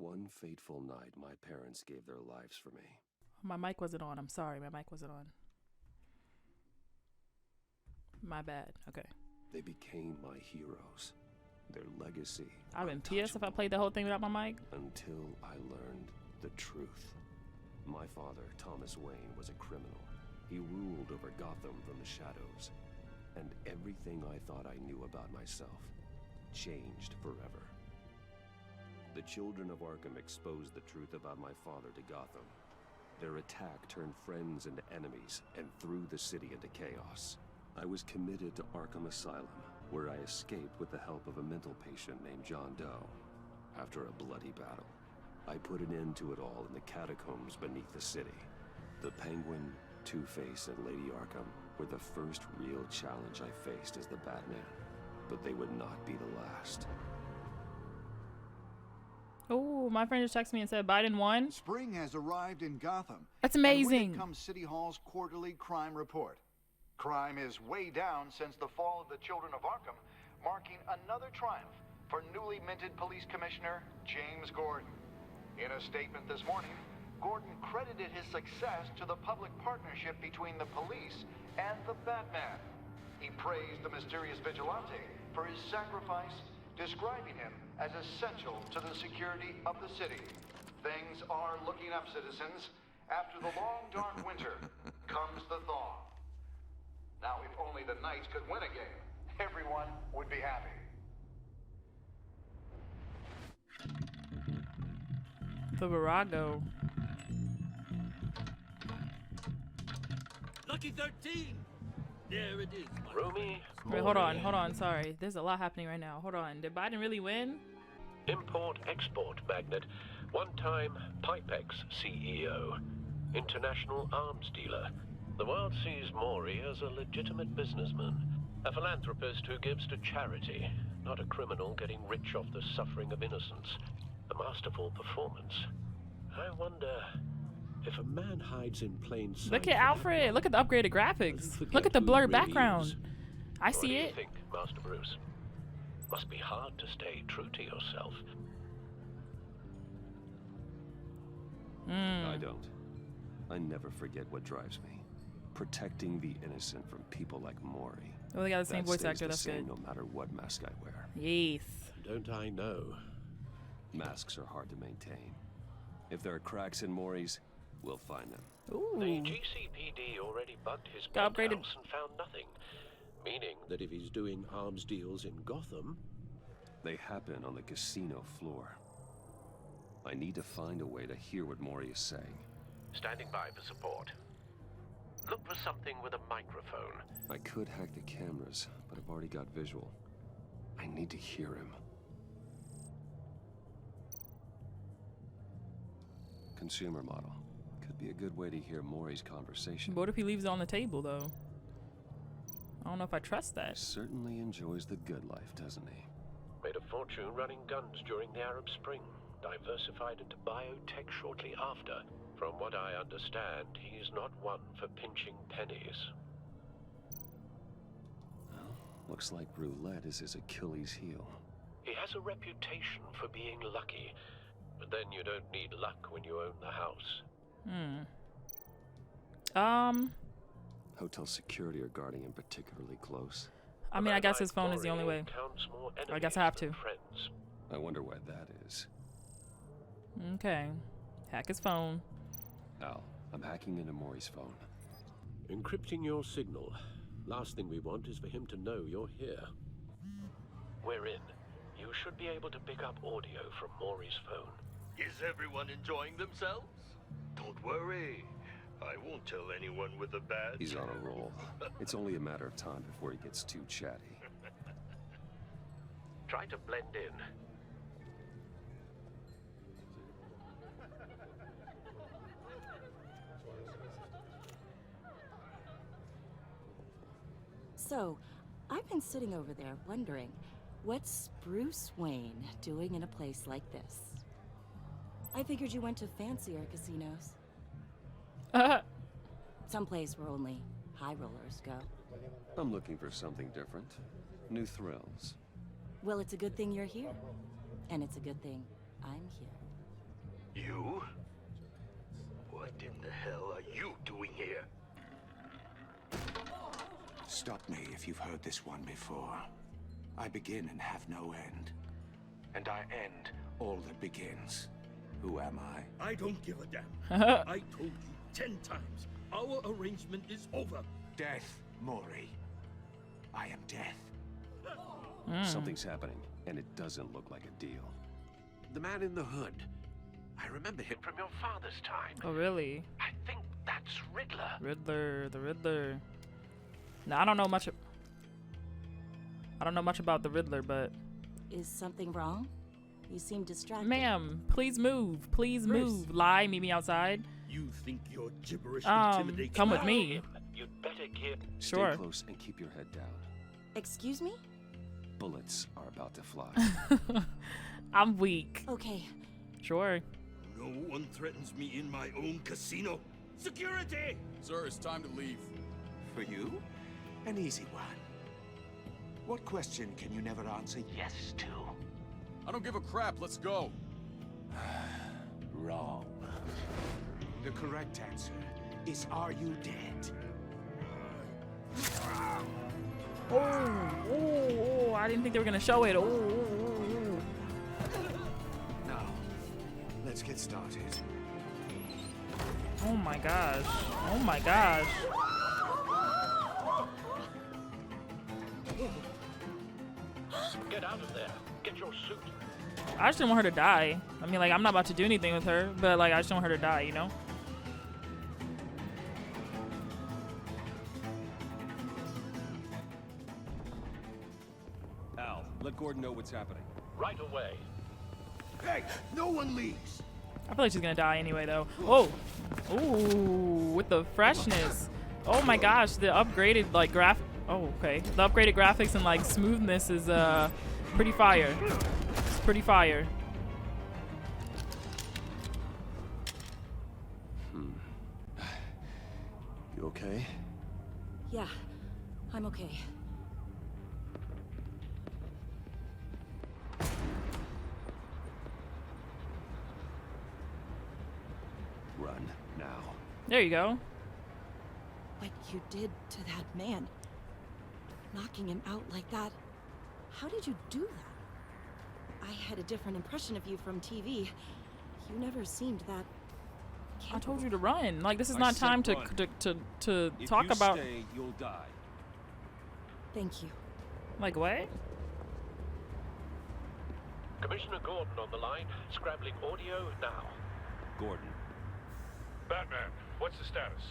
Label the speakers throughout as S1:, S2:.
S1: One fateful night, my parents gave their lives for me.
S2: My mic wasn't on. I'm sorry. My mic wasn't on. My bad. Okay.
S1: They became my heroes. Their legacy.
S2: I'd have been pissed if I played the whole thing without my mic.
S1: Until I learned the truth. My father, Thomas Wayne, was a criminal. He ruled over Gotham from the shadows. And everything I thought I knew about myself changed forever. The children of Arkham exposed the truth about my father to Gotham. Their attack turned friends into enemies and threw the city into chaos. I was committed to Arkham Asylum, where I escaped with the help of a mental patient named John Doe. After a bloody battle, I put an end to it all in the catacombs beneath the city. The Penguin, Two-Face, and Lady Arkham were the first real challenge I faced as the Batman, but they would not be the last.
S2: Oh, my friend just texted me and said Biden won.
S3: Spring has arrived in Gotham.
S2: That's amazing.
S3: And with it comes City Hall's quarterly crime report. Crime is way down since the fall of the Children of Arkham, marking another triumph for newly minted Police Commissioner James Gordon. In a statement this morning, Gordon credited his success to the public partnership between the police and the Batman. He praised the mysterious vigilante for his sacrifice, describing him as essential to the security of the city. Things are looking up, citizens. After the long, dark winter comes the thaw. Now, if only the Knights could win a game, everyone would be happy.
S2: The Virago.
S4: Lucky 13! There it is.
S5: Roomy.
S2: Wait, hold on. Sorry. There's a lot happening right now. Hold on. Did Biden really win?
S5: Import-export magnate. One-time Pipex CEO. International arms dealer. The world sees Maury as a legitimate businessman. A philanthropist who gives to charity. Not a criminal getting rich off the suffering of innocence. A masterful performance. I wonder if a man hides in plain sight.
S2: Look at Alfred. Look at the upgraded graphics. Look at the blurred background. I see it.
S5: What do you think, Master Bruce? Must be hard to stay true to yourself.
S1: I don't. I never forget what drives me. Protecting the innocent from people like Maury.
S2: Oh, they got the same voice actor.
S1: The
S2: That's
S1: same
S2: good.
S1: no matter what mask I wear.
S2: Yes.
S5: Don't I know?
S1: Masks are hard to maintain. If there are cracks in Maury's, we'll find them.
S2: Ooh.
S5: The GCPD already bugged his
S2: Got upgraded.
S5: penthouse and found nothing. Meaning that if he's doing arms deals in Gotham...
S1: They happen on the casino floor. I need to find a way to hear what Maury is saying.
S5: Standing by for support. Look for something with a microphone.
S1: I could hack the cameras, but I've already got visual. I need to hear him. Consumer model. Could be a good way to hear Maury's conversation.
S2: What if he leaves it on the table, though? I don't know if I trust that.
S1: He certainly enjoys the good life, doesn't he?
S5: Made a fortune running guns during the Arab Spring. Diversified into biotech shortly after. From what I understand, he's not one for pinching pennies.
S1: Well, looks like roulette is his Achilles heel.
S5: He has a reputation for being lucky. But then you don't need luck when you own the house.
S1: Hotel security are guarding him particularly close.
S2: I mean, I guess his phone is the only way. I guess I have to.
S5: Friends.
S1: I wonder why that is.
S2: Okay. Hack his phone.
S1: Al, I'm hacking into Maury's phone.
S5: Encrypting your signal. Last thing we want is for him to know you're here. We're in. You should be able to pick up audio from Maury's phone.
S4: Is everyone enjoying themselves? Don't worry. I won't tell anyone with a badge.
S1: He's on a roll. It's only a matter of time before he gets too chatty.
S5: Try to blend in.
S6: So, I've been sitting over there wondering, what's Bruce Wayne doing in a place like this? I figured you went to fancier casinos. Someplace where only high rollers go.
S1: I'm looking for something different. New thrills.
S6: Well, it's a good thing you're here. And it's a good thing I'm here.
S4: You? What in the hell are you doing here?
S7: Stop me if you've heard this one before. I begin and have no end. And I end all that begins. Who am I?
S4: I don't give a damn. I told you 10 times. Our arrangement is over.
S7: Death, Maury. I am death.
S1: Something's happening, and it doesn't look like a deal.
S5: The man in the hood. I remember him from your father's time.
S2: Oh, really?
S5: I think that's Riddler.
S2: Riddler, the Riddler. Now, I don't know much about the Riddler, but...
S6: Is something wrong? You seem distracted.
S2: Ma'am, please move. Please move. Lie, meet me outside.
S4: You think your gibberish intimidates
S2: Come with me.
S5: You'd better give.
S2: Sure.
S1: Stay close and keep your head down.
S6: Excuse me?
S1: Bullets are about to fly.
S2: I'm weak.
S6: Okay.
S2: Sure.
S4: No one threatens me in my own casino. Security!
S8: Sir, it's time to leave.
S7: For you? An easy one. What question can you never answer yes to?
S8: I don't give a crap. Let's go.
S7: Wrong. The correct answer is, are you dead?
S2: Oh, I didn't think they were gonna show it.
S7: Now, let's get started.
S2: Oh my gosh. Oh my gosh.
S5: Get out of there. Get your suit.
S2: I just didn't want her to die. I mean, like, I'm not about to do anything with her, but, like, I just don't want her to die, you know?
S1: Al, let Gordon know what's happening.
S5: Right away.
S7: Hey, no one leaves!
S2: I feel like she's gonna die anyway, though. Oh! Ooh, with the freshness. Oh my gosh, the upgraded, like, Oh, okay. The upgraded graphics and, like, smoothness is, pretty fire. It's pretty fire.
S1: You okay?
S6: Yeah, I'm okay.
S1: Run now.
S2: There you go.
S6: What you did to that man, knocking him out like that, how did you do that? I had a different impression of you from TV. You never seemed that
S2: I told you to run. Like, this is
S1: I
S2: not
S1: said
S2: time to
S1: run. If
S2: talk
S1: you
S2: about.
S1: stay, you'll die.
S6: Thank you.
S2: Like, what?
S5: Commissioner Gordon on the line. Scrabbling audio now.
S1: Gordon.
S9: Batman, what's the status?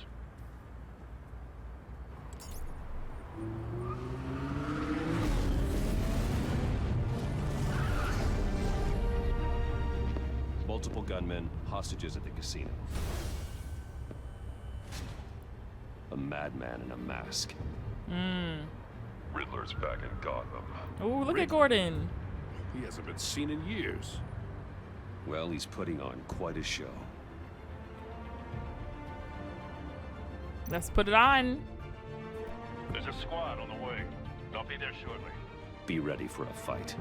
S1: Multiple gunmen, hostages at the casino. A madman in a mask.
S9: Riddler's back in Gotham.
S2: Ooh, look at Gordon.
S9: He hasn't been seen in years.
S1: Well, he's putting on quite a show.
S2: Let's put it on.
S9: There's a squad on the way. I'll be there shortly.
S1: Be ready for a fight.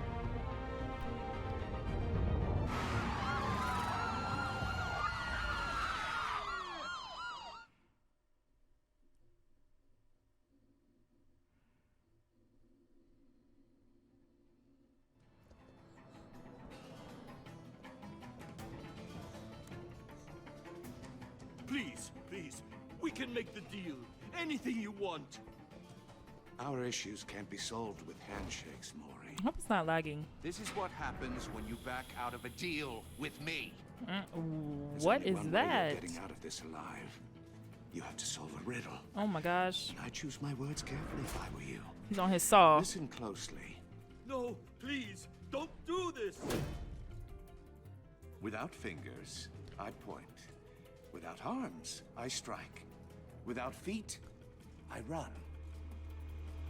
S4: Please, please. We can make the deal. Anything you want.
S7: Our issues can't be solved with handshakes, Maury.
S2: I hope it's not lagging.
S7: This is what happens when you back out of a deal with me. There's
S2: What
S7: only
S2: is
S7: one way
S2: that?
S7: you're getting out of this alive. You have to solve a riddle.
S2: Oh my gosh.
S7: And I choose my words carefully if I were you.
S2: He's on his saw.
S7: Listen closely.
S4: No, please. Don't do this.
S7: Without fingers, I point. Without arms, I strike. Without feet, I run.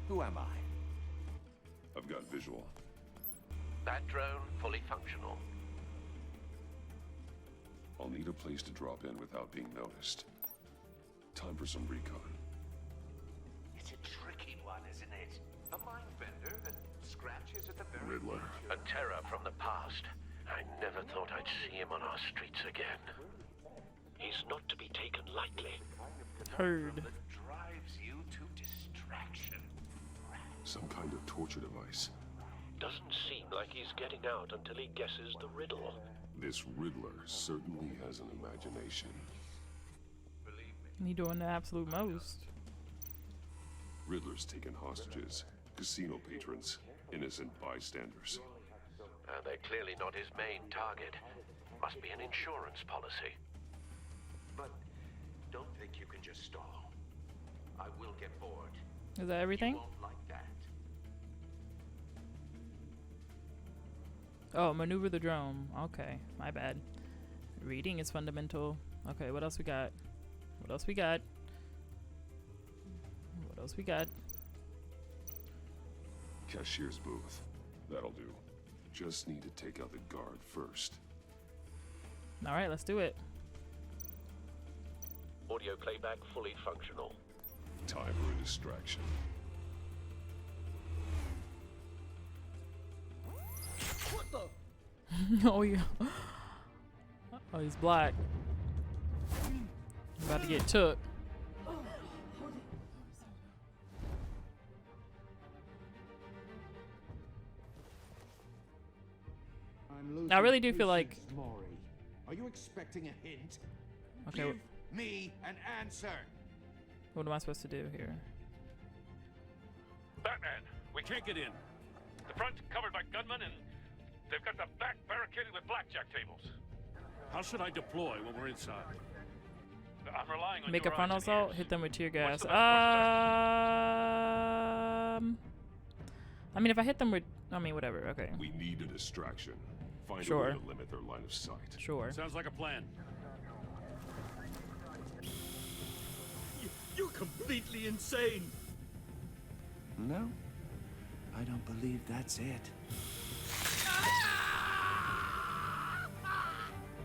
S7: Who am I?
S9: I've got visual.
S5: That drone fully functional.
S9: I'll need a place to drop in without being noticed. Time for some recon.
S7: It's a tricky one, isn't it? A mind bender that scratches at the very
S9: Riddler.
S5: A terror from the past. I never thought I'd see him on our streets again. He's not to be taken lightly.
S2: Heard.
S7: Drives you to distraction.
S9: Some kind of torture device.
S5: Doesn't seem like he's getting out until he guesses the riddle.
S9: This Riddler certainly has an imagination.
S2: He doing the absolute most.
S9: Riddler's taken hostages, casino patrons, innocent bystanders.
S5: They're clearly not his main target. Must be an insurance policy.
S7: But don't think you can just stall. I will get bored.
S2: Is that everything?
S7: You won't like that.
S2: Oh, maneuver the drone. Okay, my bad. Reading is fundamental. Okay, what else we got? What else we got? What else we got?
S9: Cashier's booth. That'll do. Just need to take out the guard first.
S2: All right, let's do it.
S5: Audio playback fully functional.
S9: Time for a distraction.
S8: What the?
S2: Oh yeah. Oh, he's black. About to get took. I really do feel like.
S7: Are you expecting a hint?
S2: Okay,
S7: Give me an answer.
S2: what am I supposed to do here?
S10: Batman, we can't get in. The front's covered by gunmen, and they've got the back barricaded with blackjack tables. How should I deploy when we're inside? I'm relying on
S2: Make a
S10: your
S2: frontal
S10: eyes and
S2: assault.
S10: ears.
S2: Hit them with tear gas.
S10: What's the best
S2: I mean, if I hit them with, I mean, whatever. Okay,
S9: We need a distraction. Find a
S2: Sure.
S9: way to limit their line of sight.
S2: sure.
S10: Sounds like a plan. You're completely insane.
S7: No, I don't believe that's it.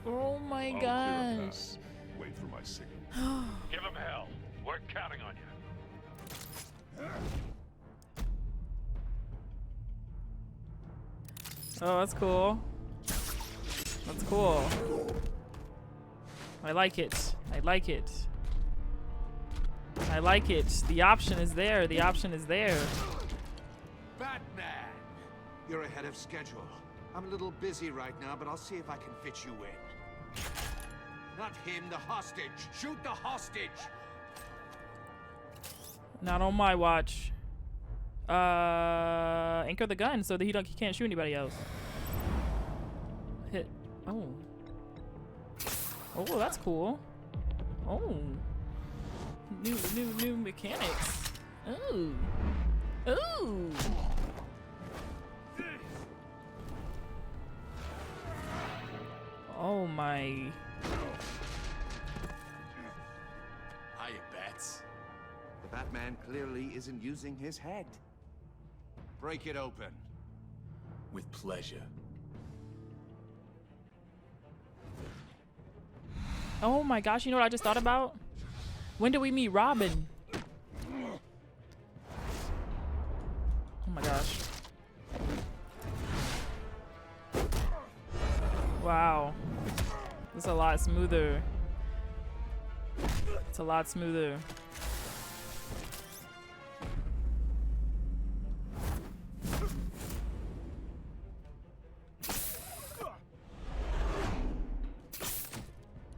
S2: Oh my
S9: I'll clear a
S2: gosh.
S9: path. Wait for my signal.
S10: Give him hell. We're counting on you.
S2: Oh, that's cool. That's cool. I like it. I like it. I like it. The option is there. The option is there.
S7: Batman! You're ahead of schedule. I'm a little busy right now, but I'll see if I can fit you in. Not him, the hostage. Shoot the hostage!
S2: Not on my watch. Anchor the gun so that he can't shoot anybody else. Hit. Oh. Oh, that's cool. Oh. New mechanics. Ooh. Ooh. Oh my.
S8: Hiya, Bats.
S7: The Batman clearly isn't using his head. Break it open.
S8: With pleasure.
S2: Oh my gosh, you know what I just thought about? When did we meet Robin? Oh my gosh. Wow. It's a lot smoother. It's a lot smoother.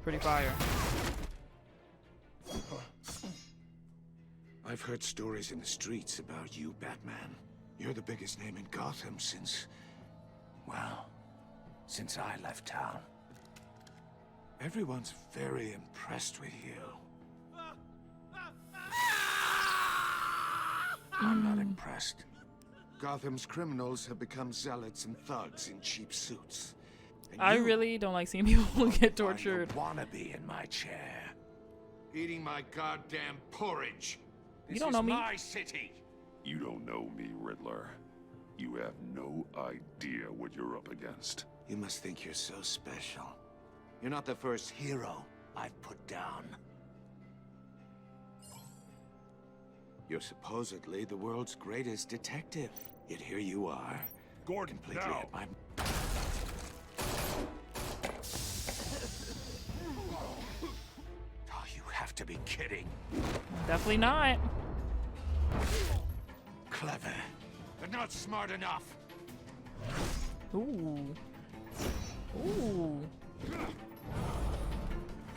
S2: Pretty fire.
S7: I've heard stories in the streets about you, Batman. You're the biggest name in Gotham since... well, since I left town. Everyone's very impressed with you. I'm not impressed. Gotham's criminals have become zealots and thugs in cheap suits. And
S2: I
S7: you
S2: really don't like seeing people get tortured.
S7: find a wannabe in my chair. Eating my goddamn porridge.
S2: You don't know me.
S7: This is my city.
S9: You don't know me, Riddler. You have no idea what you're up against.
S7: You must think you're so special. You're not the first hero I've put down. You're supposedly the world's greatest detective. Yet here you are.
S10: Gordon,
S7: Completely
S10: now.
S7: at my... got to be kidding.
S2: Definitely not.
S7: Clever, but not smart enough.
S2: Ooh. Ooh.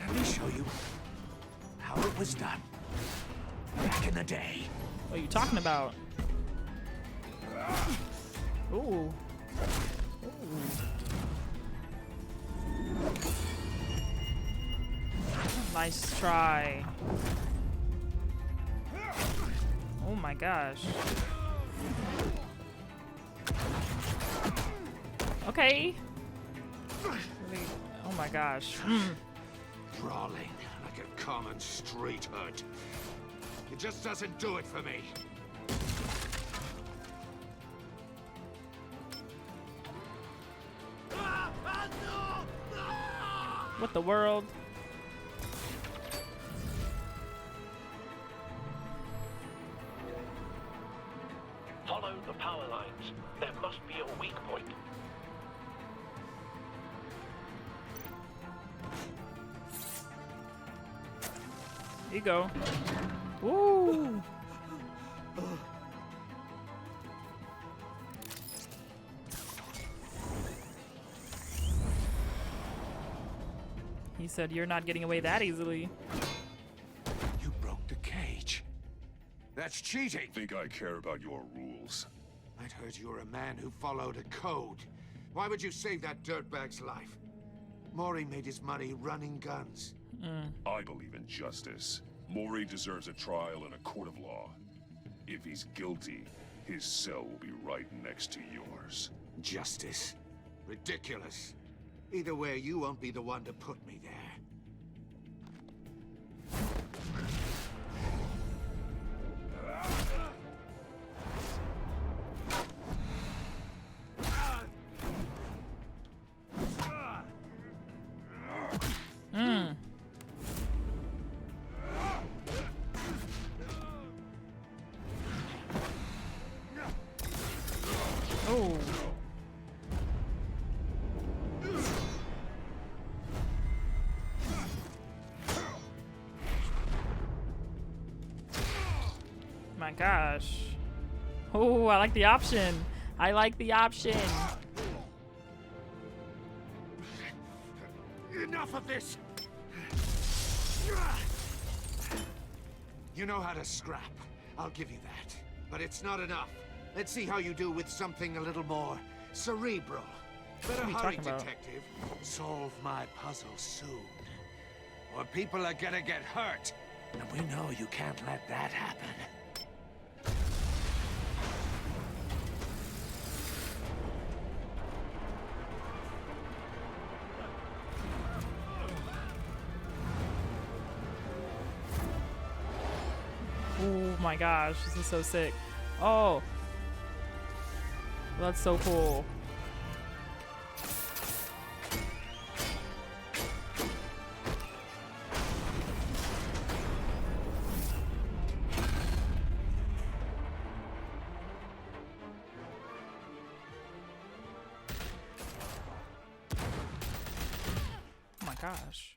S7: Let me show you how it was done back in the day.
S2: What are you talking about? Ooh. Ooh. Nice try. Oh my gosh. Okay. Oh my gosh.
S7: Brawling like a common street hood. It just doesn't do it for me.
S2: What the world?
S5: Follow the power lines. There must be a weak point.
S2: Here you go. Woo! He said you're not getting away that easily.
S7: You broke the cage. That's cheating.
S9: Think I care about your rules?
S7: I'd heard you were a man who followed a code. Why would you save that dirtbag's life? Maury made his money running guns.
S9: I believe in justice. Maury deserves a trial in a court of law. If he's guilty, his cell will be right next to yours.
S7: Justice? Ridiculous. Either way, you won't be the one to put me there.
S2: Oh. My gosh. Oh, I like the option. I like the option.
S7: Enough of this! You know how to scrap. I'll give you that. But it's not enough. Let's see how you do with something a little more cerebral. Better
S2: What are you
S7: hurry,
S2: talking about?
S7: detective. Solve my puzzle soon. Or people are gonna get hurt. And we know you can't let that happen.
S2: Oh my gosh, this is so sick. Oh. That's so cool. Oh my gosh.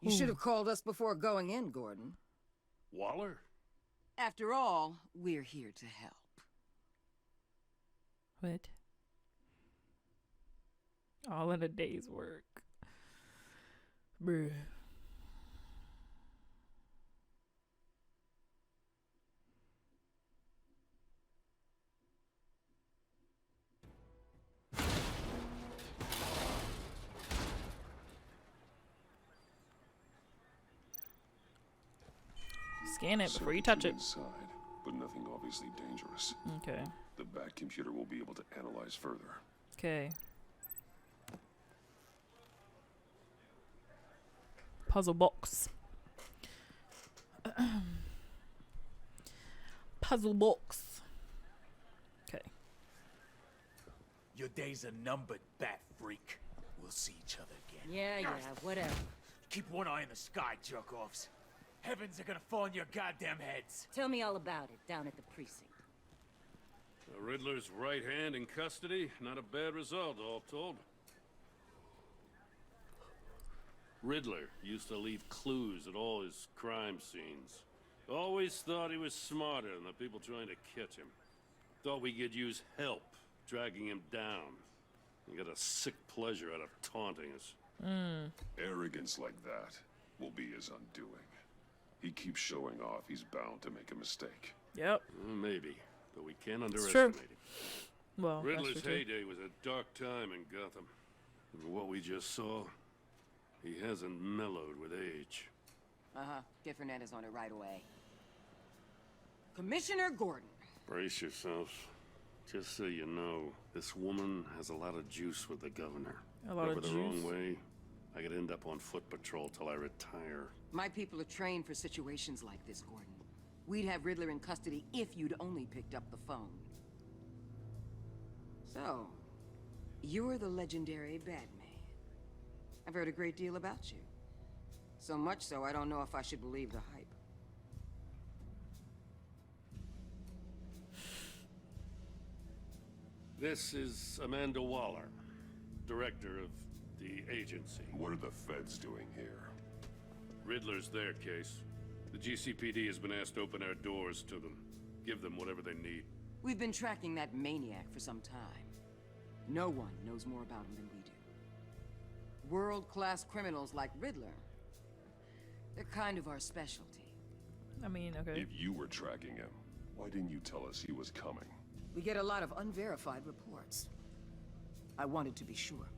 S11: You should have called us before going in, Gordon.
S10: Waller?
S11: After all, we're here to help.
S2: What? All in a day's work. Bruh. Scan it before you touch it.
S9: Inside, but nothing obviously dangerous.
S2: Okay.
S9: The back computer will be able to analyze further.
S2: Okay. Puzzle box. Puzzle box. Okay.
S8: Your days are numbered, bat freak. We'll see each other again.
S11: Yeah, whatever.
S8: Keep one eye in the sky, jerk-offs. Heavens are gonna fall on your goddamn heads.
S11: Tell me all about it down at the precinct.
S10: The Riddler's right hand in custody, not a bad result, all told. Riddler used to leave clues at all his crime scenes. Always thought he was smarter than the people trying to catch him. Thought we could use help dragging him down. He got a sick pleasure out of taunting us.
S9: Arrogance like that will be his undoing. He keeps showing off, he's bound to make a mistake.
S2: Yep.
S10: Maybe, but we can't
S2: It's
S10: underestimate
S2: true.
S10: him.
S2: Well,
S10: Riddler's
S2: that's true, too.
S10: heyday was a dark time in Gotham. And what we just saw, he hasn't mellowed with age.
S11: Uh-huh. Get Fernandez on it right away. Commissioner Gordon.
S10: Brace yourselves. Just so you know, this woman has a lot of juice with the governor.
S2: A lot
S10: Rub
S2: of
S10: her the wrong
S2: juice?
S10: way, I could end up on foot patrol till I retire.
S11: My people are trained for situations like this, Gordon. We'd have Riddler in custody if you'd only picked up the phone. So, you're the legendary Batman. I've heard a great deal about you. So much so, I don't know if I should believe the hype.
S10: This is Amanda Waller, director of the agency.
S9: What are the feds doing here?
S10: Riddler's their case. The GCPD has been asked to open our doors to them. Give them whatever they need.
S11: We've been tracking that maniac for some time. No one knows more about him than we do. World-class criminals like Riddler. They're kind of our specialty.
S2: I mean, okay.
S9: If you were tracking him, why didn't you tell us he was coming?
S11: We get a lot of unverified reports. I wanted to be sure.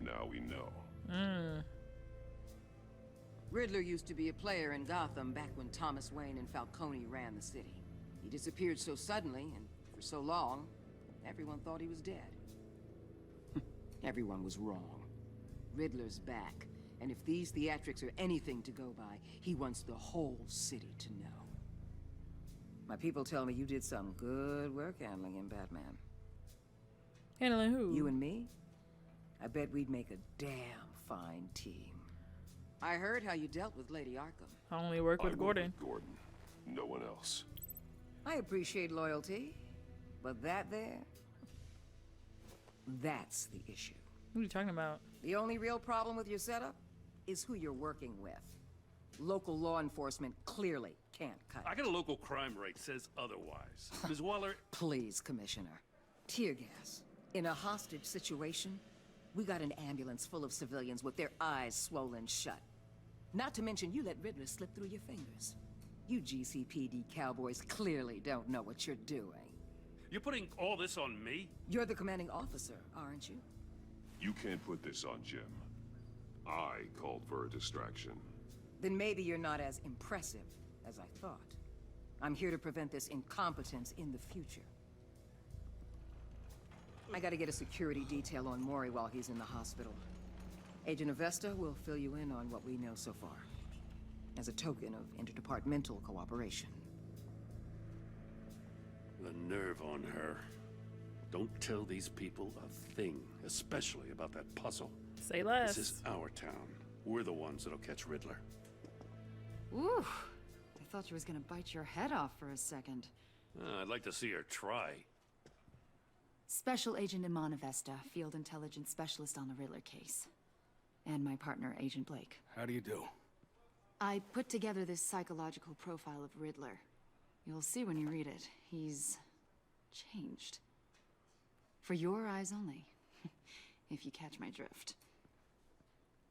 S9: Now we know.
S11: Riddler used to be a player in Gotham back when Thomas Wayne and Falcone ran the city. He disappeared so suddenly and for so long, everyone thought he was dead. Everyone was wrong. Riddler's back, and if these theatrics are anything to go by, he wants the whole city to know. My people tell me you did some good work handling him, Batman.
S2: Handling who?
S11: You and me? I bet we'd make a damn fine team. I heard how you dealt with Lady Arkham.
S2: I only work with
S9: I work
S2: Gordon.
S9: with Gordon. No one else.
S11: I appreciate loyalty, but that there, that's the issue.
S2: What are you talking about?
S11: The only real problem with your setup is who you're working with. Local law enforcement clearly can't cut
S10: I
S11: it.
S10: got a local crime rate says otherwise. Ms. Waller,
S11: Please, Commissioner. Tear gas. In a hostage situation, we got an ambulance full of civilians with their eyes swollen shut. Not to mention you let Riddler slip through your fingers. You GCPD cowboys clearly don't know what you're doing.
S10: you're putting all this on me?
S11: You're the commanding officer, aren't you?
S9: You can't put this on Jim. I called for a distraction.
S11: Then maybe you're not as impressive as I thought. I'm here to prevent this incompetence in the future. I gotta get a security detail on Maury while he's in the hospital. Agent Avesta will fill you in on what we know so far, as a token of interdepartmental cooperation.
S10: The nerve on her. Don't tell these people a thing, especially about that puzzle.
S2: Say less.
S10: This is our town. We're the ones that'll catch Riddler.
S12: Ooh, I thought she was gonna bite your head off for a second.
S10: I'd like to see her try.
S12: Special Agent Iman Avesta, Field Intelligence Specialist on the Riddler case. And my partner, Agent Blake.
S8: How do you do?
S12: I put together this psychological profile of Riddler. You'll see when you read it. He's changed. For your eyes only, if you catch my drift.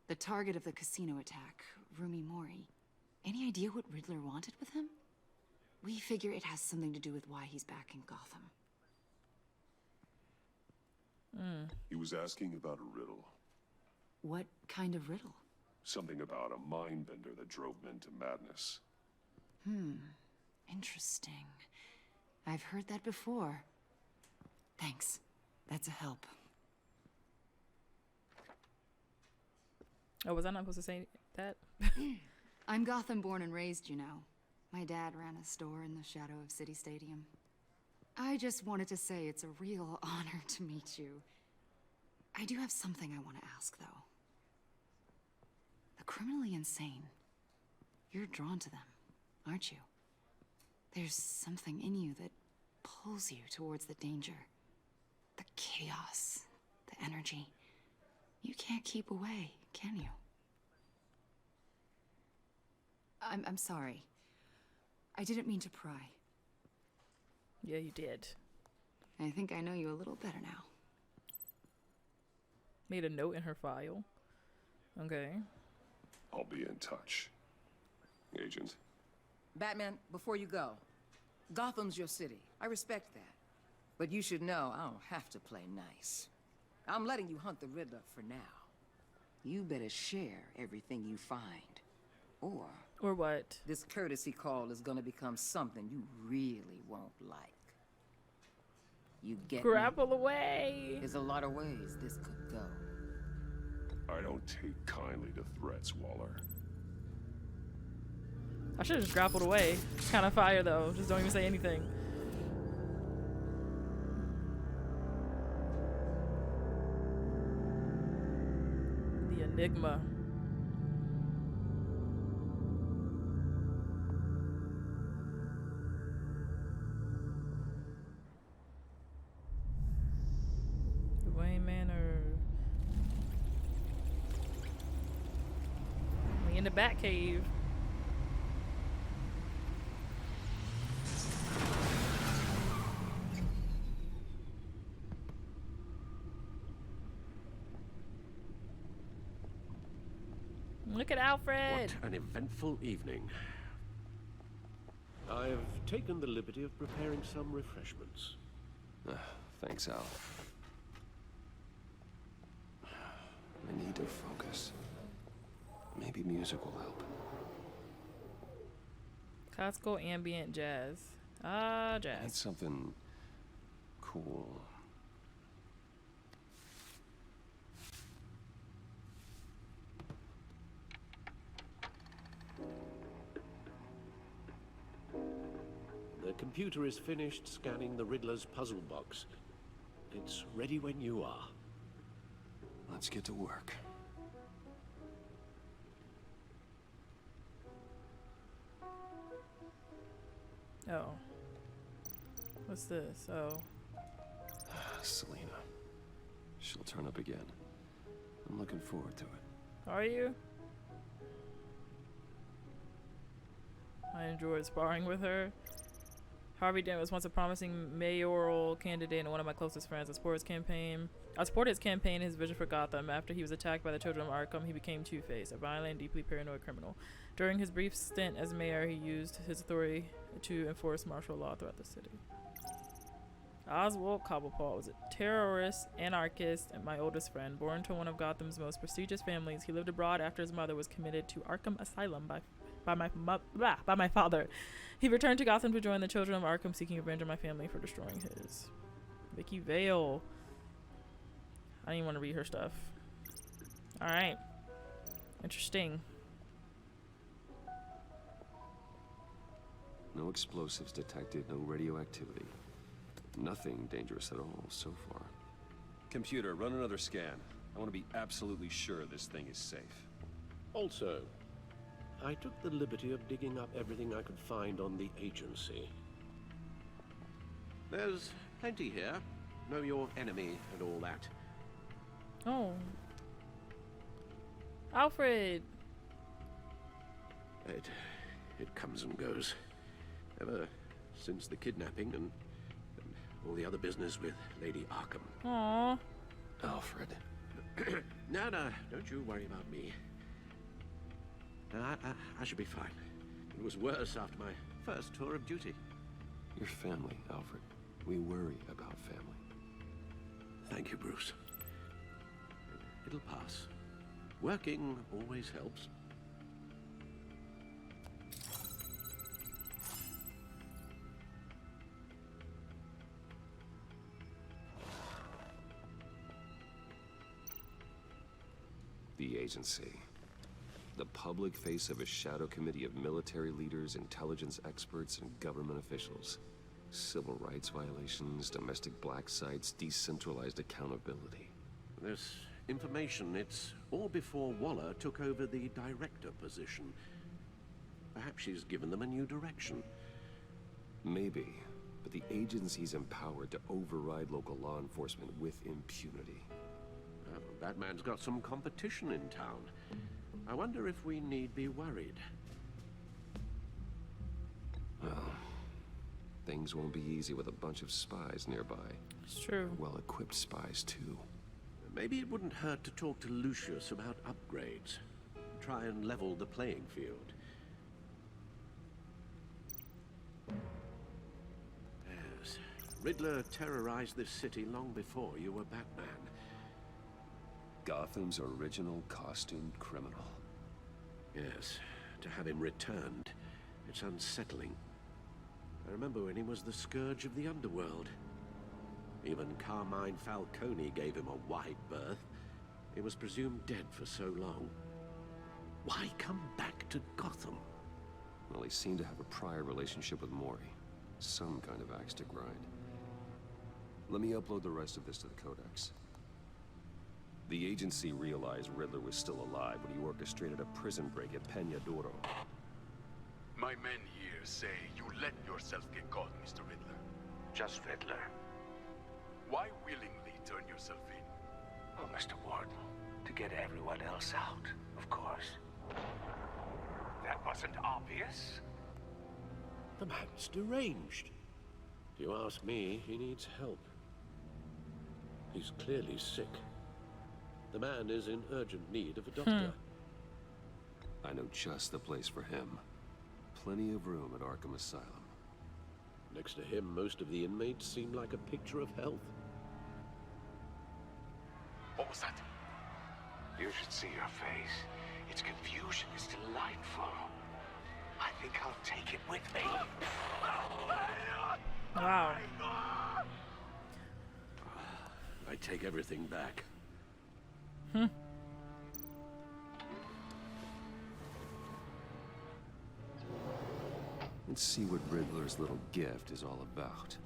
S12: The target of the casino attack, Rumi Mori. Any idea what Riddler wanted with him? We figure it has something to do with why he's back in Gotham.
S9: He was asking about a riddle.
S12: What kind of riddle?
S9: Something about a mind bender that drove men to madness.
S12: Interesting. I've heard that before. Thanks. That's a help.
S2: Oh, was I not supposed to say that?
S12: I'm Gotham born and raised, you know. My dad ran a store in the shadow of City Stadium. I just wanted to say it's a real honor to meet you. I do have something I want to ask, though. The criminally insane. You're drawn to them, aren't you? There's something in you that pulls you towards the danger. The chaos, the energy. You can't keep away, can you? I'm sorry. I didn't mean to pry.
S2: Yeah, you did.
S12: I think I know you a little better now.
S2: Made a note in her file. Okay.
S9: I'll be in touch. Agent.
S11: Batman, before you go, Gotham's your city. I respect that. But you should know I don't have to play nice. I'm letting you hunt the Riddler for now. You better share everything you find.
S2: Or what?
S11: This courtesy call is gonna become something you really won't like. You get me?
S2: Grapple away.
S11: There's a lot of ways this could go.
S9: I don't take kindly to threats, Waller.
S2: I should have just grappled away. It's kind of fire though. Just don't even say anything. The Enigma. Wayne Manor. We in the Batcave. Look at Alfred.
S5: What an eventful evening. I've taken the liberty of preparing some refreshments.
S1: Thanks, Al. I need to focus. Maybe music will help.
S2: Classical ambient jazz. Ah,
S1: I need
S2: jazz.
S1: something cool.
S5: The computer is finished scanning the Riddler's puzzle box. It's ready when you are.
S1: Let's get to work.
S2: Oh. What's this? Oh.
S1: Selena. She'll turn up again. I'm looking forward to it.
S2: Are you? I enjoyed sparring with her. Harvey Dent was once a promising mayoral candidate and one of my closest friends. I supported his campaign and his vision for Gotham. After he was attacked by the children of Arkham, he became Two-Face, a violent and deeply paranoid criminal. During his brief stint as mayor, he used his authority to enforce martial law throughout the city. Oswald Cobblepot was a terrorist, anarchist, and my oldest friend. Born to one of Gotham's most prestigious families, he lived abroad after his mother was committed to Arkham Asylum by my father. He returned to Gotham to join the children of Arkham, seeking revenge on my family for destroying his. Vicky Vale. I didn't even want to read her stuff. Alright. Interesting.
S1: No explosives detected, no radioactivity. Nothing dangerous at all so far. Computer, run another scan. I want to be absolutely sure this thing is safe.
S5: Also, I took the liberty of digging up everything I could find on the agency. There's plenty here. Know your enemy and all that.
S2: Oh. Alfred.
S5: It comes and goes. Ever since the kidnapping and all the other business with Lady Arkham.
S2: Aww.
S1: Alfred.
S5: No, don't you worry about me. I should be fine. It was worse after my first tour of duty.
S1: Your family, Alfred. We worry about family.
S5: Thank you, Bruce. It'll pass. Working always helps.
S1: The agency. The public face of a shadow committee of military leaders, intelligence experts, and government officials. Civil rights violations, domestic black sites, decentralized accountability.
S5: This information, it's all before Waller took over the director position. Perhaps she's given them a new direction.
S1: Maybe, but the agency's empowered to override local law enforcement with impunity.
S5: Well, Batman's got some competition in town. I wonder if we need be worried.
S1: Well, things won't be easy with a bunch of spies nearby.
S2: It's true.
S1: Well-equipped spies, too.
S5: Maybe it wouldn't hurt to talk to Lucius about upgrades. Try and level the playing field. Yes, Riddler terrorized this city long before you were Batman.
S1: Gotham's original costumed criminal.
S5: Yes, to have him returned, it's unsettling. I remember when he was the scourge of the underworld. Even Carmine Falcone gave him a wide berth. He was presumed dead for so long. Why come back to Gotham?
S1: Well, he seemed to have a prior relationship with Mori. Some kind of axe to grind. Let me upload the rest of this to the Codex. The agency realized Riddler was still alive when he orchestrated a prison break at Peña Duro.
S8: My men here say you let yourself get caught, Mr. Riddler.
S7: Just Riddler.
S8: Why willingly turn yourself in?
S7: Oh, Mr. Warden, to get everyone else out, of course. That wasn't obvious.
S5: The man's deranged. If you ask me, he needs help. He's clearly sick. The man is in urgent need of a doctor.
S1: I know just the place for him. Plenty of room at Arkham Asylum.
S5: Next to him, most of the inmates seem like a picture of health.
S8: What was that?
S7: You should see your face. Its confusion is delightful. I think I'll take it with me.
S2: Wow.
S5: I take everything back.
S1: Let's see what Riddler's little gift is all about.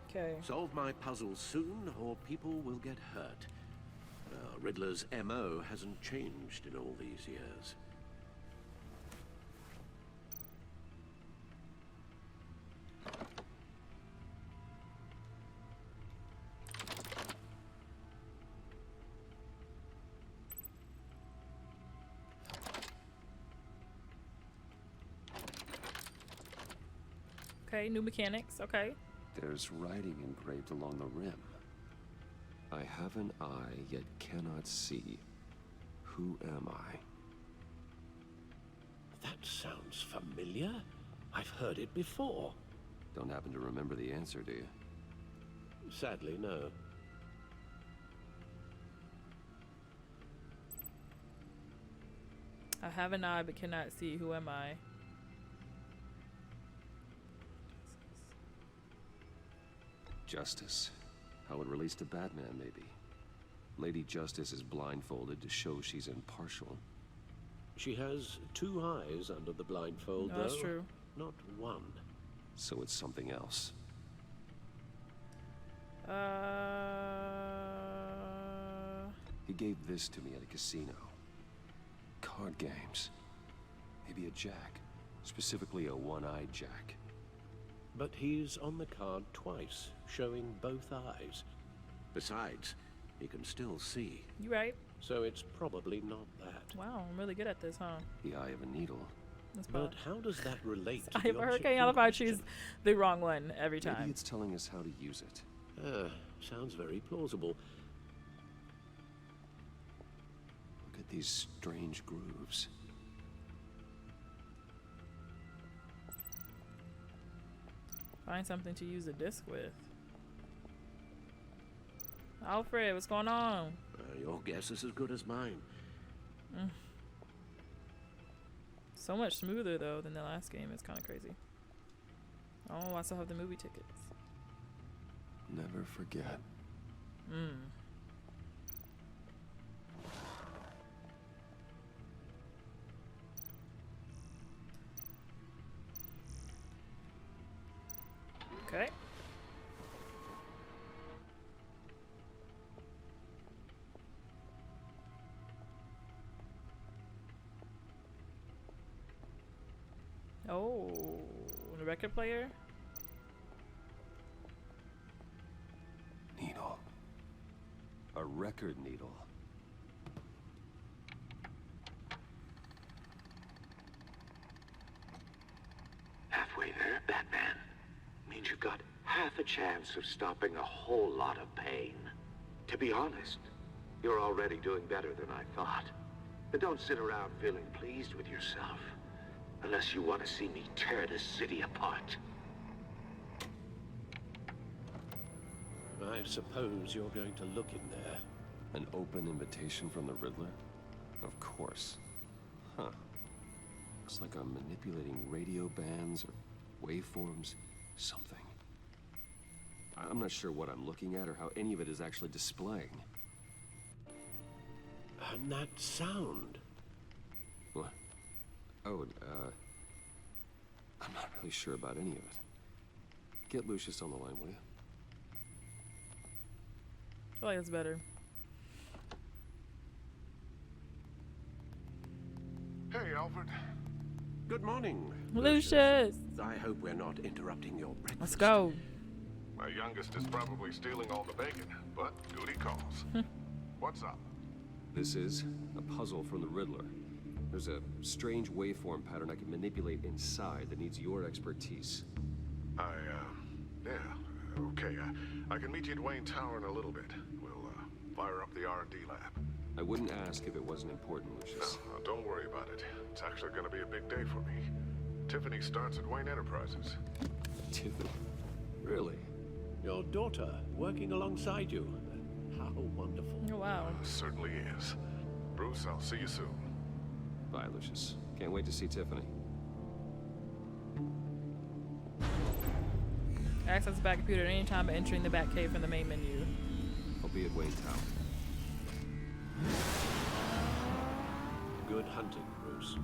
S2: Okay.
S5: Solve my puzzle soon, or people will get hurt. Riddler's MO hasn't changed in all these years.
S2: Okay, new mechanics. Okay.
S1: There's writing engraved along the rim. I have an eye, yet cannot see. Who am I?
S5: That sounds familiar. I've heard it before.
S1: Don't happen to remember the answer, do you?
S5: Sadly, no.
S2: I have an eye but cannot see. Who am I?
S1: Justice. How it relates to Batman, maybe. Lady Justice is blindfolded to show she's impartial.
S5: She has two eyes under the blindfold,
S2: No, that's
S5: though.
S2: true.
S5: Not one.
S1: So it's something else. He gave this to me at a casino. Card games. Maybe a jack. Specifically a one-eyed jack.
S5: But he's on the card twice, showing both eyes. Besides, he can still see.
S2: You right.
S5: So it's probably not that.
S2: Wow, I'm really good at this, huh?
S1: The eye of a needle.
S2: That's
S5: But how does that relate to
S2: I
S5: the
S2: have a
S5: object
S2: hurricane. I
S5: in
S2: love how I
S5: question?
S2: choose the wrong one every time.
S1: Maybe it's telling us how to use it.
S5: Sounds very plausible.
S1: Look at these strange grooves.
S2: Find something to use a disc with. Alfred, what's going on?
S5: Your guess is as good as mine.
S2: So much smoother though than the last game. It's kind of crazy. Oh, I still have the movie tickets.
S1: Never forget.
S2: Okay. Oh, the record player?
S1: A record needle.
S7: Halfway there, Batman. Means you've got half a chance of stopping a whole lot of pain. To be honest, you're already doing better than I thought. But don't sit around feeling pleased with yourself. Unless you want to see me tear this city apart.
S5: I suppose you're going to look in there.
S1: An open invitation from the Riddler? Of course. Huh. Looks like I'm manipulating radio bands or waveforms. Something. I'm not sure what I'm looking at or how any of it is actually displaying.
S5: And that sound.
S1: What? Oh, I'm not really sure about any of it. Get Lucius on the line, will you?
S2: I feel like it's better.
S13: Hey, Alfred.
S5: Good morning,
S2: Lucius.
S5: I hope we're not interrupting your breakfast.
S2: Let's go.
S13: My youngest is probably stealing all the bacon, but duty calls. What's up?
S1: This is a puzzle from the Riddler. There's a strange waveform pattern I can manipulate inside that needs your expertise.
S13: Yeah, okay. I can meet you at Wayne Tower in a little bit. We'll, fire up the R&D lab.
S1: I wouldn't ask if it wasn't important, Lucius.
S13: No, don't worry about it. It's actually gonna be a big day for me. Tiffany starts at Wayne Enterprises.
S1: Tiffany? Really?
S5: Your daughter working alongside you. How wonderful.
S2: Oh, wow.
S13: Certainly is. Bruce, I'll see you soon.
S1: Bye, Lucius. Can't wait to see Tiffany.
S2: Access the back computer at any time by entering the back cave from the main menu.
S1: I'll be at Wayne Tower.
S5: Good hunting, Bruce.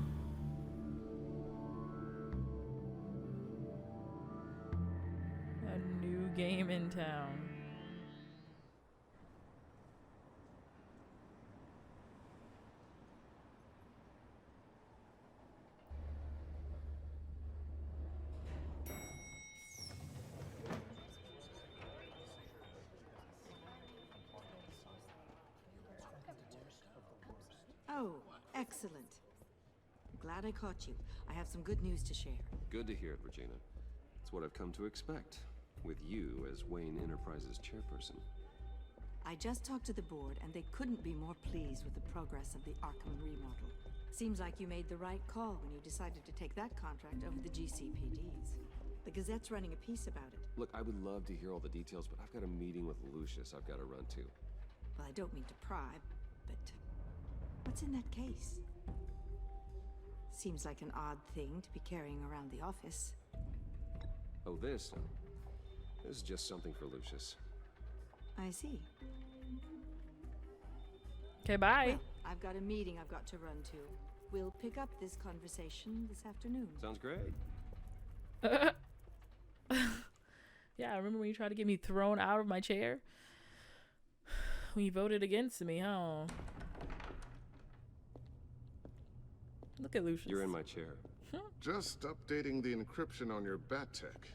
S2: A new game in town.
S6: Oh, excellent. Glad I caught you. I have some good news to share.
S1: Good to hear it, Regina. It's what I've come to expect, with you as Wayne Enterprises chairperson.
S6: I just talked to the board, and they couldn't be more pleased with the progress of the Arkham remodel. Seems like you made the right call when you decided to take that contract over the GCPD's. The Gazette's running a piece about it.
S1: Look, I would love to hear all the details, but I've got a meeting with Lucius I've got to run to.
S6: Well, I don't mean to pry, but what's in that case? Seems like an odd thing to be carrying around the office.
S1: Oh, this? This is just something for Lucius.
S6: I see.
S2: Okay, bye.
S6: Well, I've got a meeting I've got to run to. We'll pick up this conversation this afternoon.
S1: Sounds great.
S2: Yeah, I remember when you tried to get me thrown out of my chair? When you voted against me, huh? Look at Lucius.
S1: You're in my chair.
S13: Just updating the encryption on your Bat-Tech.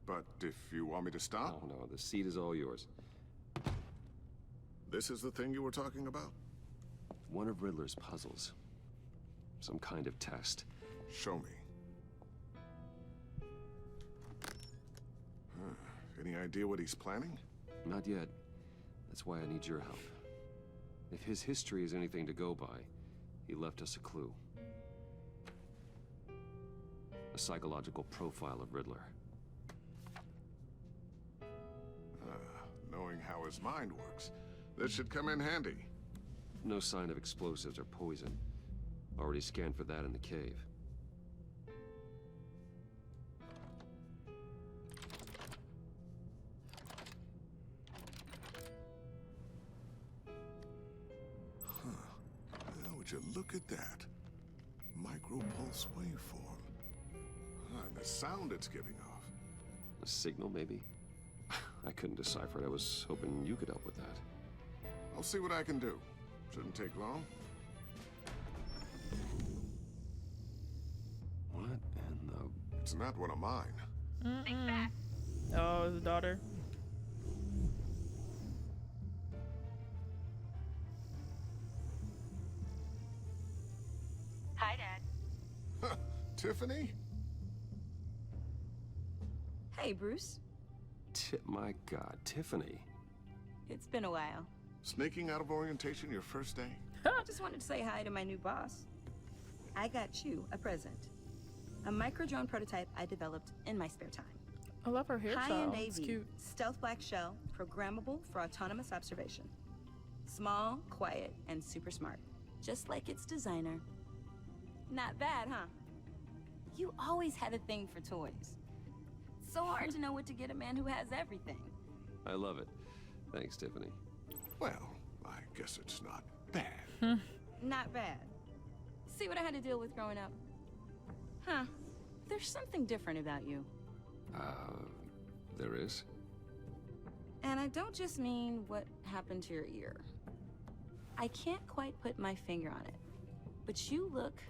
S13: But if you want me to stop...
S1: Oh, no, the seat is all yours.
S13: This is the thing you were talking about?
S1: One of Riddler's puzzles. Some kind of test.
S13: Show me. Any idea what he's planning?
S1: Not yet. That's why I need your help. If his history is anything to go by, he left us a clue. A psychological profile of Riddler.
S13: Knowing how his mind works, this should come in handy.
S1: No sign of explosives or poison. Already scanned for that in the cave.
S13: Would you look at that? Micro-pulse waveform. And the sound it's giving off.
S1: A signal, maybe? I couldn't decipher it. I was hoping you could help with that.
S13: I'll see what I can do. Shouldn't take long.
S1: What in the...
S13: It's not one of mine.
S2: Oh, his daughter.
S14: Hi, Dad.
S13: Tiffany?
S6: Hey, Bruce.
S1: My God, Tiffany.
S6: It's been a while.
S13: Sneaking out of orientation your first day?
S6: I just wanted to say hi to my new boss. I got you a present. A micro-drone prototype I developed in my spare time.
S2: I love her hairstyle.
S6: High-end
S2: It's
S6: AV,
S2: cute.
S6: stealth black shell, programmable for autonomous observation. Small, quiet, and super smart. Just like its designer. Not bad, huh? You always had a thing for toys. So hard to know what to get a man who has everything.
S1: I love it. Thanks, Tiffany.
S13: Well, I guess it's not bad.
S6: Not bad. See what I had to deal with growing up? Huh. There's something different about you.
S1: There is?
S6: And I don't just mean what happened to your ear. I can't quite put my finger on it. But you look...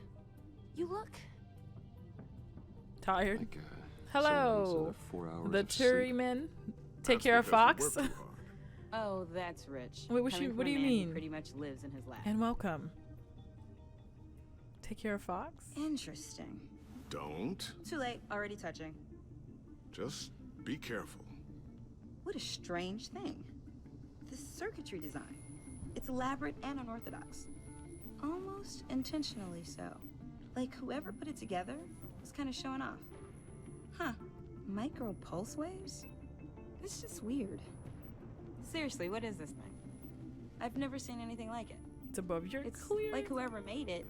S2: Tired.
S1: Like,
S2: Hello.
S1: 4 hours
S2: The
S1: of sleep.
S2: Turryman. Take
S13: That's
S2: care of
S13: because you
S2: Fox.
S13: work too hard.
S6: Oh, that's rich.
S2: Wait, what
S6: Coming
S2: you-
S6: from
S2: what
S6: a
S2: do you
S6: man who
S2: mean?
S6: pretty much lives in his lap.
S2: And welcome. Take care of Fox.
S6: Interesting.
S13: Don't.
S6: Too late. Already touching.
S13: Just be careful.
S6: What a strange thing. The circuitry design. It's elaborate and unorthodox. Almost intentionally so. Like whoever put it together was kind of showing off. Huh. Micro pulse waves? It's just weird. Seriously, what is this thing? I've never seen anything like it.
S2: It's above your
S6: It's
S2: clear.
S6: like whoever made it.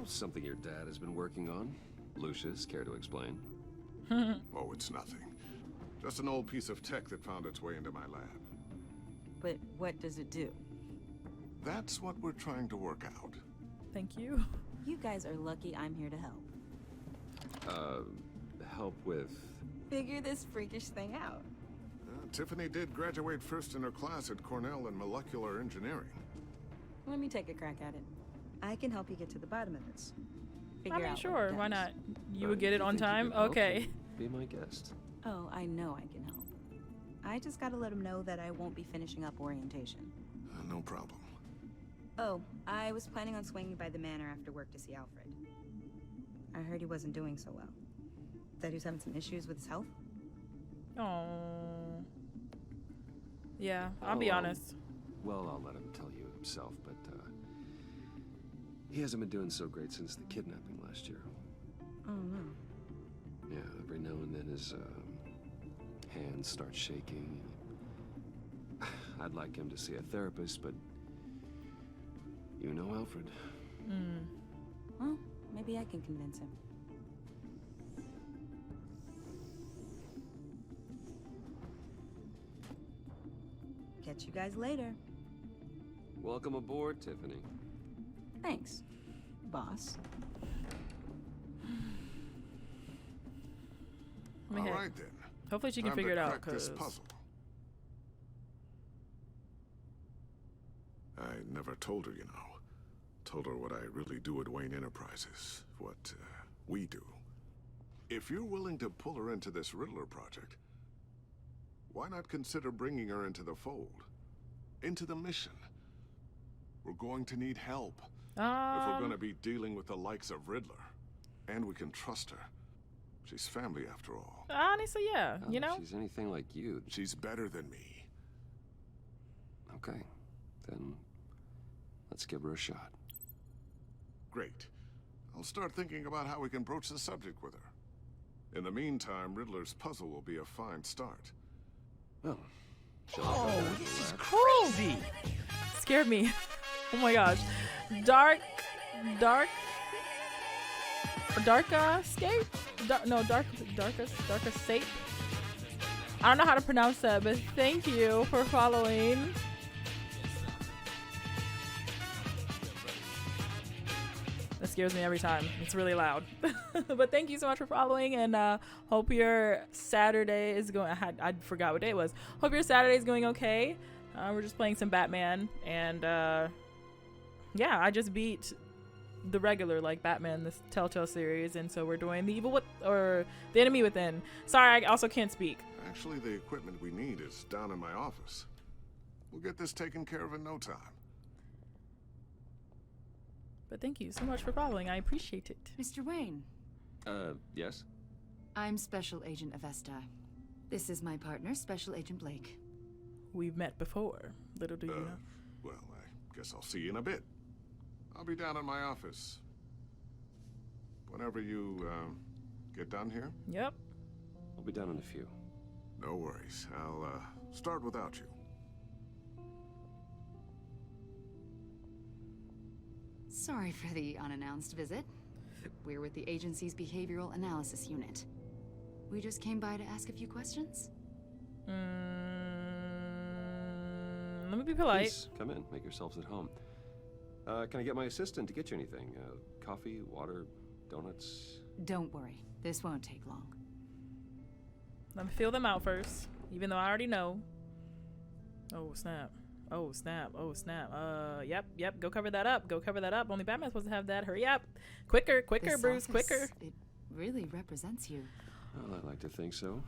S1: Something your dad has been working on. Lucius, care to explain?
S13: Oh, it's nothing. Just an old piece of tech that found its way into my lab.
S6: But what does it do?
S13: That's what we're trying to work out.
S2: Thank you.
S6: You guys are lucky I'm here to help.
S1: Help with...
S6: Figure this freakish thing out.
S13: Tiffany did graduate first in her class at Cornell in molecular engineering.
S6: Let me take a crack at it. I can help you get to the bottom of this. Figure
S2: I mean,
S6: out what
S2: sure.
S6: it
S2: Why
S6: does.
S2: not? You would get it
S1: you
S2: on
S1: think you
S2: time?
S1: could help?
S2: Okay.
S1: Be my guest.
S6: Oh, I know I can help. I just gotta let him know that I won't be finishing up orientation.
S13: No problem.
S6: Oh, I was planning on swinging by the manor after work to see Alfred. I heard he wasn't doing so well. That he was having some issues with his health.
S2: Oh. Yeah, I'll be honest.
S1: Well, I'll let him tell you himself, but, he hasn't been doing so great since the kidnapping last year.
S6: Oh, no.
S1: Yeah, every now and then his, hands start shaking. I'd like him to see a therapist, but... You know Alfred.
S6: Well, maybe I can convince him. Catch you guys later.
S1: Welcome aboard, Tiffany.
S6: Thanks, boss.
S2: Let me
S13: All
S2: hit.
S13: right, then.
S2: Hopefully she can
S13: Time
S2: figure
S13: to
S2: it out,
S13: crack this
S2: cause
S13: puzzle. I never told her, you know. Told her what I really do at Wayne Enterprises. What we do. If you're willing to pull her into this Riddler project, why not consider bringing her into the fold? Into the mission? We're going to need help. If we're going to be dealing with the likes of Riddler. And we can trust her. She's family after all.
S2: honestly, yeah. You know.
S1: If she's anything like you.
S13: She's better than me.
S1: Okay, then let's give her a shot.
S13: Great. I'll start thinking about how we can broach the subject with her. In the meantime, Riddler's puzzle will be a fine start.
S1: Well,
S2: This is crazy. Scared me. Oh my gosh. Dark escape? Dark escape? I don't know how to pronounce that, but thank you for following. That scares me every time. It's really loud. But thank you so much for following, and hope your Saturday is going. I forgot what day it was. Hope your Saturday is going okay. We're just playing some Batman, and yeah, I just beat the regular Batman, this Telltale series, and so we're doing the the enemy within. Sorry, I also can't speak.
S13: Actually, the equipment we need is down in my office. We'll get this taken care of in no time.
S2: But thank you so much for following. I appreciate it.
S12: Mr. Wayne,
S1: Yes?
S12: I'm Special Agent Avesta. This is my partner, Special Agent Blake.
S2: We've met before. Little do you know.
S13: Well, I guess I'll see you in a bit. I'll be down in my office. Whenever you, get done here?
S2: Yep.
S1: I'll be down in a few.
S13: No worries. I'll, start without you.
S12: Sorry for the unannounced visit. We're with the agency's Behavioral Analysis Unit. We just came by to ask a few questions.
S2: Let me be polite.
S1: Please, come in. Make yourselves at home. Can I get my assistant to get you anything? Coffee, water, donuts?
S12: Don't worry. This won't take long.
S2: Let me feel them out first, even though I already know. Oh, snap. Oh, snap. Oh, snap. Yep. Go cover that up. Go cover that up. Only Batman's supposed to have that. Hurry up. Quicker,
S12: This
S2: Bruce,
S12: office,
S2: quicker.
S12: It really represents you.
S1: Well, I like to think so.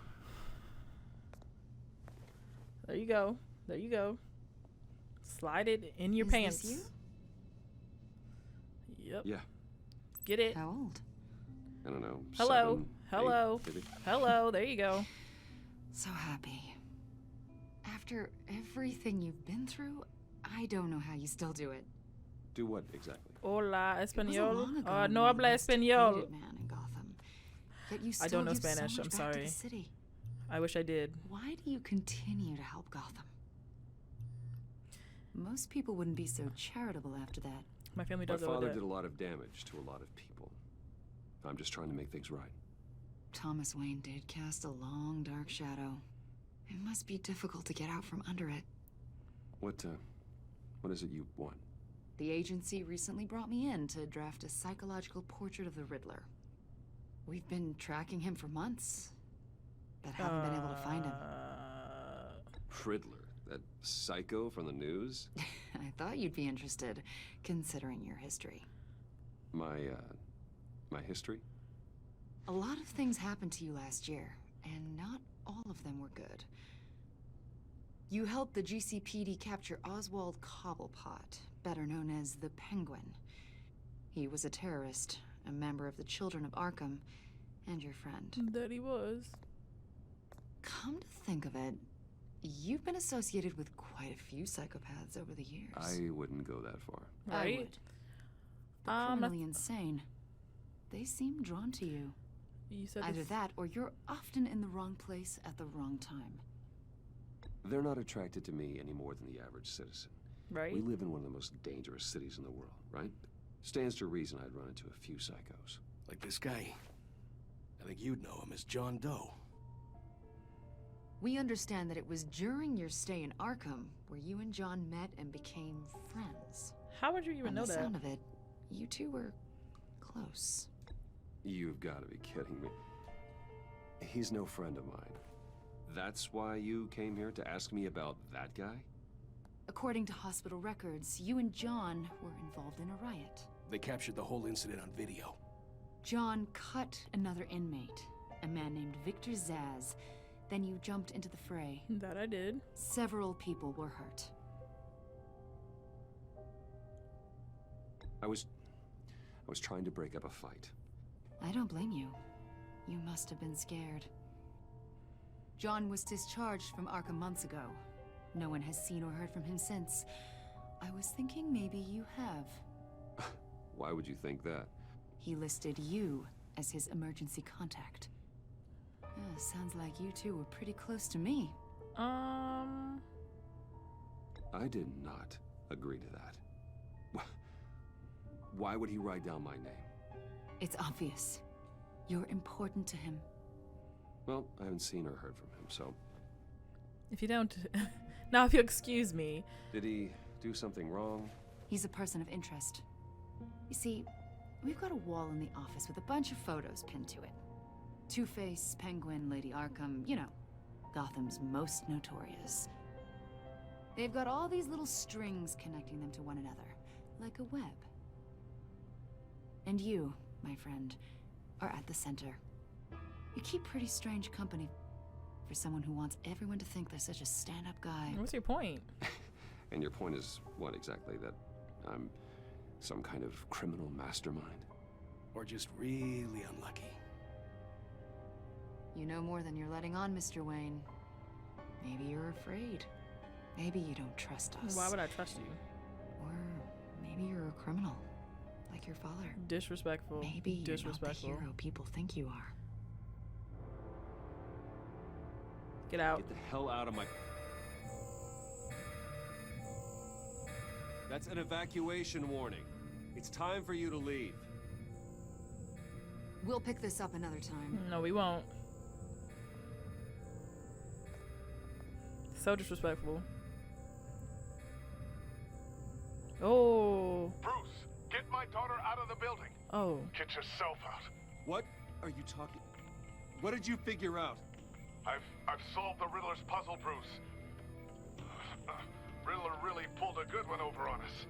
S2: There you go. There you go. Slide it in your
S12: Is
S2: pants.
S12: this you?
S2: Yep.
S1: Yeah.
S2: Get it.
S12: How old?
S1: I don't know.
S2: Hello.
S1: 7,
S2: Hello.
S1: 8, maybe.
S2: Hello. There you go.
S12: So happy. After everything you've been through, I don't know how you still do it.
S1: Do what exactly?
S2: Hola, español.
S12: Long ago
S2: No
S12: when
S2: habla
S12: you most
S2: español.
S12: hated man in Gotham. Yet you still
S2: I don't know
S12: give so
S2: Spanish.
S12: much
S2: I'm
S12: back
S2: sorry.
S12: To the city.
S2: I wish I did.
S12: Why do you continue to help Gotham? Most people wouldn't be so charitable after that.
S2: My family
S1: My
S2: does all
S1: father
S2: that.
S1: did a lot of damage to a lot of people. I'm just trying to make things right.
S12: Thomas Wayne did cast a long, dark shadow. It must be difficult to get out from under it.
S1: What is it you want?
S12: The agency recently brought me in to draft a psychological portrait of the Riddler. We've been tracking him for months, but haven't been able to find him.
S1: Riddler, that psycho from the news?
S12: I thought you'd be interested, considering your history.
S1: My history?
S12: A lot of things happened to you last year, and not all of them were good. You helped the GCPD capture Oswald Cobblepot, better known as the Penguin. He was a terrorist, a member of the Children of Arkham, and your friend.
S2: That he was.
S12: Come to think of it, you've been associated with quite a few psychopaths over the years.
S1: I wouldn't go that far.
S12: I
S2: Right?
S12: would. But criminally insane. They seem drawn to you.
S2: You said
S12: Either
S2: this-
S12: that, or you're often in the wrong place at the wrong time.
S1: They're not attracted to me any more than the average citizen.
S2: Right?
S1: We live in one of the most dangerous cities in the world, right? Stands to reason I'd run into a few psychos.
S14: Like this guy. I think you'd know him as John Doe.
S12: We understand that it was during your stay in Arkham where you and John met and became friends.
S2: How would you even know
S12: the
S2: that?
S12: sound of it, you two were close.
S1: You've got to be kidding me. He's no friend of mine. That's why you came here to ask me about that guy?
S12: According to hospital records, you and John were involved in a riot.
S14: They captured the whole incident on video.
S12: John cut another inmate, a man named Victor Zaz. Then you jumped into the fray.
S2: That I did.
S12: Several people were hurt.
S1: I was trying to break up a fight.
S12: I don't blame you. You must have been scared. John was discharged from Arkham months ago. No one has seen or heard from him since. I was thinking maybe you have.
S1: Why would you think that?
S12: He listed you as his emergency contact. Sounds like you two were pretty close to me.
S1: I did not agree to that. Why would he write down my name?
S12: It's obvious. You're important to him.
S1: Well, I haven't seen or heard from him, so...
S2: If you don't... Now, if you'll excuse me.
S1: Did he do something wrong?
S12: He's a person of interest. You see, we've got a wall in the office with a bunch of photos pinned to it. Two-Face, Penguin, Lady Arkham, you know, Gotham's most notorious. They've got all these little strings connecting them to one another, like a web. And you, my friend, are at the center. You keep pretty strange company for someone who wants everyone to think they're such a stand-up guy.
S2: What's your point?
S1: And your point is what exactly? That I'm Some kind of criminal mastermind?
S14: Or just really unlucky?
S12: You know more than you're letting on, Mr. Wayne. Maybe you're afraid. Maybe you don't trust us.
S2: Why would I trust you?
S12: Or maybe you're a criminal, like your father.
S2: Disrespectful.
S12: Maybe you're
S2: Disrespectful.
S12: not the hero people think you are.
S2: Get out.
S1: Get the hell out of my... That's an evacuation warning. It's time for you to leave.
S12: We'll pick this up another time.
S2: No, we won't. So disrespectful. Oh.
S15: Bruce, get my daughter out of the building.
S2: Oh.
S15: Get yourself out.
S1: What are you talking... What did you figure out?
S15: I've solved the Riddler's puzzle, Bruce. Riddler really pulled a good one over on us.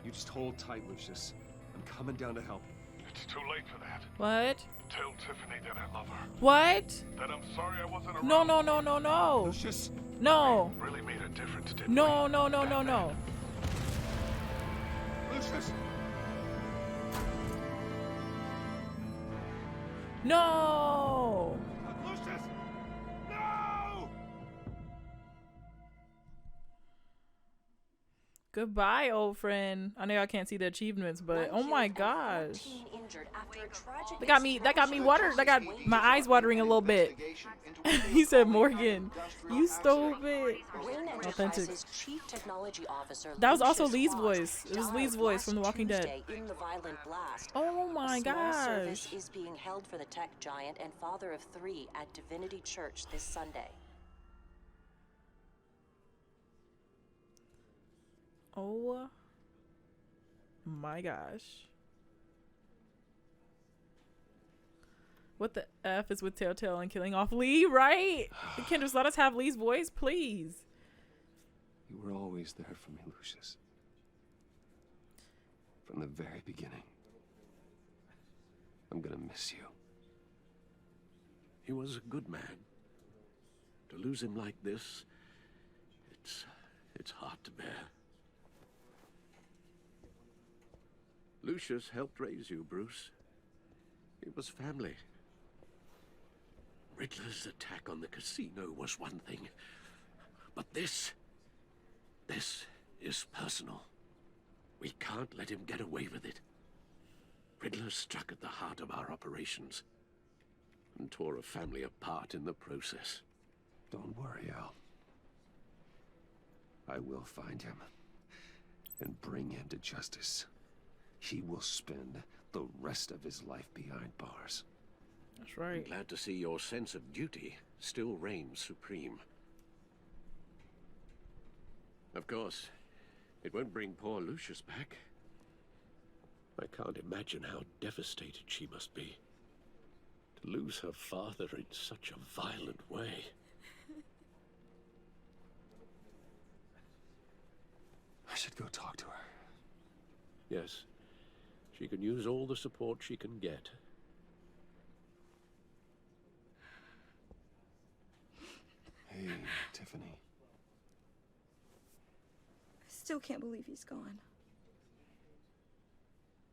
S1: You just hold tight, Lucius. I'm coming down to help.
S15: It's too late for that.
S2: What?
S15: Tell Tiffany that I love her.
S2: What?
S15: That I'm sorry I wasn't around.
S2: No, no, no, no, no.
S1: Lucius.
S2: No.
S15: Really made a difference, didn't
S2: No, no, no, no, no.
S1: Lucius.
S2: No.
S15: Lucius! No!
S2: Goodbye, old friend. I know I can't see the achievements, but oh my gosh. That got me water. That got my eyes watering a little bit. He said, Morgan, you stupid. Authentic.
S16: Chief Technology Officer
S2: That was also
S16: Lucius
S2: Lee's
S16: Watts
S2: voice. It was
S16: died
S2: Lee's voice from The
S16: last
S2: Walking Dead.
S16: Tuesday in the violent blast.
S2: Oh my
S16: A small service
S2: gosh.
S16: is being held for the tech giant and father of 3 at Divinity Church this Sunday.
S2: Oh my gosh. What the F is with Telltale and killing off Lee, right? You can't just let us have Lee's voice, please.
S1: You were always there for me, Lucius. From the very beginning. I'm gonna miss you.
S5: He was a good man. To lose him like this, it's hard to bear. Lucius helped raise you, Bruce. It was family. Riddler's attack on the casino was one thing, but this is personal. We can't let him get away with it. Riddler struck at the heart of our operations and tore a family apart in the process.
S1: Don't worry, Al. I will find him and bring him to justice. He will spend the rest of his life behind bars.
S2: That's right.
S5: I'm glad to see your sense of duty still reigns supreme. Of course, it won't bring poor Lucius back. I can't imagine how devastated she must be. To lose her father in such a violent way.
S1: I should go talk to her.
S5: Yes, she can use all the support she can get.
S1: Hey, Tiffany.
S6: I still can't believe he's gone.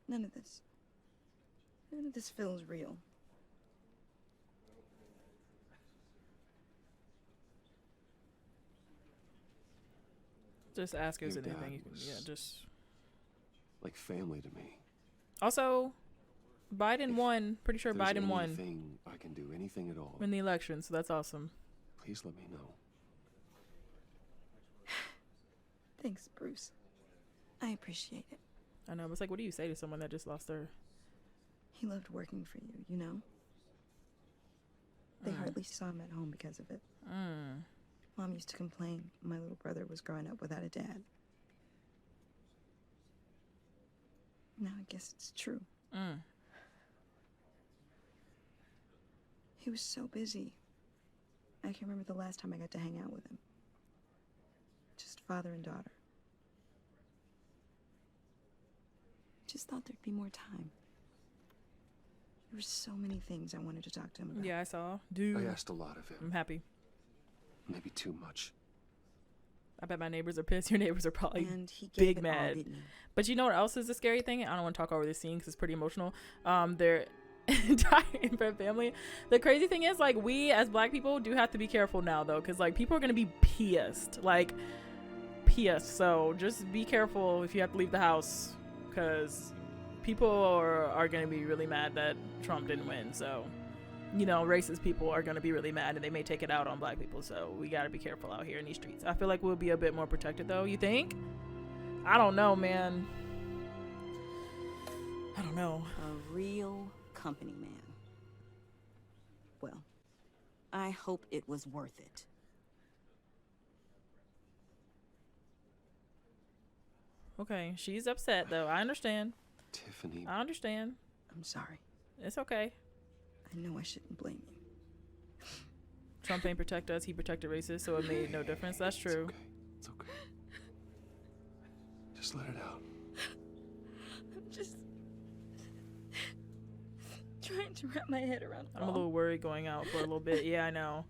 S6: None of this feels real.
S2: Just ask us
S1: Your
S2: anything.
S1: dad
S2: You can, yeah,
S1: was
S2: just.
S1: like family to me.
S2: Also, Biden won. Pretty sure
S1: If there's
S2: Biden won
S1: anything I can do, anything at all,
S2: in the election, so that's awesome.
S1: please let me know.
S6: Thanks, Bruce. I appreciate it.
S2: I know, but it's like, what do you say to someone that just lost their...
S6: He loved working for you, you know? They hardly saw him at home because of it. Mom used to complain my little brother was growing up without a dad. Now I guess it's true. He was so busy. I can remember the last time I got to hang out with him. Just father and daughter. Just thought there'd be more time. There were so many things I wanted to talk to him about.
S2: Yeah, I saw. Dude.
S1: I asked a lot of him.
S2: I'm happy.
S1: Maybe too much.
S2: I bet my neighbors are pissed. Your neighbors are probably
S6: And he gave
S2: big
S6: it all,
S2: mad.
S6: didn't he?
S2: But you know what else is the scary thing? I don't want to talk over this scene because it's pretty emotional. Their entire inbred family. The crazy thing is, like, we as black people do have to be careful now, though, because like people are gonna be pissed, like pissed. So just be careful if you have to leave the house, because people are gonna be really mad that Trump didn't win. So, you know, racist people are gonna be really mad, and they may take it out on black people. So we gotta be careful out here in these streets. I feel like we'll be a bit more protected, though. You think? I don't know, man. I don't know.
S6: A real company man. Well, I hope it was worth it.
S2: Okay, she's upset, though. I understand.
S1: Tiffany.
S2: I understand.
S6: I'm sorry.
S2: It's okay.
S6: I know I shouldn't blame you.
S2: Trump ain't protect us. He protected racists, so it made no difference. That's true.
S1: It's okay. Just let it out.
S6: I'm just trying to wrap my head around it
S2: I'm a little worried going out for a little bit. Yeah, I know.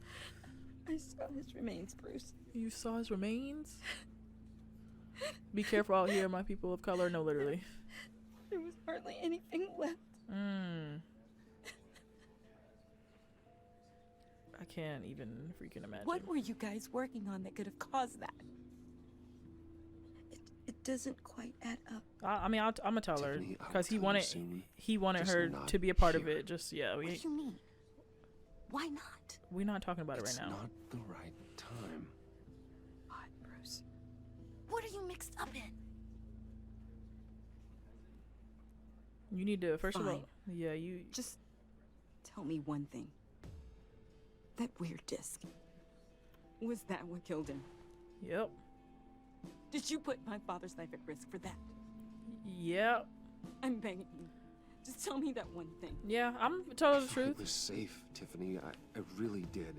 S6: I saw his remains, Bruce.
S2: You saw his remains? Be careful out here, my people of color. No, literally.
S6: There was hardly anything left.
S2: I can't even freaking imagine.
S6: What were you guys working on that could have caused that? It doesn't quite add up.
S2: I mean, I'm gonna tell her
S1: Tiffany,
S2: because he
S1: I'll tell
S2: wanted
S1: Just
S2: her
S1: not
S2: to be a part of
S1: here.
S2: it. Just yeah,
S6: What do you mean? Why not?
S2: we're not talking about it
S1: It's
S2: right now.
S1: not the right time.
S6: What, Bruce? What are you mixed up in?
S2: You need to first of all,
S6: Fine.
S2: yeah, you
S6: Just tell me one thing. That weird disc. Was that what killed him?
S2: Yep.
S6: Did you put my father's life at risk for that?
S2: Yep.
S6: I'm begging you. Just tell me that one thing.
S2: Yeah, I'm telling the
S1: It
S2: truth.
S1: was safe, Tiffany. I really did.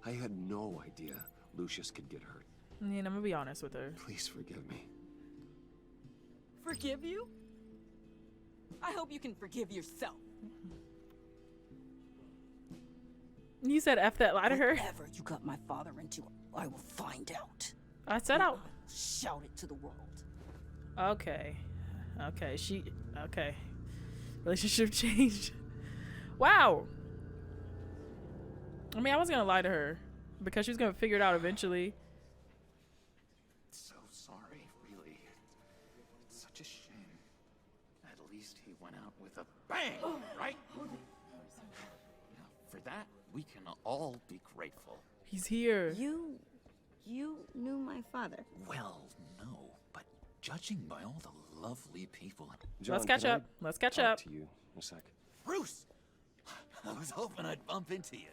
S1: I had no idea Lucius could get hurt.
S2: I mean, I'm gonna be honest with her.
S1: Please forgive me.
S6: Forgive you? I hope you can forgive yourself.
S2: You said F that lie to her.
S6: Whatever you got my father into, I will find out.
S2: I said out.
S6: Shout it to the world.
S2: Okay. Okay. Relationship changed. Wow. I mean, I wasn't gonna lie to her because she was gonna figure it out eventually.
S17: So sorry, really. It's such a shame. At least he went out with a bang, right? Now, for that, we can all be grateful.
S2: He's here.
S6: You knew my father.
S17: Well, no, but judging by all the lovely people.
S1: John,
S2: Let's catch
S1: can I
S2: up. Let's catch
S1: talk
S2: up.
S1: to you in a sec.
S17: Bruce! I was hoping I'd bump into you.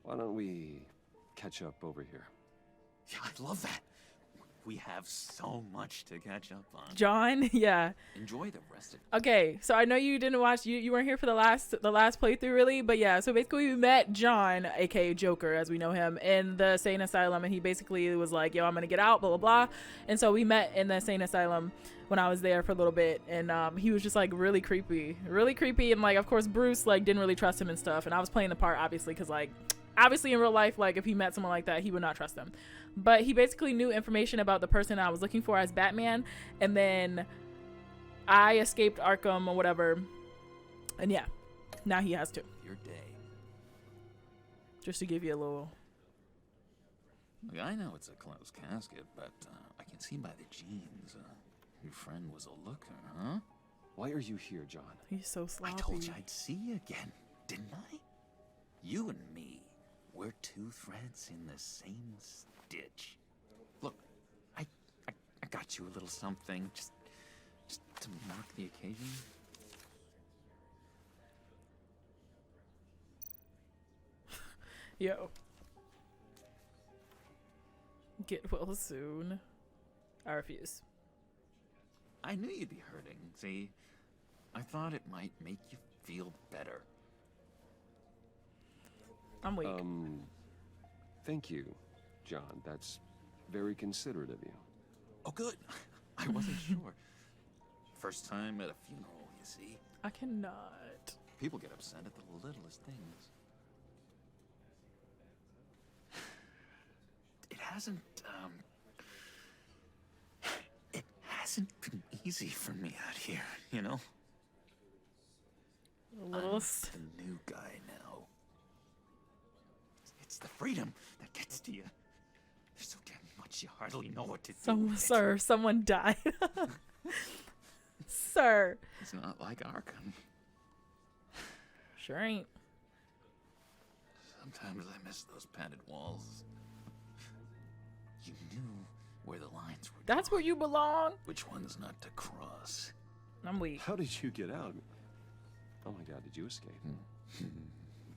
S1: Why don't we catch up over here?
S17: Yeah, I'd love that. We have so much to catch up on.
S2: John, yeah.
S17: Enjoy the rest of it.
S2: Okay, so I know you didn't watch. You weren't here for the last playthrough, really, but yeah. So basically, we met John, aka Joker, as we know him, in the sane asylum, and he basically was like, "Yo, I'm gonna get out," blah blah blah. And so we met in the sane asylum when I was there for a little bit, and he was just like really creepy, and like of course Bruce like didn't really trust him and stuff, and I was playing the part obviously because like obviously in real life, like if he met someone like that, he would not trust them. But he basically knew information about the person I was looking for as Batman, and then I escaped Arkham or whatever, and yeah, now he has to.
S17: Your day.
S2: Just to give you a little.
S17: Look, I know it's a closed casket, but I can see by the jeans. Your friend was a looker, huh?
S1: Why are you here, John?
S2: He's so sloppy.
S17: I told you I'd see you again, didn't I? You and me, we're two threads in the same stitch. Look, I got you a little something, just to mark the occasion.
S2: Yo. Get well soon. I refuse.
S17: I knew you'd be hurting, see? I thought it might make you feel better.
S2: I'm weak.
S1: Thank you, John. That's very considerate of you.
S17: Oh, good. I wasn't sure. First time at a funeral, you see.
S2: I cannot.
S17: People get upset at the littlest things. hasn't, it hasn't been easy for me out here, you know?
S2: A little.
S17: I'm the new guy now. It's the freedom that gets to you. There's so damn much you hardly know what to do.
S2: Sir, someone died. Sir.
S17: It's not like Arkham.
S2: Sure ain't.
S17: Sometimes I miss those padded walls. You knew where the lines were.
S2: That's where you belong.
S17: Which ones not to cross.
S2: I'm weak.
S1: How did you get out? Oh my god, did you escape?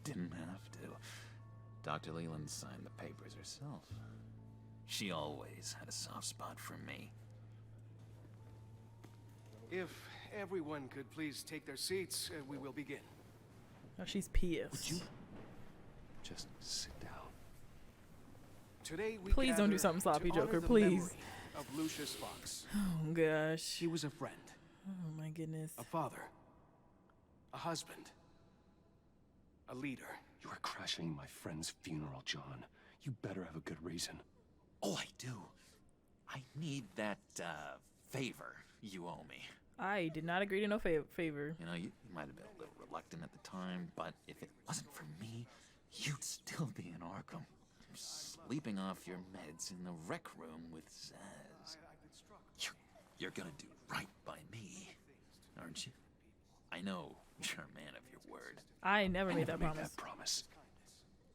S17: Didn't have to. Dr. Leland signed the papers herself. She always had a soft spot for me.
S14: If everyone could please take their seats, we will begin.
S2: Oh, she's pissed.
S1: Would you just sit down?
S14: Today we
S2: Please don't do something sloppy,
S14: to honor
S2: Joker,
S14: the
S2: please.
S14: memory of Lucius Fox.
S2: Oh gosh.
S14: He was a friend.
S2: Oh my goodness.
S14: A father. A husband. A leader.
S1: You are crashing my friend's funeral, John. You better have a good reason.
S17: Oh, I do. I need that, favor you owe me.
S2: I did not agree to no favor.
S17: You know, you might have been a little reluctant at the time, but if it wasn't for me, you'd still be in Arkham. Sleeping off your meds in the rec room with Zaz. You're gonna do right by me, aren't you? I know you're a man of your word.
S2: I never made that promise.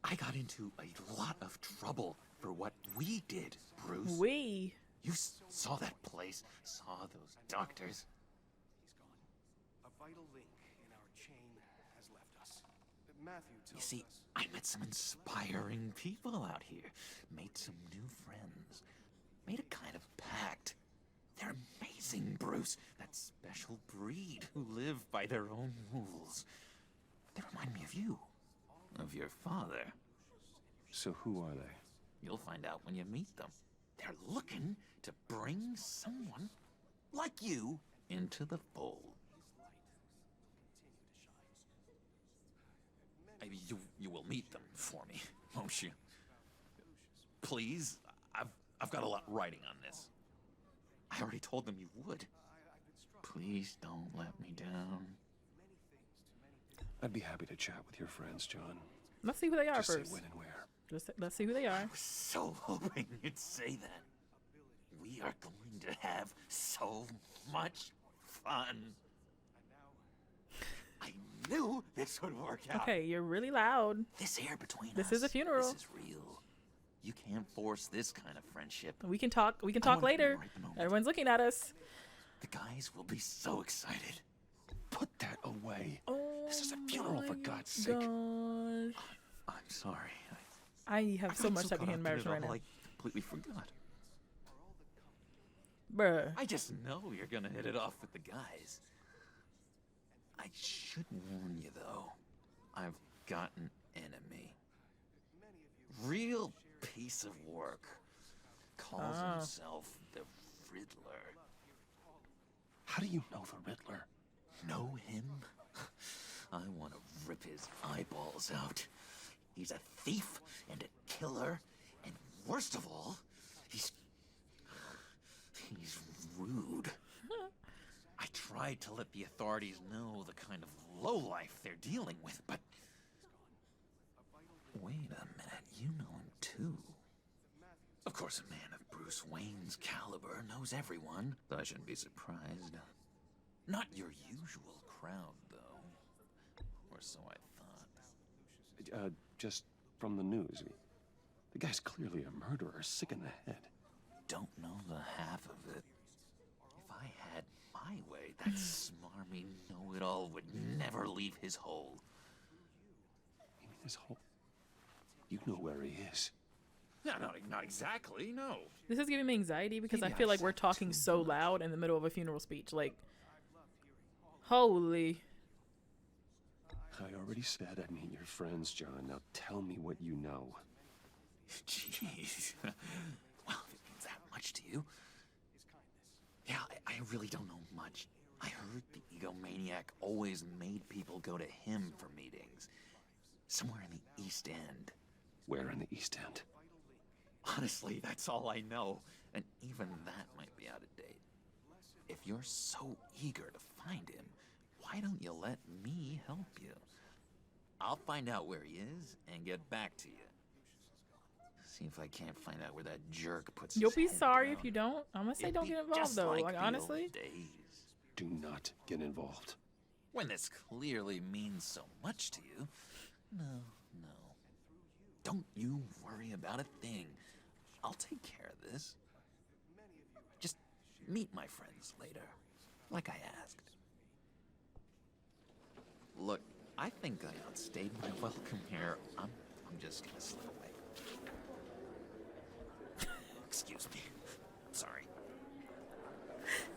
S17: I got into a lot of trouble for what we did, Bruce.
S2: We?
S17: You saw that place, saw those doctors.
S14: A vital link in our chain has left us. Matthew tells
S17: You see,
S14: us.
S17: I met some inspiring people out here, made some new friends, made a kind of pact. They're amazing, Bruce. That special breed who live by their own rules. They remind me of you, of your father.
S1: So who are they?
S17: You'll find out when you meet them. They're looking to bring someone like you into the fold. You will meet them for me, won't you? Please, I've got a lot writing on this. I already told them you would. Please don't let me down.
S1: I'd be happy to chat with your friends, John.
S2: Let's see who they are
S1: Just say
S2: first.
S1: when and where.
S2: Let's see who they are.
S17: I was so hoping you'd say that. We are going to have so much fun. I knew this would work out.
S2: Okay, you're really loud.
S17: This air between us.
S2: This is a funeral.
S17: This is real. You can't force this kind of friendship.
S2: We can talk. We can
S17: I
S2: talk
S17: wanna be
S2: later.
S17: right the moment.
S2: Everyone's looking at us.
S17: The guys will be so excited.
S1: Put that away.
S2: Oh,
S1: this is a funeral, for God's sake.
S2: gosh.
S17: I'm sorry.
S2: I have so
S17: got
S2: much
S17: so
S2: type of
S17: caught
S2: hand
S17: up in it
S2: embarrassment right
S17: all,
S2: now.
S17: I completely forgot.
S2: Bruh.
S17: I just know you're gonna hit it off with the guys. I should warn you, though. I've got an enemy. Real piece of work. Calls himself the Riddler.
S1: How do you know the Riddler?
S17: Know him? I want to rip his eyeballs out. He's a thief and a killer, and worst of all, he's rude. I tried to let the authorities know the kind of lowlife they're dealing with, but... Wait a minute, you know him too. Of course, a man of Bruce Wayne's caliber knows everyone, so I shouldn't be surprised. Not your usual crowd, though. Or so I thought.
S1: Just from the news. The guy's clearly a murderer, sick in the head.
S17: Don't know the half of it. If I had my way, that smarmy know-it-all would never leave his hole.
S1: You mean his hole? You know where he is.
S17: No, not exactly, no.
S2: This is giving me anxiety because
S17: Maybe
S2: I feel
S17: I
S2: like we're
S17: said
S2: talking
S17: too
S2: so loud in the middle of a funeral speech. Like, holy.
S1: I already said I'd meet your friends, John. Now tell me what you know.
S17: Jeez. Well, if it means that much to you. Yeah, I really don't know much. I heard the egomaniac always made people go to him for meetings. Somewhere in the East End.
S1: Where in the East End?
S17: Honestly, that's all I know. And even that might be out of date. If you're so eager to find him, why don't you let me help you? I'll find out where he is and get back to you. See if I can't find out where that jerk puts
S2: You'll
S17: his
S2: be
S17: head
S2: sorry
S17: down.
S2: if you don't. I'm gonna say
S17: It'd
S2: don't
S17: be
S2: get involved
S17: just
S2: though.
S17: like
S2: Like
S17: the
S2: honestly.
S17: old days.
S1: Do not get involved.
S17: When this clearly means so much to you. No. Don't you worry about a thing. I'll take care of this. Just meet my friends later, like I asked. Look, I think I outstayed my welcome here. I'm just gonna slip away. Excuse me. Sorry.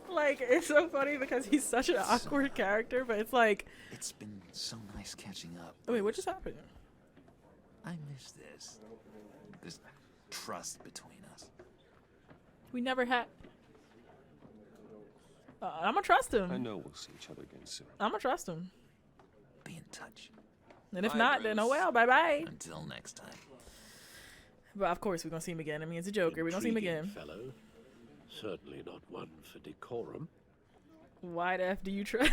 S2: Like, it's so funny because he's such an awkward character, but it's like...
S17: It's been so nice catching up.
S2: Oh, wait, what just happened?
S17: I miss this. This trust between us.
S2: We never had... I'm gonna trust him.
S1: I know we'll see each other again soon.
S2: I'm gonna trust him.
S17: Be in touch.
S2: And if
S17: Bye,
S2: not, then oh
S17: Bruce.
S2: well, bye-bye.
S17: Until next time.
S2: But of course we're gonna see him again. I mean, it's a Joker. We're gonna see him
S5: Intriguing
S2: again.
S5: fellow. Certainly not one for decorum.
S2: Why the F do you trust?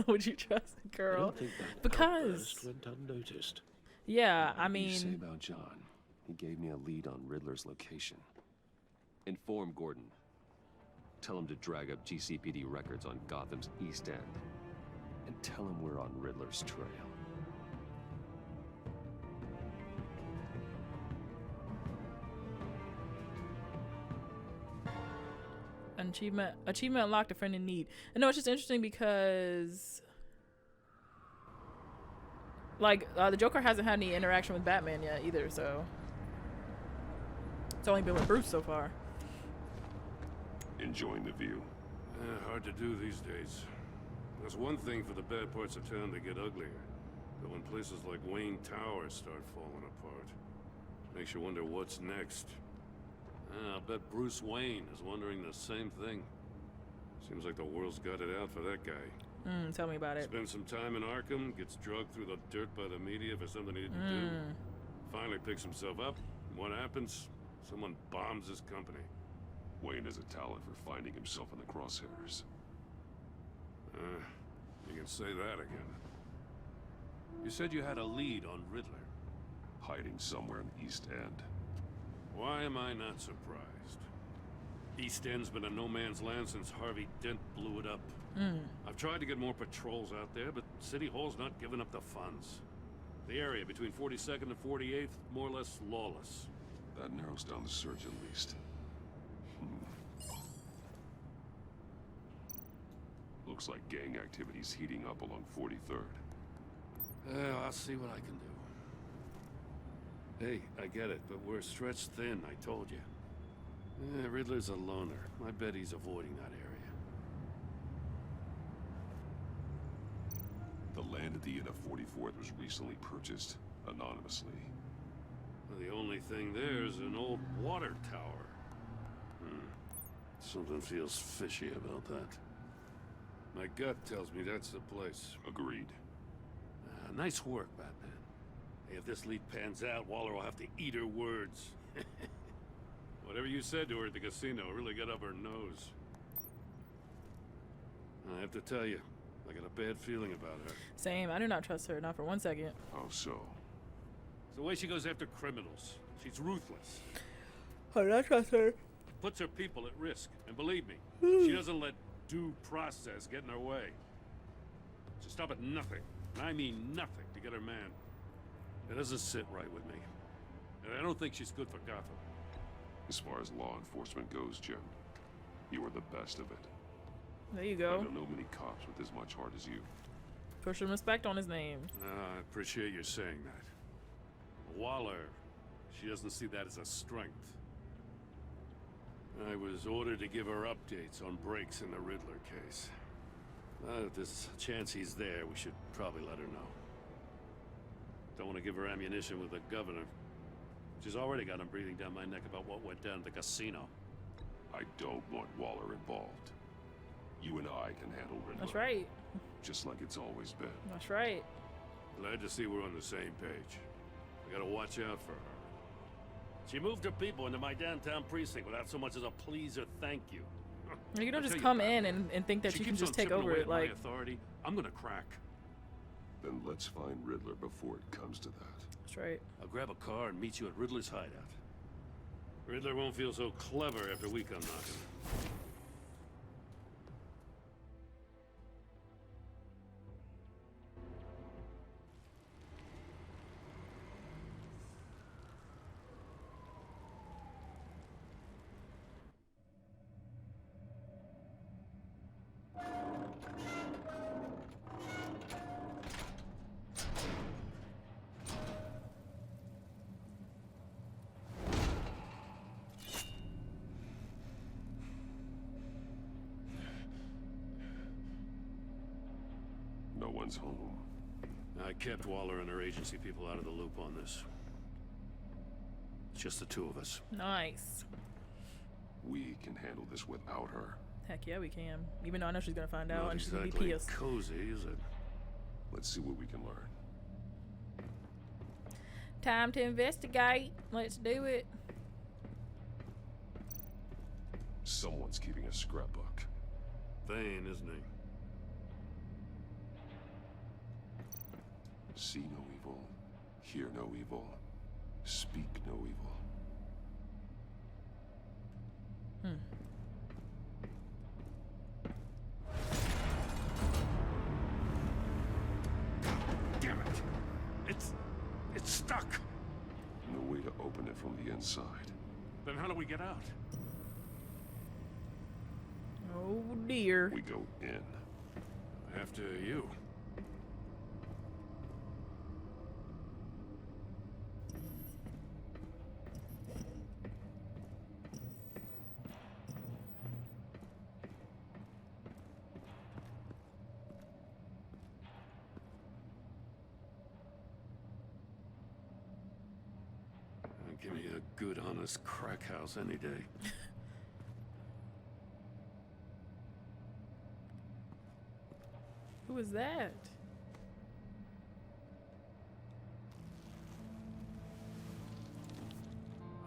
S2: Would you trust a
S5: I
S2: girl?
S5: don't think that
S2: Because...
S5: outburst went unnoticed.
S2: Yeah, I
S1: What do you say
S2: mean...
S1: about John? He gave me a lead on Riddler's location. Inform Gordon. Tell him to drag up GCPD records on Gotham's East End. And tell him we're on Riddler's trail.
S2: Achievement unlocked, a friend in need. I know it's just interesting because like the Joker hasn't had any interaction with Batman yet either, so it's only been with Bruce so far.
S9: Enjoying the view.
S10: Hard to do these days. There's one thing for the bad parts of town to get uglier, but when places like Wayne Tower start falling apart, it makes you wonder what's next. I'll bet Bruce Wayne is wondering the same thing. Seems like the world's got it out for that guy.
S2: Tell me about it.
S10: Spends some time in Arkham, gets drugged through the dirt by the media for something he didn't do. Finally picks himself up. What happens? Someone bombs his company.
S9: Wayne has a talent for finding himself in the crosshairs.
S10: You can say that again. You said you had a lead on Riddler.
S9: Hiding somewhere in the East End.
S10: Why am I not surprised? East End's been a no man's land since Harvey Dent blew it up. I've tried to get more patrols out there, but City Hall's not giving up the funds. The area between 42nd and 48th, more or less lawless.
S9: That narrows down the search at least. Looks like gang activity's heating up along 43rd.
S10: I'll see what I can do. Hey, I get it, but we're stretched thin, I told you. Riddler's a loner. I bet he's avoiding that area.
S9: The land at the end of 44th was recently purchased anonymously.
S10: Well, the only thing there is an old water tower. Something feels fishy about that. My gut tells me that's the place.
S9: Agreed.
S10: Nice work, Batman. Hey, if this lead pans out, Waller will have to eat her words. Whatever you said to her at the casino really got up her nose. I have to tell you, I got a bad feeling about her.
S2: Same. I do not trust her, not for 1 second.
S9: How so?
S10: It's the way she goes after criminals. She's ruthless.
S2: I do not trust her.
S10: Puts her people at risk. And believe me, she doesn't let due process get in her way. She'll stop at nothing, and I mean nothing, to get her man. It doesn't sit right with me. And I don't think she's good for Gotham.
S9: As far as law enforcement goes, Jim, you are the best of it.
S2: There you
S9: I
S2: go.
S9: don't know many cops with as much heart as you.
S2: Put some respect on his name.
S10: I appreciate you saying that. Waller, she doesn't see that as a strength. I was ordered to give her updates on breaks in the Riddler case. If there's a chance he's there, we should probably let her know. Don't want to give her ammunition with the governor. She's already got him breathing down my neck about what went down at the casino.
S9: I don't want Waller involved. You and I can handle Riddler.
S2: That's right.
S9: Just like it's always been.
S2: That's right.
S10: Glad to see we're on the same page. I gotta watch out for her. She moved her people into my downtown precinct without so much as a please or thank you.
S2: You don't
S10: I
S2: just
S10: tell
S2: come
S10: you,
S2: in
S10: Batman,
S2: and think that
S10: she
S2: you can
S10: keeps
S2: just
S10: on
S2: take
S10: chipping
S2: over
S10: away
S2: it.
S10: at my
S2: Like,
S10: authority, I'm gonna crack.
S9: Then let's find Riddler before it comes to that.
S2: that's right.
S10: I'll grab a car and meet you at Riddler's hideout. Riddler won't feel so clever after we come knocking.
S9: No one's home.
S10: I kept Waller and her agency people out of the loop on this. It's just the two of us.
S2: Nice.
S9: We can handle this without her.
S2: Heck yeah, we can. Even though I know she's gonna find out
S10: Not
S2: and she's gonna be
S10: exactly
S2: pissed.
S10: cozy, is it?
S9: Let's see what we can learn.
S2: Time to investigate. Let's do it.
S9: Someone's keeping a scrapbook.
S10: Thane, isn't he?
S9: See no evil, hear no evil, speak no evil.
S10: Damn it! It's stuck!
S9: No way to open it from the inside.
S10: Then how do we get out?
S2: Oh dear.
S9: We go in.
S10: After you. Give me a good, honest crack house any day.
S2: Who was that?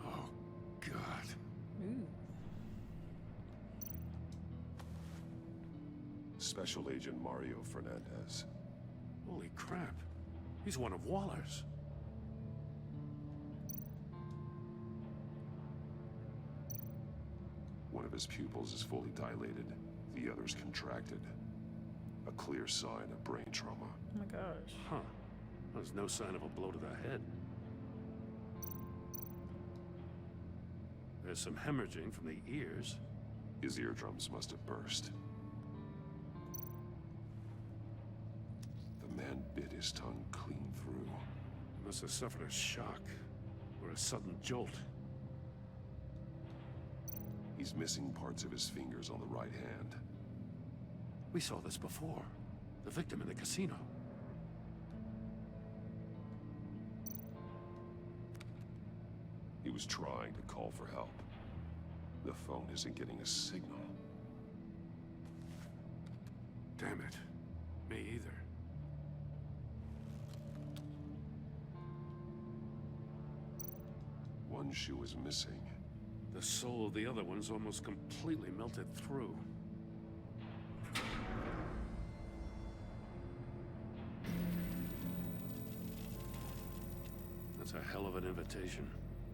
S10: Oh, God.
S2: Ooh.
S9: Special Agent Mario Fernandez.
S10: Holy crap. He's one of Waller's.
S9: One of his pupils is fully dilated, the other's contracted. A clear sign of brain trauma.
S2: Oh my gosh.
S10: Huh. There's no sign of a blow to the head. There's some hemorrhaging from the ears.
S9: His eardrums must have burst. The man bit his tongue clean through.
S10: He must have suffered a shock or a sudden jolt.
S9: He's missing parts of his fingers on the right hand.
S10: We saw this before. The victim in the casino.
S9: He was trying to call for help. The phone isn't getting a signal.
S10: Damn it. Me either.
S9: One shoe is missing.
S10: The soul of the other one's almost completely melted through. That's a hell of an invitation.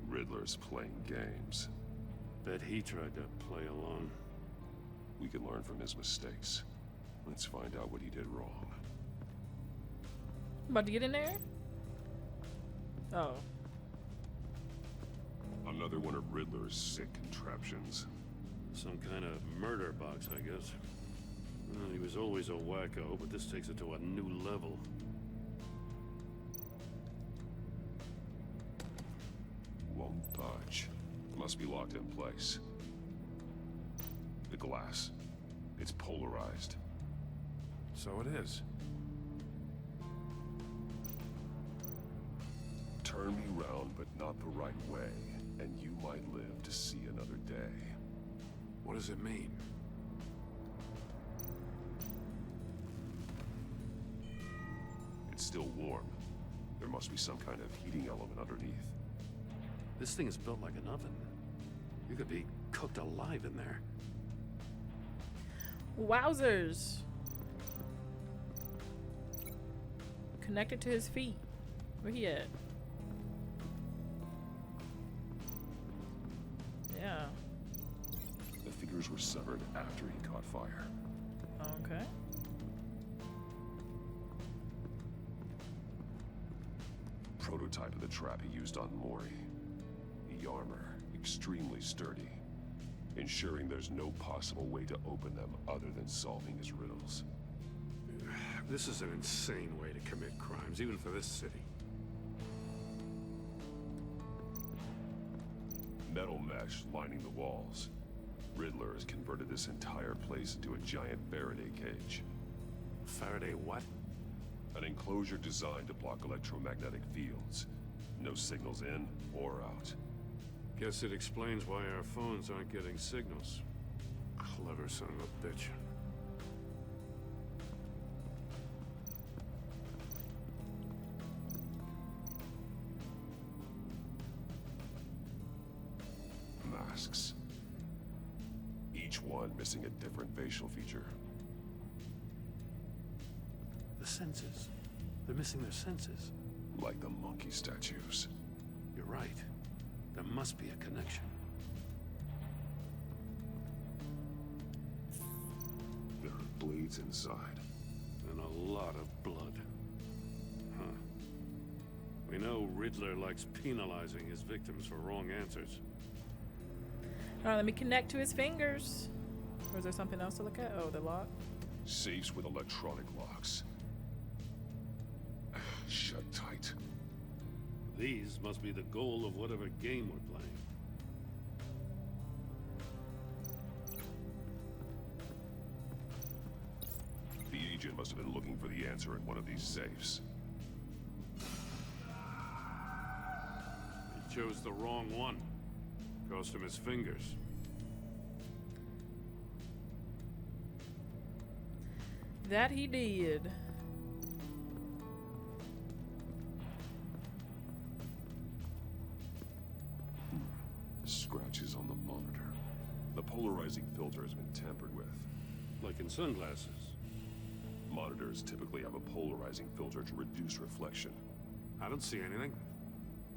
S9: Riddler's playing games.
S10: Bet he tried to play along.
S9: We can learn from his mistakes. Let's find out what he did wrong.
S2: About to get in there? Oh.
S9: Another one of Riddler's sick contraptions.
S10: Some kind of murder box, I guess. Well, he was always a wacko, but this takes it to a new level.
S9: Won't budge. Must be locked in place. The glass. It's polarized.
S10: So it is.
S9: Turn me round, but not the right way, and you might live to see another day.
S10: What does it mean?
S9: It's still warm. There must be some kind of heating element underneath.
S10: This thing is built like an oven. You could be cooked alive in there.
S2: Wowzers. Connected to his feet. Where he at? Yeah.
S9: The fingers were severed after he caught fire.
S2: Okay.
S9: Prototype of the trap he used on Mori. The armor, extremely sturdy, ensuring there's no possible way to open them other than solving his riddles.
S10: This is an insane way to commit crimes, even for this city.
S9: Metal mesh lining the walls. Riddler has converted this entire place into a giant Faraday cage.
S10: Faraday what?
S9: An enclosure designed to block electromagnetic fields. No signals in or out.
S10: Guess it explains why our phones aren't getting signals. Clever son of a bitch.
S9: Masks. Each one missing a different facial feature.
S10: The senses. They're missing their senses.
S9: Like the monkey statues.
S10: You're right. There must be a connection.
S9: There are blades inside.
S10: And a lot of blood. Huh. We know Riddler likes penalizing his victims for wrong answers.
S2: Alright, let me connect to his fingers. Or is there something else to look at? Oh, the lock.
S9: Safes with electronic locks. Shut tight.
S10: These must be the goal of whatever game we're playing.
S9: The agent must have been looking for the answer in one of these safes.
S10: He chose the wrong one. Cost him his fingers.
S2: That he did.
S9: Scratches on the monitor. The polarizing filter has been tampered with.
S10: Like in sunglasses.
S9: Monitors typically have a polarizing filter to reduce reflection.
S10: I don't see anything.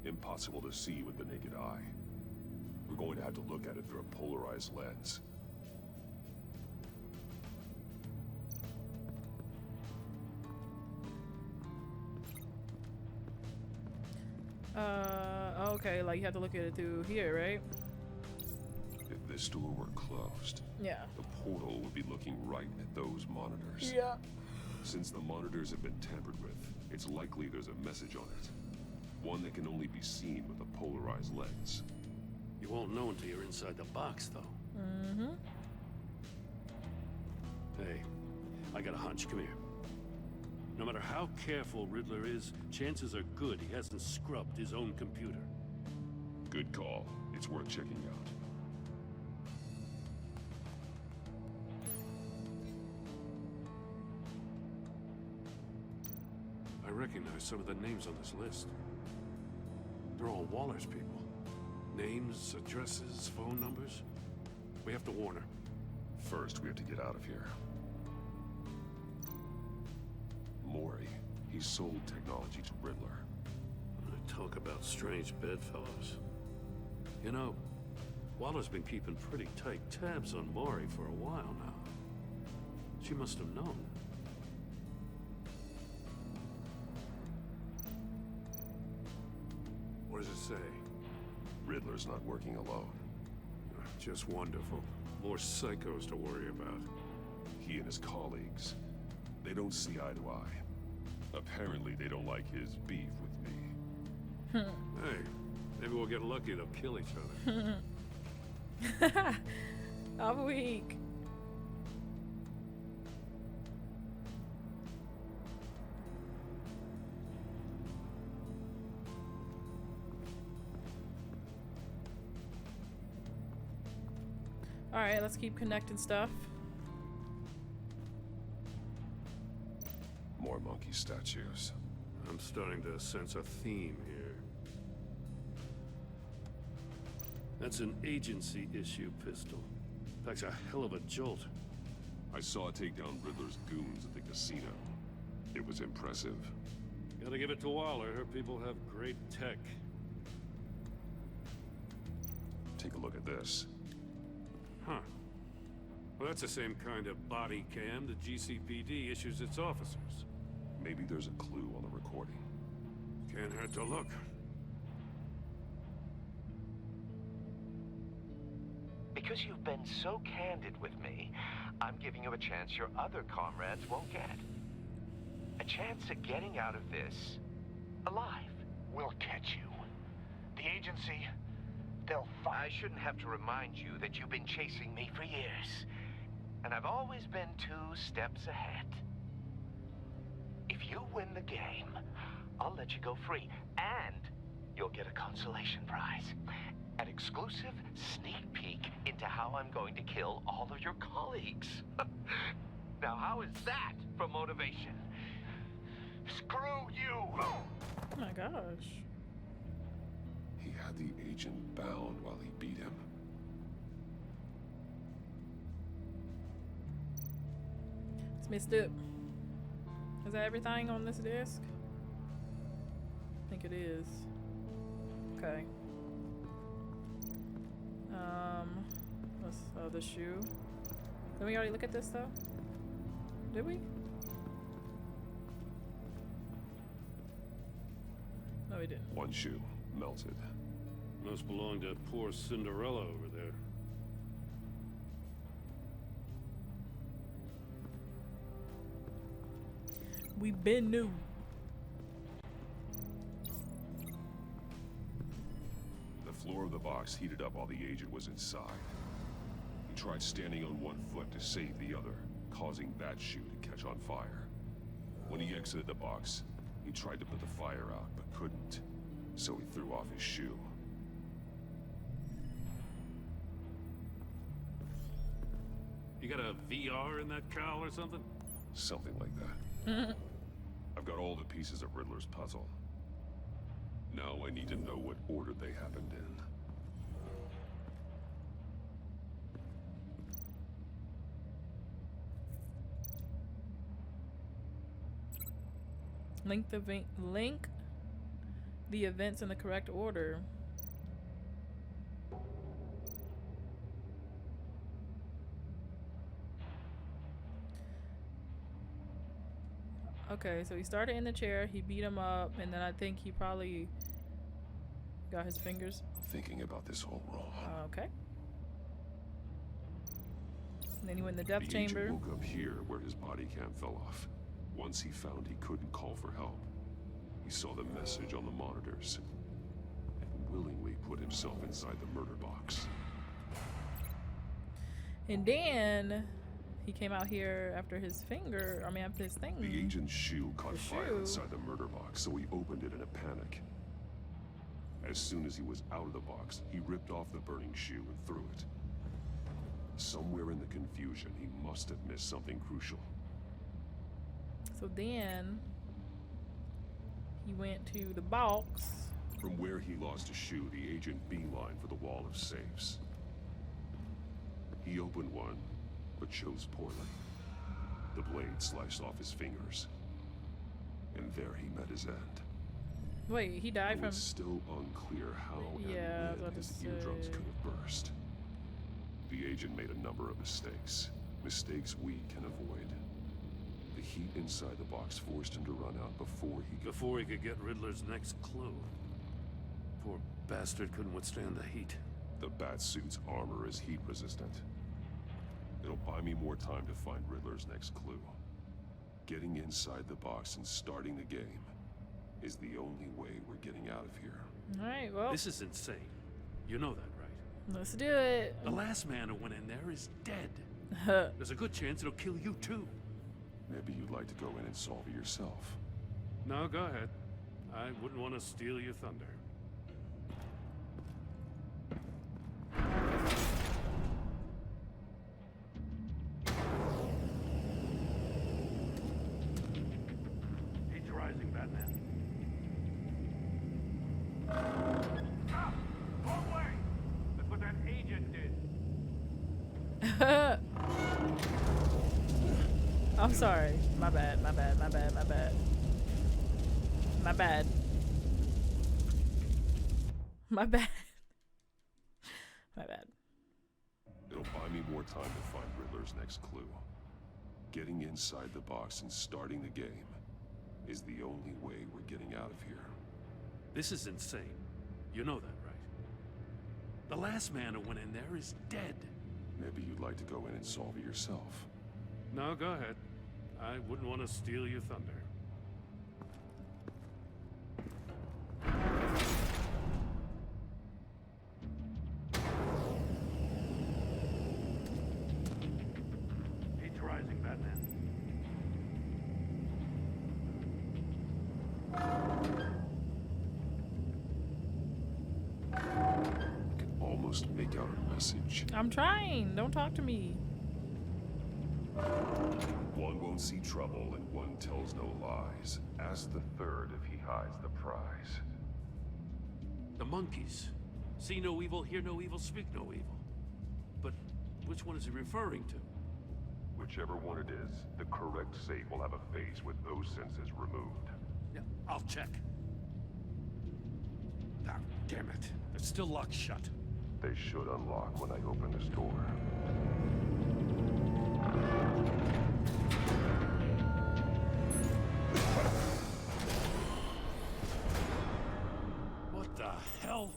S9: Impossible to see with the naked eye. We're going to have to look at it through a polarized lens.
S2: Okay, like you have to look at it through here, right?
S9: If this door were closed,
S2: yeah,
S9: the portal would be looking right at those monitors.
S2: Yeah.
S9: Since the monitors have been tampered with, it's likely there's a message on it. One that can only be seen with a polarized lens.
S10: You won't know until you're inside the box, though.
S2: Mm-hmm.
S10: Hey, I got a hunch. Come here. No matter how careful Riddler is, chances are good he hasn't scrubbed his own computer.
S9: Good call. It's worth checking out.
S10: I recognize some of the names on this list. They're all Waller's people. Names, addresses, phone numbers. We have to warn her.
S9: First, we have to get out of here. Mori. He sold technology to Riddler.
S10: Talk about strange bedfellows. You know, Waller's been keeping pretty tight tabs on Mori for a while now. She must have known. What does it say?
S9: Riddler's not working alone.
S10: Just wonderful. More psychos to worry about.
S9: He and his colleagues, they don't see eye to eye. Apparently, they don't like his beef with me.
S10: Hey, maybe we'll get lucky to kill each other.
S2: I'm weak. Alright, let's keep connecting stuff.
S9: More monkey statues.
S10: I'm starting to sense a theme here. That's an agency issue pistol. Packs a hell of a jolt.
S9: I saw it take down Riddler's goons at the casino. It was impressive.
S10: Gotta give it to Waller. Her people have great tech.
S9: Take a look at this.
S10: Huh. Well, that's the same kind of body cam the GCPD issues its officers.
S9: Maybe there's a clue on the recording.
S10: Can't hurt to look.
S7: Because you've been so candid with me, I'm giving you a chance your other comrades won't get. A chance at getting out of this alive.
S3: We'll catch you. The agency, they'll find...
S7: I shouldn't have to remind you that you've been chasing me for years. And I've always been 2 steps ahead. If you win the game, I'll let you go free. And you'll get a consolation prize. An exclusive sneak peek into how I'm going to kill all of your colleagues. Now, how is that for motivation? Screw you!
S2: Oh my gosh.
S9: He had the agent bound while he beat him.
S2: It's messed up. Is that everything on this disc? I think it is. Okay. What's the shoe? Did we already look at this though? Did we? No, we didn't.
S9: One shoe, melted.
S10: Must belong to poor Cinderella over there.
S2: We been new.
S9: The floor of the box heated up while the agent was inside. He tried standing on one foot to save the other, causing that shoe to catch on fire. When he exited the box, he tried to put the fire out, but couldn't, so he threw off his shoe.
S10: You got a VR in that cowl or something?
S9: Something like that. I've got all the pieces of Riddler's puzzle. Now I need to know what order they happened in.
S2: Link the events in the correct order. Okay, so he started in the chair, he beat him up, and then I think he probably got his fingers.
S9: I'm thinking about this all wrong.
S2: Okay. And then he went in the death
S9: The
S2: chamber.
S9: agent woke up here where his body cam fell off. Once he found he couldn't call for help, he saw the message on the monitors and willingly put himself inside the murder box.
S2: And then he came out here after his finger, after his thing.
S9: The agent's shoe caught fire
S2: shoe?
S9: inside the murder box, so he opened it in a panic. As soon as he was out of the box, he ripped off the burning shoe and threw it. Somewhere in the confusion, he must have missed something crucial.
S2: So then he went to the box.
S9: From where he lost a shoe, the agent beelined for the wall of safes. He opened one, but chose poorly. The blade sliced off his fingers. And there he met his end.
S2: Wait, he died from...
S9: It's still unclear how
S2: Yeah, I was
S9: and
S2: about
S9: when
S2: to
S9: his eardrums
S2: say.
S9: could have burst. The agent made a number of mistakes. Mistakes we can avoid. The heat inside the box forced him to run out before he could
S10: get Riddler's next clue. Poor bastard couldn't withstand the heat.
S9: The Batsuit's armor is heat resistant. It'll buy me more time to find Riddler's next clue. Getting inside the box and starting the game is the only way we're getting out of here.
S2: Alright, well.
S10: This is insane. You know that, right?
S2: Let's do it.
S10: The last man who went in there is dead. There's a good chance it'll kill you too.
S9: Maybe you'd like to go in and solve it yourself.
S10: No, go ahead. I wouldn't want to steal your thunder. Heat's rising, Batman.
S15: Wrong way! Let's look
S2: I'm sorry. My bad. My bad. My bad. My bad. My bad. My bad. My bad.
S9: It'll buy me more time to find Riddler's next clue. Getting inside the box and starting the game is the only way we're getting out of here.
S10: This is insane. You know that, right? The last man who went in there is dead.
S9: Maybe you'd like to go in and solve it yourself.
S10: No, go ahead. I wouldn't want to steal your thunder. Heat's rising, Batman.
S9: I can almost make out a message.
S2: I'm trying. Don't talk to me.
S9: One won't see trouble and one tells no lies. Ask the third if he hides the prize.
S10: The monkeys. See no evil, hear no evil, speak no evil. But which one is he referring to?
S9: Whichever one it is, the correct safe will have a face with those senses removed.
S10: Yeah, I'll check. Ah, damn it. It's still locked shut.
S9: They should unlock when I open this door.
S10: What the hell?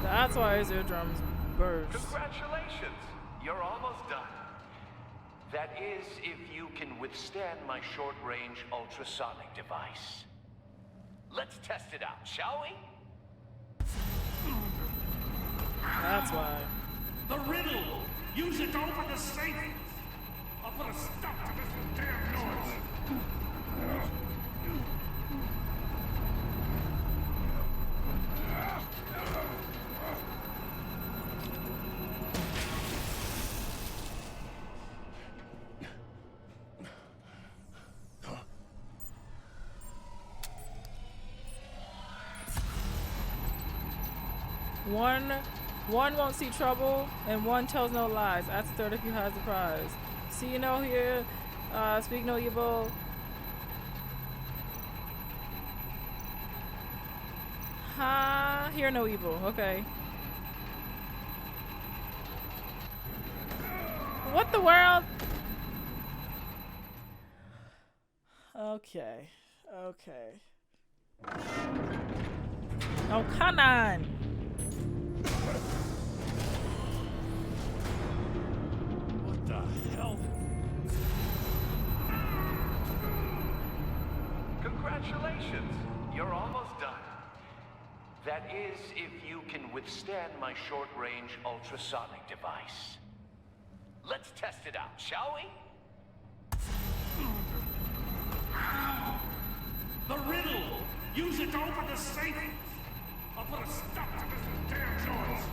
S2: That's why his eardrums burst.
S5: Congratulations! You're almost done. That is, if you can withstand my short-range ultrasonic device. Let's test it out, shall we?
S2: That's why.
S15: The riddle! Use it to open the safe! I'll put a stop to this damn noise!
S2: One won't see trouble, and one tells no lies. Ask the third if he has the prize. See no hear, speak no evil. Ha, hear no evil. Okay. What the world? Okay. Okay. Oh, come on.
S10: What the hell?
S5: Congratulations! You're almost done. That is, if you can withstand my short-range ultrasonic device. Let's test it out, shall we?
S15: The riddle! Use it to open the safe! I'll put a stop to this damn noise!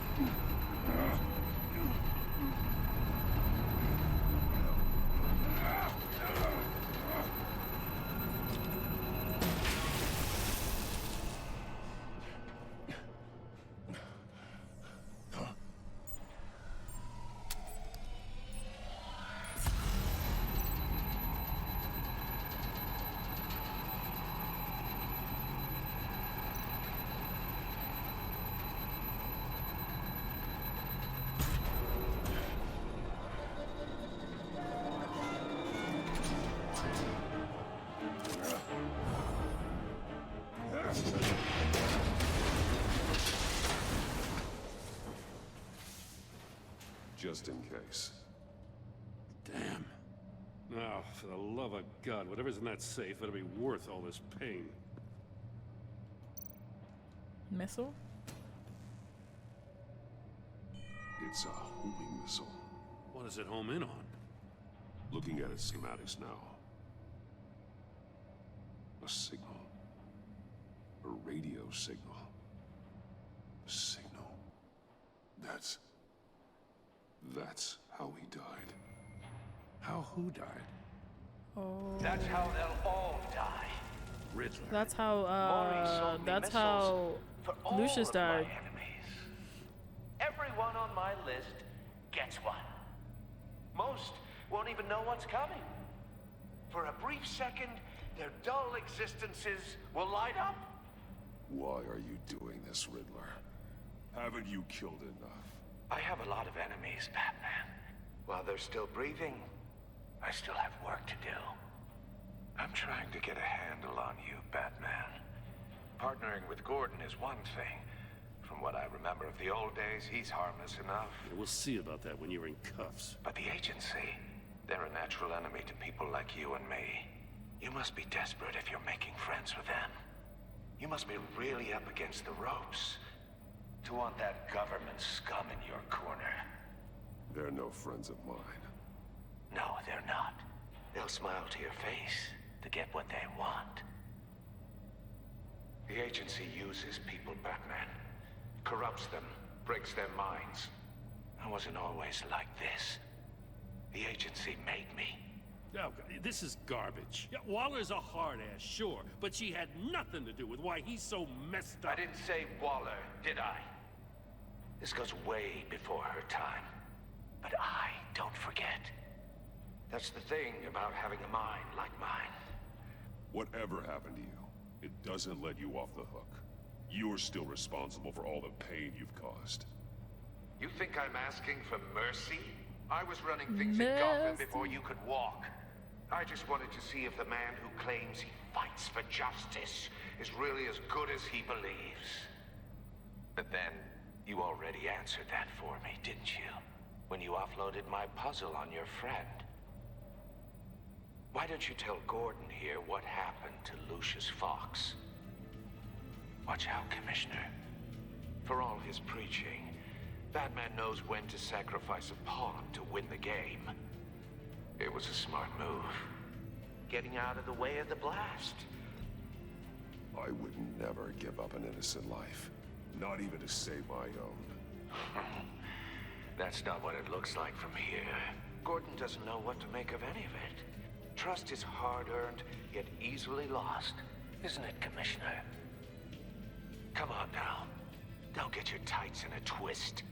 S9: Just in case.
S10: Damn. Now, for the love of God, whatever's in that safe better be worth all this pain.
S2: Missile?
S9: It's a homing missile.
S10: What does it home in on?
S9: Looking at its schematics now. A signal. A radio signal. A signal. That's how he died.
S10: How who died?
S2: Oh.
S5: That's how they'll all die.
S10: Riddler.
S2: That's how, that's how Lucius died.
S5: Everyone on my list gets one. Most
S7: won't even know what's coming. For a brief second, their dull existences will light up.
S9: Why are you doing this, Riddler? Haven't you killed enough?
S7: I have a lot of enemies, Batman. While they're still breathing, I still have work to do. I'm trying to get a handle on you, Batman. Partnering with Gordon is one thing. From what I remember of the old days, he's harmless enough.
S10: Yeah, we'll see about that when you're in cuffs.
S7: But the agency, they're a natural enemy to people like you and me. You must be desperate if you're making friends with them. You must be really up against the ropes to want that government scum in your corner.
S9: They're no friends of mine.
S7: No, they're not. They'll smile to your face to get what they want. The agency uses people, Batman. Corrupts them, breaks their minds. I wasn't always like this. The agency made me.
S10: Oh, this is garbage. Yeah, Waller's a hard ass, sure, but she had nothing to do with why he's so messed up.
S7: I didn't say Waller, did I? This goes way before her time. But I don't forget. That's the thing about having a mind like mine.
S9: Whatever happened to you, it doesn't let you off the hook. You're still responsible for all the pain you've caused.
S7: You think I'm asking for mercy? I was running things in Gotham before you could walk. I just wanted to see if the man who claims he fights for justice is really as good as he believes. But then, you already answered that for me, didn't you? When you offloaded my puzzle on your friend. Why don't you tell Gordon here what happened to Lucius Fox? Watch out, Commissioner. For all his preaching, Batman knows when to sacrifice a pawn to win the game. It was a smart move. Getting out of the way of the blast.
S9: I would never give up an innocent life. Not even to save my own.
S7: That's not what it looks like from here. Gordon doesn't know what to make of any of it. Trust is hard-earned, yet easily lost. Isn't it, Commissioner? Come on now. Don't get your tights in a twist.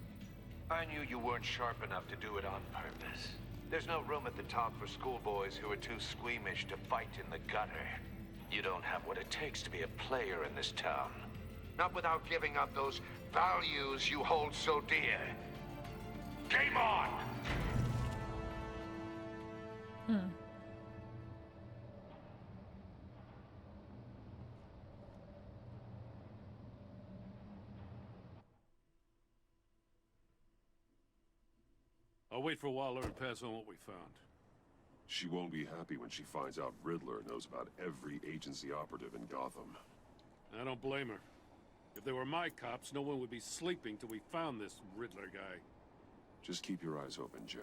S7: I knew you weren't sharp enough to do it on purpose. There's no room at the top for schoolboys who are too squeamish to fight in the gutter. You don't have what it takes to be a player in this town. Not without giving up those values you hold so dear. Game on!
S10: I'll wait for Waller and pass on what we found.
S9: She won't be happy when she finds out Riddler knows about every agency operative in Gotham.
S10: I don't blame her. If they were my cops, no one would be sleeping till we found this Riddler guy.
S9: Just keep your eyes open, Jim.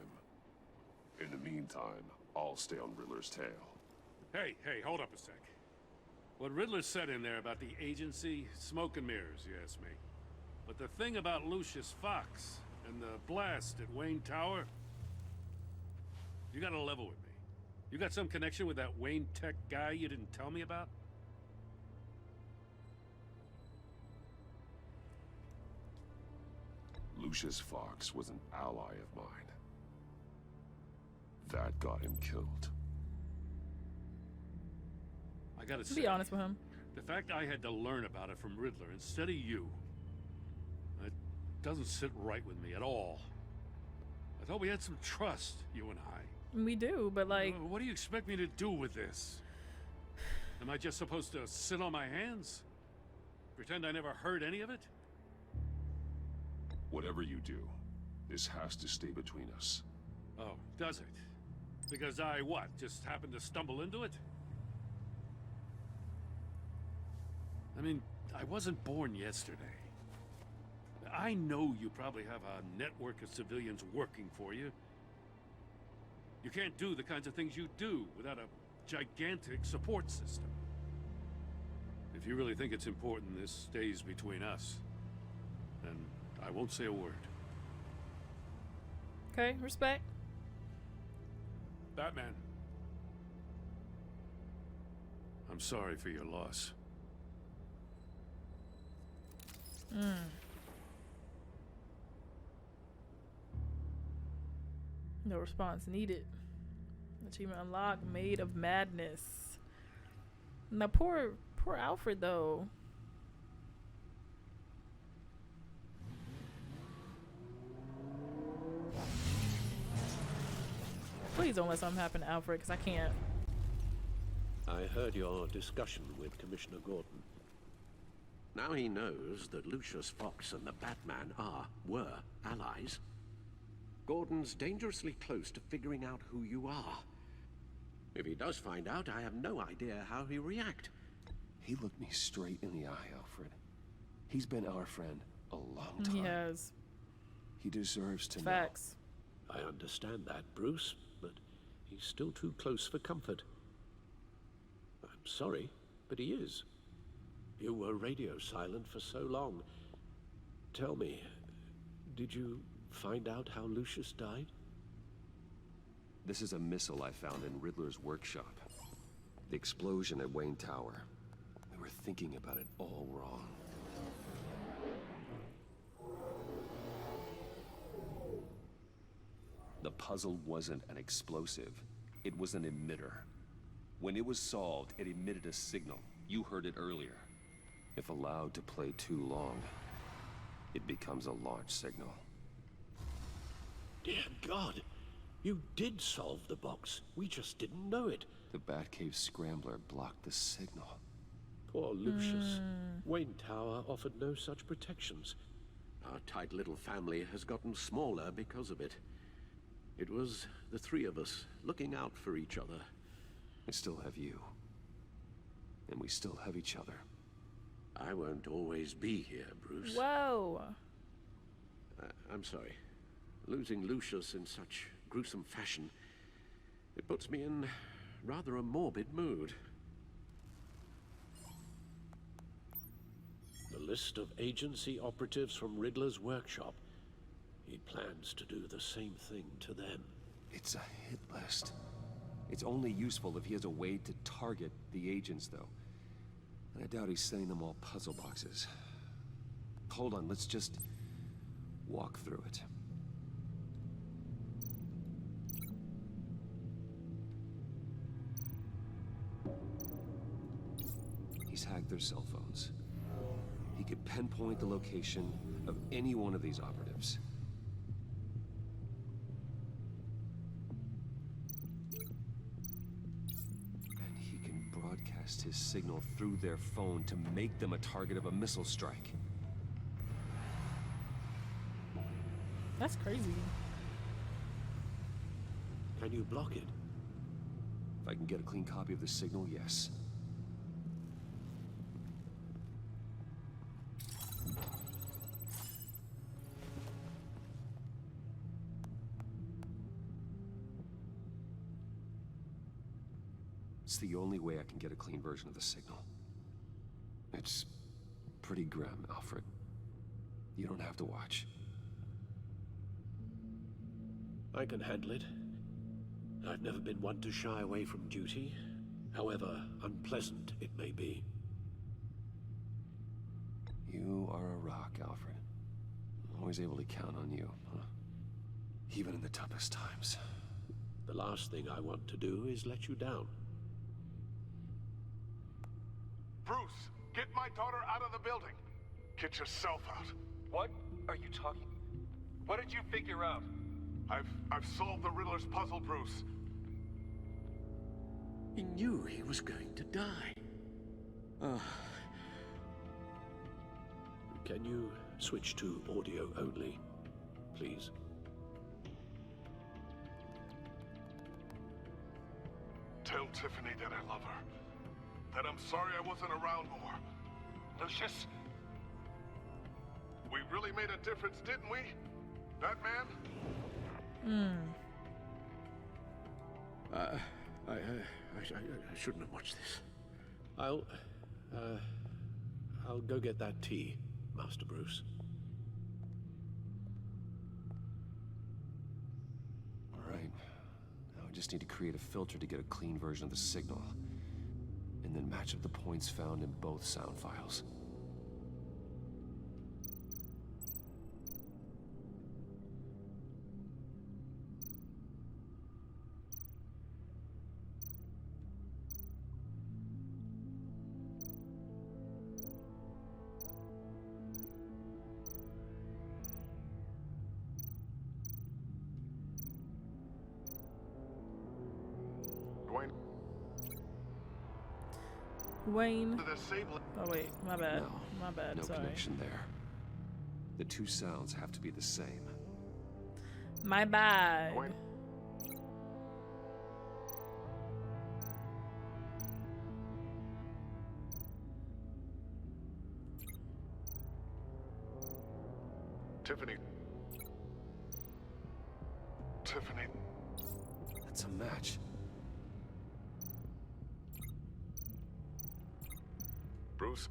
S9: In the meantime, I'll stay on Riddler's tail.
S10: Hey, hold up a sec. What Riddler said in there about the agency, smoke and mirrors, you ask me. But the thing about Lucius Fox and the blast at Wayne Tower, you gotta level with me. You got some connection with that Wayne Tech guy you didn't tell me about?
S9: Lucius Fox was an ally of mine. That got him killed.
S10: I gotta say,
S2: be honest with him.
S10: The fact I had to learn about it from Riddler instead of you, it doesn't sit right with me at all. I thought we had some trust, you and I.
S2: We do, but like...
S10: What do you expect me to do with this? Am I just supposed to sit on my hands? Pretend I never heard any of it?
S9: Whatever you do, this has to stay between us.
S10: Oh, does it? Because I, what, just happened to stumble into it? I mean, I wasn't born yesterday. I know you probably have a network of civilians working for you. You can't do the kinds of things you do without a gigantic support system. If you really think it's important this stays between us, then I won't say a word.
S2: Okay, respect.
S10: Batman. I'm sorry for your loss.
S2: No response needed. Achievement unlocked. Made of Madness. Now poor Alfred though. Please don't let something happen to Alfred, because I can't.
S5: I heard your discussion with Commissioner Gordon. Now he knows that Lucius Fox and the Batman were allies. Gordon's dangerously close to figuring out who you are. If he does find out, I have no idea how he'll react.
S1: He looked me straight in the eye, Alfred. He's been our friend a long time.
S2: He has.
S1: He deserves to know.
S2: Facts.
S5: I understand that, Bruce, but he's still too close for comfort. I'm sorry, but he is. You were radio silent for so long. Tell me, did you find out how Lucius died?
S1: This is a missile I found in Riddler's workshop. The explosion at Wayne Tower. We were thinking about it all wrong. The puzzle wasn't an explosive. It was an emitter. When it was solved, it emitted a signal. You heard it earlier. If allowed to play too long, it becomes a launch signal.
S5: Dear God, you did solve the box. We just didn't know it.
S1: The Batcave Scrambler blocked the signal.
S5: Poor Lucius. Wayne Tower offered no such protections. Our tight little family has gotten smaller because of it. It was the three of us looking out for each other.
S1: I still have you. And we still have each other.
S5: I won't always be here, Bruce.
S2: Whoa.
S5: I'm sorry. Losing Lucius in such gruesome fashion, it puts me in rather a morbid mood. The list of agency operatives from Riddler's workshop. He plans to do the same thing to them.
S1: It's a hit list. It's only useful if he has a way to target the agents, though. And I doubt he's sending them all puzzle boxes. Hold on, let's just walk through it. He's hacked their cell phones. He could pinpoint the location of any one of these operatives. And he can broadcast his signal through their phone to make them a target of a missile strike.
S2: That's crazy.
S5: Can you block it?
S1: If I can get a clean copy of the signal, yes. It's the only way I can get a clean version of the signal. It's pretty grim, Alfred. You don't have to watch.
S5: I can handle it. I've never been one to shy away from duty, however unpleasant it may be.
S1: You are a rock, Alfred. Always able to count on you, huh? Even in the toughest times.
S5: The last thing I want to do is let you down.
S13: Bruce, get my daughter out of the building. Get yourself out.
S18: What are you talking? What did you figure out?
S13: I've solved the Riddler's puzzle, Bruce.
S5: He knew he was going to die. Can you switch to audio only, please?
S13: Tell Tiffany that I love her. That I'm sorry I wasn't around more.
S18: Lucius?
S13: We really made a difference, didn't we? Batman?
S5: I shouldn't have watched this. I'll go get that tea, Master Bruce.
S1: All right. Now I just need to create a filter to get a clean version of the signal. And then match up the points found in both sound files.
S2: Wayne.
S3: The safe
S2: Oh wait, my bad.
S1: No,
S2: My bad.
S1: no
S2: Sorry.
S1: connection there. The two sounds have to be the same.
S2: My bad.
S13: Tiffany. Tiffany.
S1: That's a match.
S13: Bruce.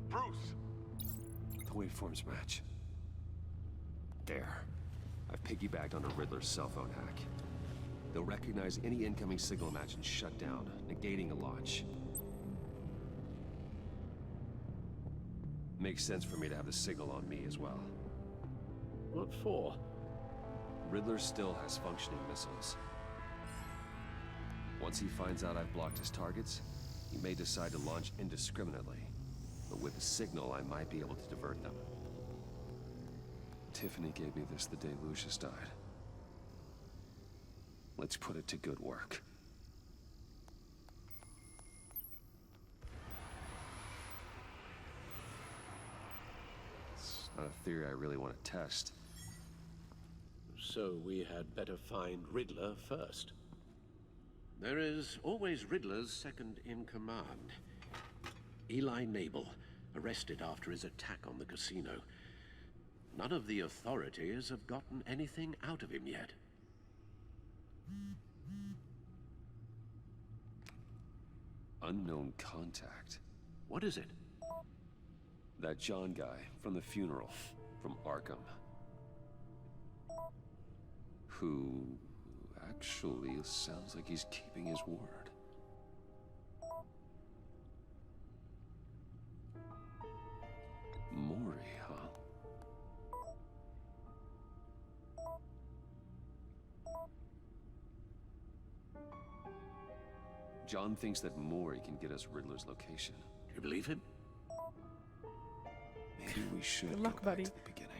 S13: Bruce.
S1: The waveforms match. There. I've piggybacked on a Riddler's cell phone hack. They'll recognize any incoming signal match and shut down, negating a launch. Makes sense for me to have the signal on me as well.
S5: What for?
S1: Riddler still has functioning missiles. Once he finds out I've blocked his targets, he may decide to launch indiscriminately. But with the signal, I might be able to divert them. Tiffany gave me this the day Lucius died. Let's put it to good work. It's not a theory I really want to test.
S5: So we had better find Riddler first. There is always Riddler's second in command. Eli Nabel, arrested after his attack on the casino. None of the authorities have gotten anything out of him yet.
S1: Unknown contact.
S5: What is it?
S1: That John guy from the funeral, from Arkham. Who actually sounds like he's keeping his word. Maury, huh? John thinks that Maury can get us Riddler's location.
S5: Do you believe him?
S1: Maybe we should
S2: Good luck,
S1: go back
S2: buddy.
S1: to the beginning.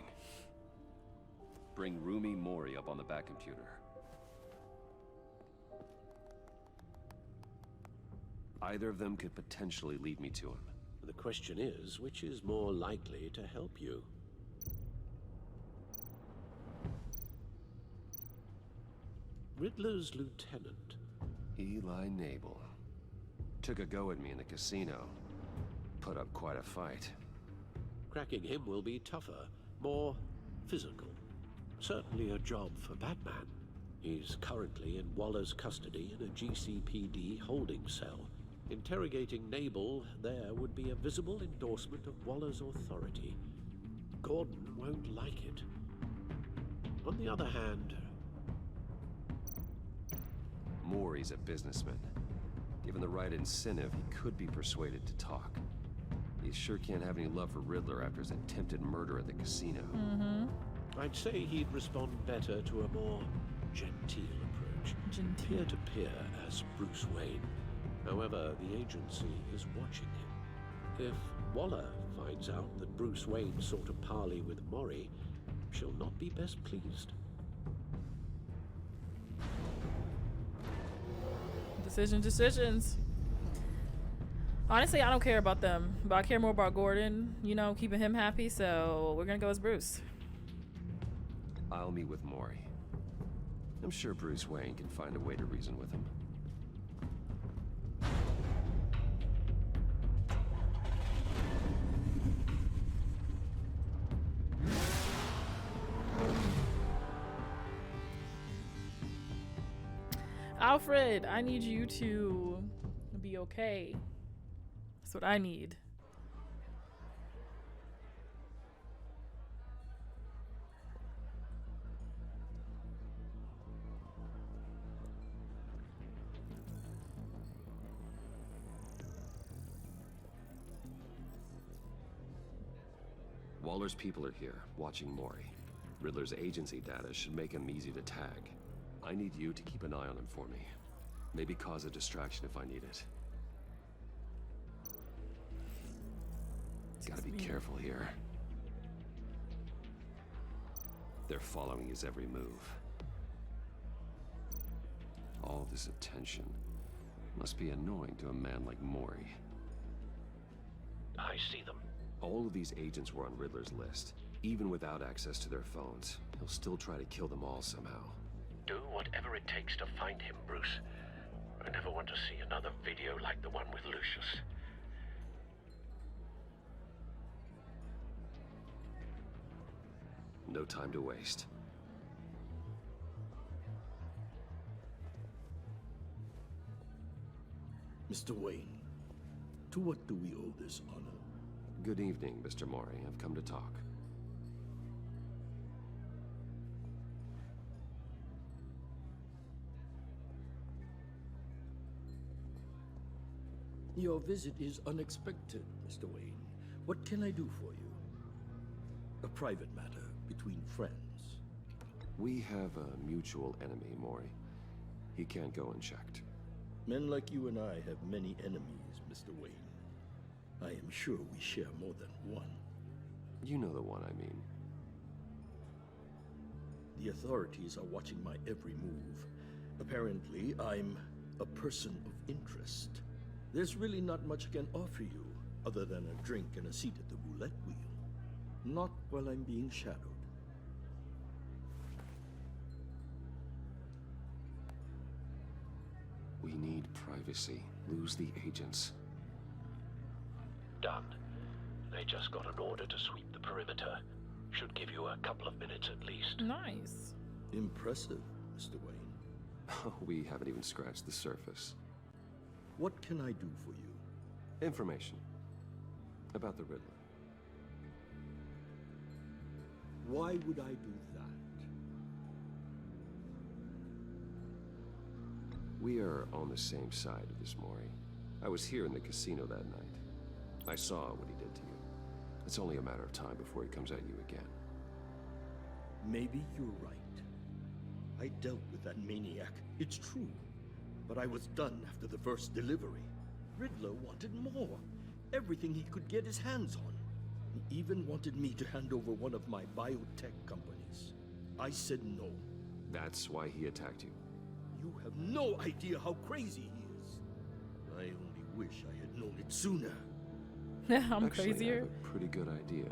S1: Bring Rumi Mori up on the back computer. Either of them could potentially lead me to him.
S5: The question is, which is more likely to help you? Riddler's lieutenant.
S1: Eli Nabel. Took a go at me in the casino. Put up quite a fight.
S5: Cracking him will be tougher, more physical. Certainly a job for Batman. He's currently in Waller's custody in a GCPD holding cell. Interrogating Nabel there would be a visible endorsement of Waller's authority. Gordon won't like it. On the other hand...
S1: Maury's a businessman. Given the right incentive, he could be persuaded to talk. He sure can't have any love for Riddler after his attempted murder at the casino.
S5: I'd say he'd respond better to a more genteel approach. Peer-to-peer as Bruce Wayne. However, the agency is watching him. If Waller finds out that Bruce Wayne sought a parley with Mori, she'll not be best pleased.
S2: Decisions. Honestly, I don't care about them, but I care more about Gordon, you know, keeping him happy, so we're gonna go as Bruce.
S1: I'll meet with Maury. I'm sure Bruce Wayne can find a way to reason with him.
S2: Alfred, I need you to be okay. That's what I need.
S1: Waller's people are here, watching Maury. Riddler's agency data should make him easy to tag. I need you to keep an eye on him for me. Maybe cause a distraction if I need it. Gotta be careful here. They're following his every move. All this attention must be annoying to a man like Mori.
S5: I see them.
S1: All of these agents were on Riddler's list. Even without access to their phones, he'll still try to kill them all somehow.
S5: Do whatever it takes to find him, Bruce. I never want to see another video like the one with Lucius.
S1: No time to waste.
S19: Mr. Wayne, to what do we owe this honor?
S1: Good evening, Mr. Mori. I've come to talk.
S19: Your visit is unexpected, Mr. Wayne. What can I do for you? A private matter between friends.
S1: We have a mutual enemy, Mori. He can't go unchecked.
S19: Men like you and I have many enemies, Mr. Wayne. I am sure we share more than one.
S1: You know the one I mean.
S19: The authorities are watching my every move. Apparently, I'm a person of interest. There's really not much I can offer you, other than a drink and a seat at the roulette wheel. Not while I'm being shadowed.
S1: We need privacy. Lose the agents.
S5: Done. They just got an order to sweep the perimeter. Should give you a couple of minutes at least.
S2: Nice.
S19: Impressive, Mr. Wayne.
S1: We haven't even scratched the surface.
S19: What can I do for you?
S1: Information. About the Riddler.
S19: Why would I do that?
S1: We are on the same side of this, Mori. I was here in the casino that night. I saw what he did to you. It's only a matter of time before he comes at you again.
S19: Maybe you're right. I dealt with that maniac, it's true. But I was done after the first delivery. Riddler wanted more. Everything he could get his hands on. He even wanted me to hand over one of my biotech companies. I said no.
S1: That's why he attacked you?
S19: You have no idea how crazy he is. I only wish I had known it sooner.
S2: I'm
S1: Actually,
S2: crazier.
S1: I have a pretty good idea.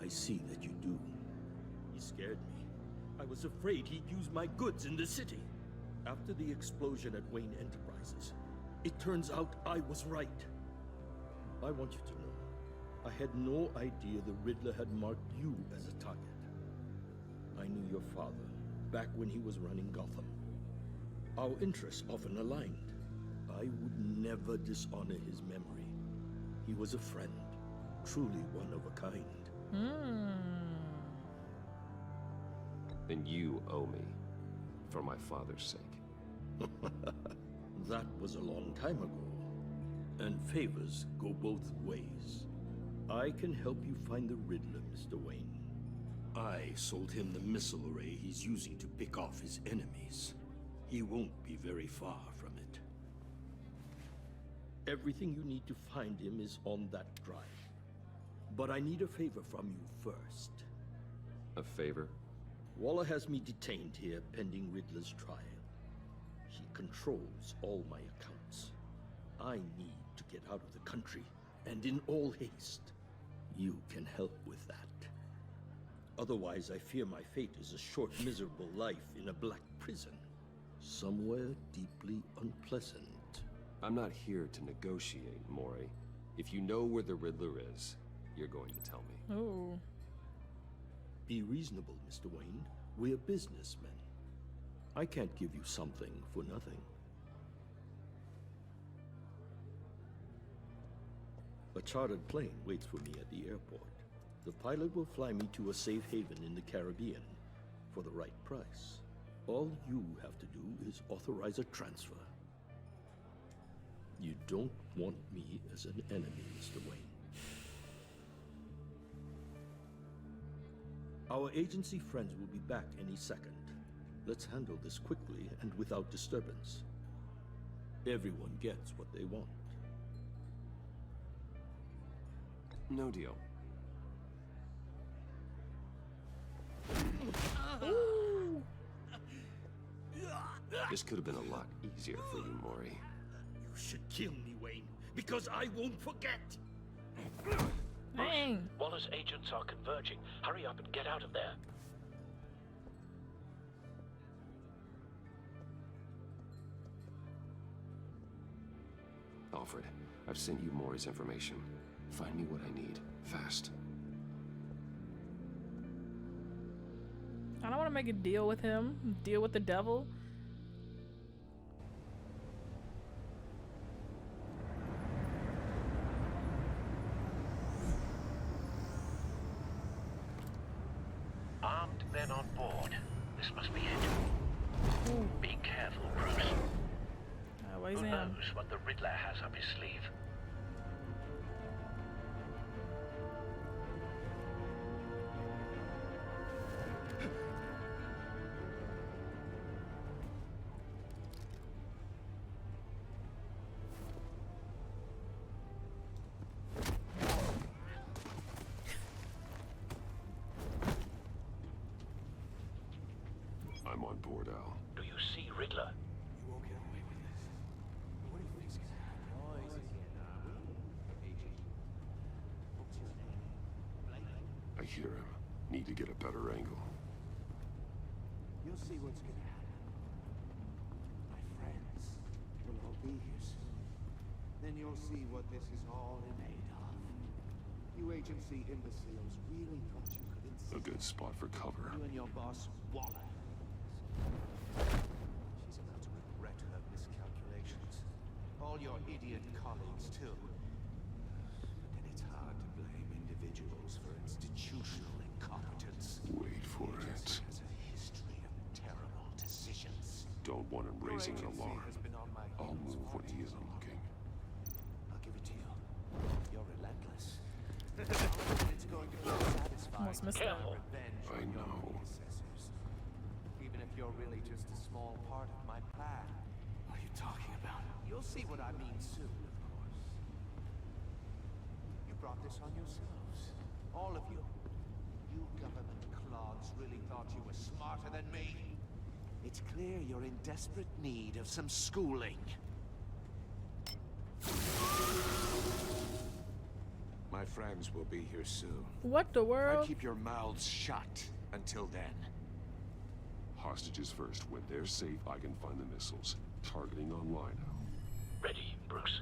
S19: I see that you do. He scared me. I was afraid he'd use my goods in the city. After the explosion at Wayne Enterprises, it turns out I was right. I want you to know, I had no idea the Riddler had marked you as a target. I knew your father, back when he was running Gotham. Our interests often aligned. I would never dishonor his memory. He was a friend, truly one of a kind.
S1: And you owe me, for my father's sake.
S19: That was a long time ago. And favors go both ways. I can help you find the Riddler, Mr. Wayne. I sold him the missile array he's using to pick off his enemies. He won't be very far from it. Everything you need to find him is on that drive. But I need a favor from you first.
S1: A favor?
S19: Waller has me detained here pending Riddler's trial. He controls all my accounts. I need to get out of the country, and in all haste. You can help with that. Otherwise, I fear my fate is a short, miserable life in a black prison. Somewhere deeply unpleasant.
S1: I'm not here to negotiate, Mori. If you know where the Riddler is, you're going to tell me.
S2: Oh.
S19: Be reasonable, Mr. Wayne. We're businessmen. I can't give you something for nothing. A chartered plane waits for me at the airport. The pilot will fly me to a safe haven in the Caribbean for the right price. All you have to do is authorize a transfer. You don't want me as an enemy, Mr. Wayne. Our agency friends will be back any second. Let's handle this quickly and without disturbance. Everyone gets what they want.
S1: No deal. This could have been a lot easier for you, Maury.
S19: You should kill me, Wayne, because I won't forget.
S2: Dang.
S5: Wallace agents are converging. Hurry up and get out of there.
S1: Alfred, I've sent you Maury's information. Find me what I need, fast.
S2: I don't want to make a deal with him. Deal with the devil.
S5: Armed men on board. This must be it.
S2: Ooh.
S5: Be careful, Bruce.
S2: Where's
S5: Who
S2: him?
S5: knows what the Riddler has up his sleeve?
S9: I'm on board, Al.
S5: Do you see Riddler?
S14: You won't get away with this. What do you think's gonna happen? What's your name?
S9: I hear him. Need to get a better angle.
S14: You'll see what's gonna happen. My friends will all be here soon. Then you'll see what this is all made of. You agency imbeciles really thought you could insist
S9: A good spot for cover.
S14: you and your boss, Waller. She's about to regret her miscalculations. All your idiot colleagues, too. And it's hard to blame individuals for institutional incompetence.
S9: Wait for
S14: It
S9: it.
S14: just has a history of terrible decisions.
S9: Don't want him raising an
S14: Your agency
S9: alarm.
S14: has been on my
S9: I'll
S14: heels
S9: move
S14: far
S9: when he
S14: too
S9: isn't
S14: long.
S9: looking.
S14: I'll give it to you. You're relentless. It's going to be satisfying.
S2: Almost missed that.
S14: Revenge
S9: I
S14: on your
S9: know.
S14: predecessors. Even if you're really just a small part of my plan. What are you talking about? You'll see what I mean soon, of course. You brought this on yourselves. All of you. You government clods really thought you were smarter than me. It's clear you're in desperate need of some schooling. My friends will be here soon.
S2: What the
S14: Now
S2: world?
S14: keep your mouths shut until then.
S9: Hostages first. When they're safe, I can find the missiles. Targeting online now.
S5: Ready, Bruce.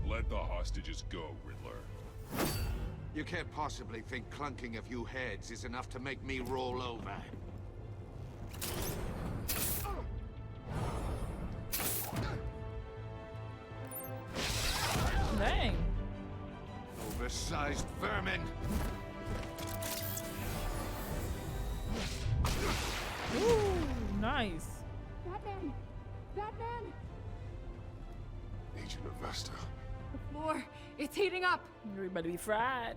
S9: Let the hostages go, Riddler.
S7: You can't possibly think clunking a few heads is enough to make me roll over.
S2: Dang.
S7: Oversized vermin!
S2: Ooh, nice.
S20: Batman! Batman!
S9: Agent Avesta.
S20: The floor, it's heating up.
S2: Everybody be fried.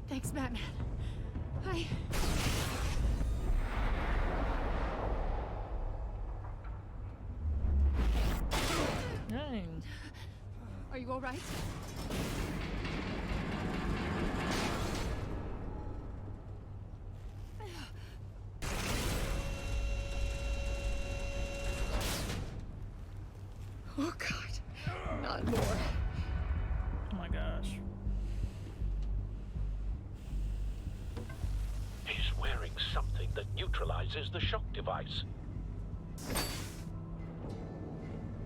S20: Thanks, Batman.
S2: Dang.
S20: Are you all right? Oh God, not more.
S2: Oh my gosh.
S5: He's wearing something that neutralizes the shock device.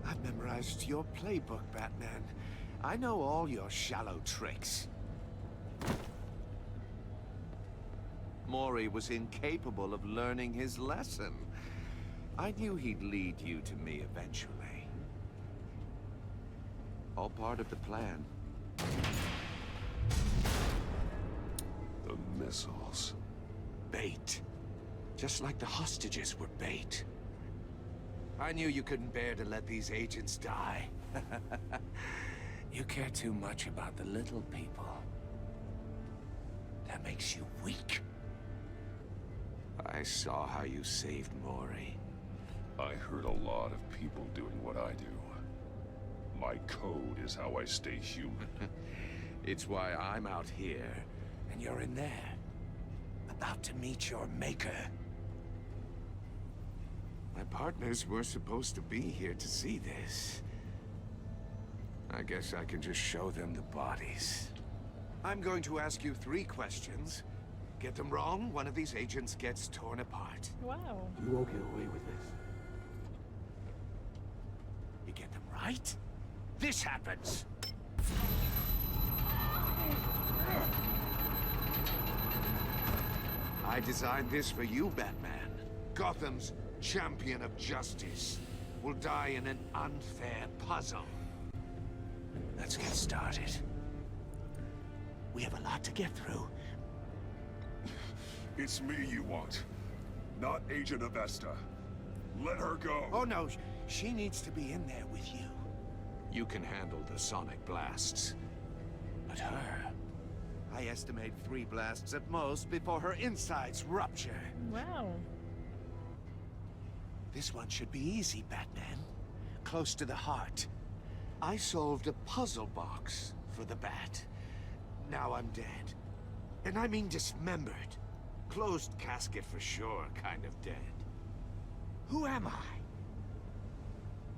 S14: I've memorized your playbook, Batman. I know all your shallow tricks. Maury was incapable of learning his lesson. I knew he'd lead you to me eventually. All part of the plan.
S9: The missiles.
S14: Bait. Just like the hostages were bait.
S21: I knew you couldn't bear to let these agents die. You care too much about the little people. That makes you weak. I saw how you saved Maury.
S9: I heard a lot of people doing what I do. My code is how I stay human.
S21: It's why I'm out here, and you're in there. About to meet your maker. My partners were supposed to be here to see this. I guess I can just show them the bodies. I'm going to ask you 3 questions. Get them wrong, one of these agents gets torn apart.
S2: Wow.
S21: You won't get away with this. You get them right, this happens. I designed this for you, Batman. Gotham's champion of justice will die in an unfair puzzle. Let's get started. We have a lot to get through.
S9: It's me you want, not Agent Avesta. Let her go.
S21: Oh no, she needs to be in there with you. You can handle the sonic blasts. But her, I estimate 3 blasts at most before her insides rupture.
S2: Wow.
S21: This one should be easy, Batman. Close to the heart. I solved a puzzle box for the Bat. Now I'm dead. And I mean dismembered. Closed casket for sure, kind of dead. Who am I?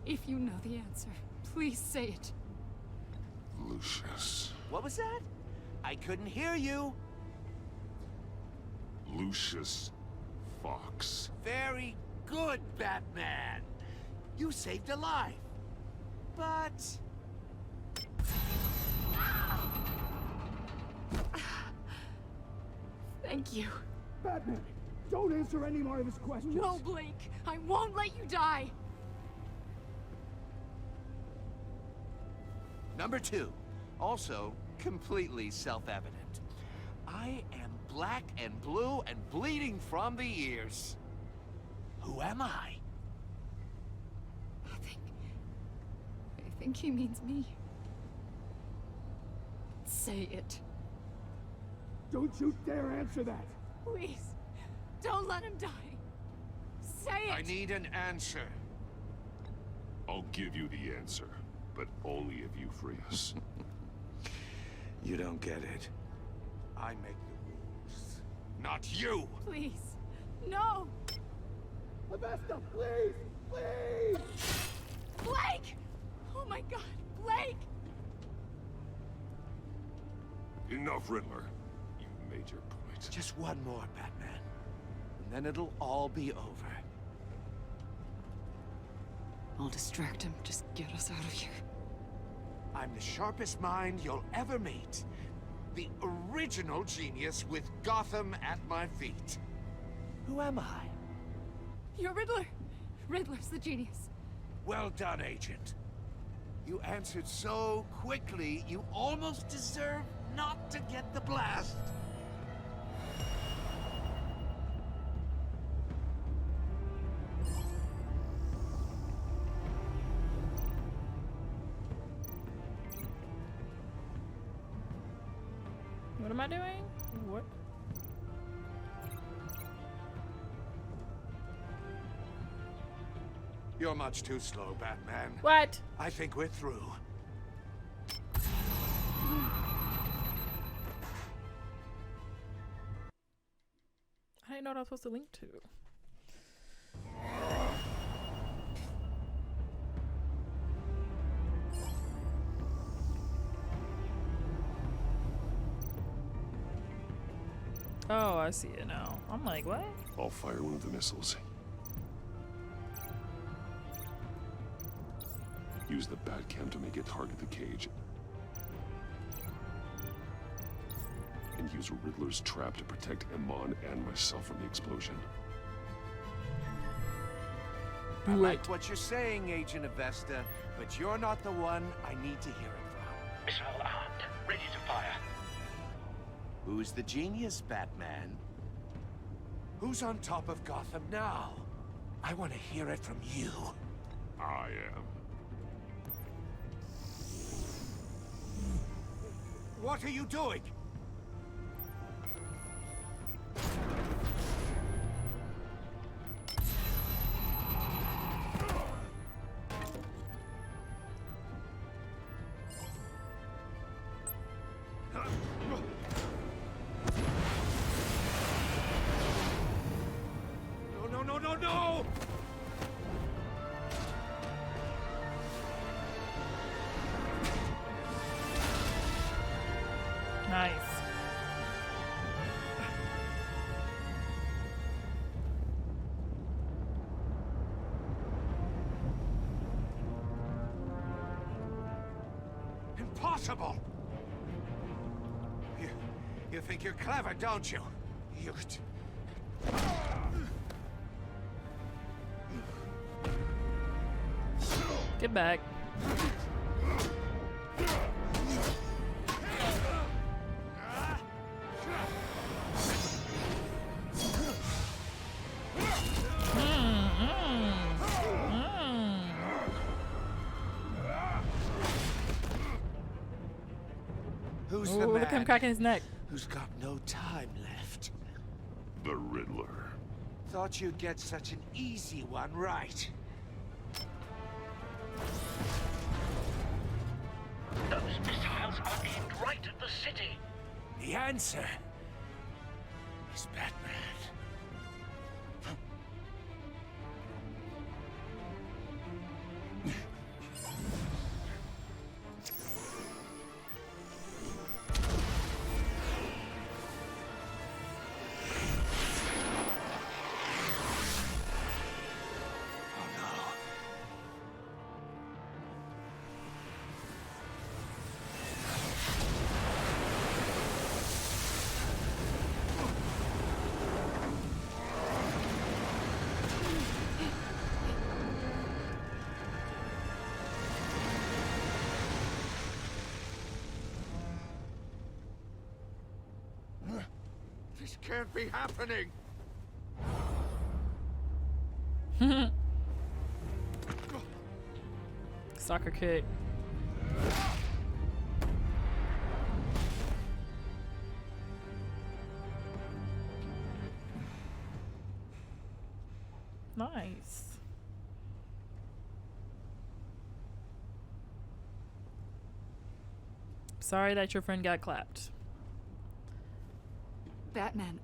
S20: If you know the answer, please say it.
S9: Lucius.
S21: What was that? I couldn't hear you.
S9: Lucius Fox.
S21: Very good, Batman. You saved a life. But...
S20: Thank you.
S15: Batman, don't answer any more of his questions.
S20: No, Blake. I won't let you die.
S21: Number 2. Also, completely self-evident. I am black and blue and bleeding from the ears. Who am I?
S20: I think he means me. Say it.
S15: Don't you dare answer that.
S20: Please, don't let him die. Say it!
S21: I need an answer.
S9: I'll give you the answer, but only if you free us.
S21: You don't get it. I make the rules, not you!
S20: Please, no!
S15: Avesta, please! Please!
S20: Blake! Oh my god, Blake!
S9: Enough, Riddler. You made your point.
S21: Just one more, Batman. And then it'll all be over.
S12: I'll distract him. Just get us out of here.
S21: I'm the sharpest mind you'll ever meet. The original genius with Gotham at my feet. Who am I?
S20: You're Riddler. Riddler's the genius.
S21: Well done, Agent. You answered so quickly, you almost deserve not to get the blast.
S2: What am I doing? What?
S21: You're much too slow, Batman.
S2: What?
S21: I think we're through.
S2: I didn't know what I was supposed to link to. Oh, I see it now. I'm like, what?
S9: I'll fire one of the missiles. Use the Batcam to make it target the cage. And use Riddler's trap to protect Iman and myself from the explosion.
S21: I like what you're saying, Agent Avesta, but you're not the one I need to hear it from.
S7: Missile armed, ready to fire.
S21: Who's the genius, Batman? Who's on top of Gotham now? I want to hear it from you.
S9: I am.
S21: What are you doing? No, no, no, no, no!
S2: Nice.
S21: Impossible! You think you're clever, don't you? You...
S2: Get back.
S21: Who's
S2: Ooh,
S21: the man
S2: look at him cracking his neck.
S21: who's got no time left?
S9: The Riddler.
S21: Thought you'd get such an easy one right.
S5: Those missiles are aimed right at the city.
S21: The answer is Batman. This can't be happening!
S2: Soccer kick. Nice. Sorry that your friend got clapped.
S12: Batman,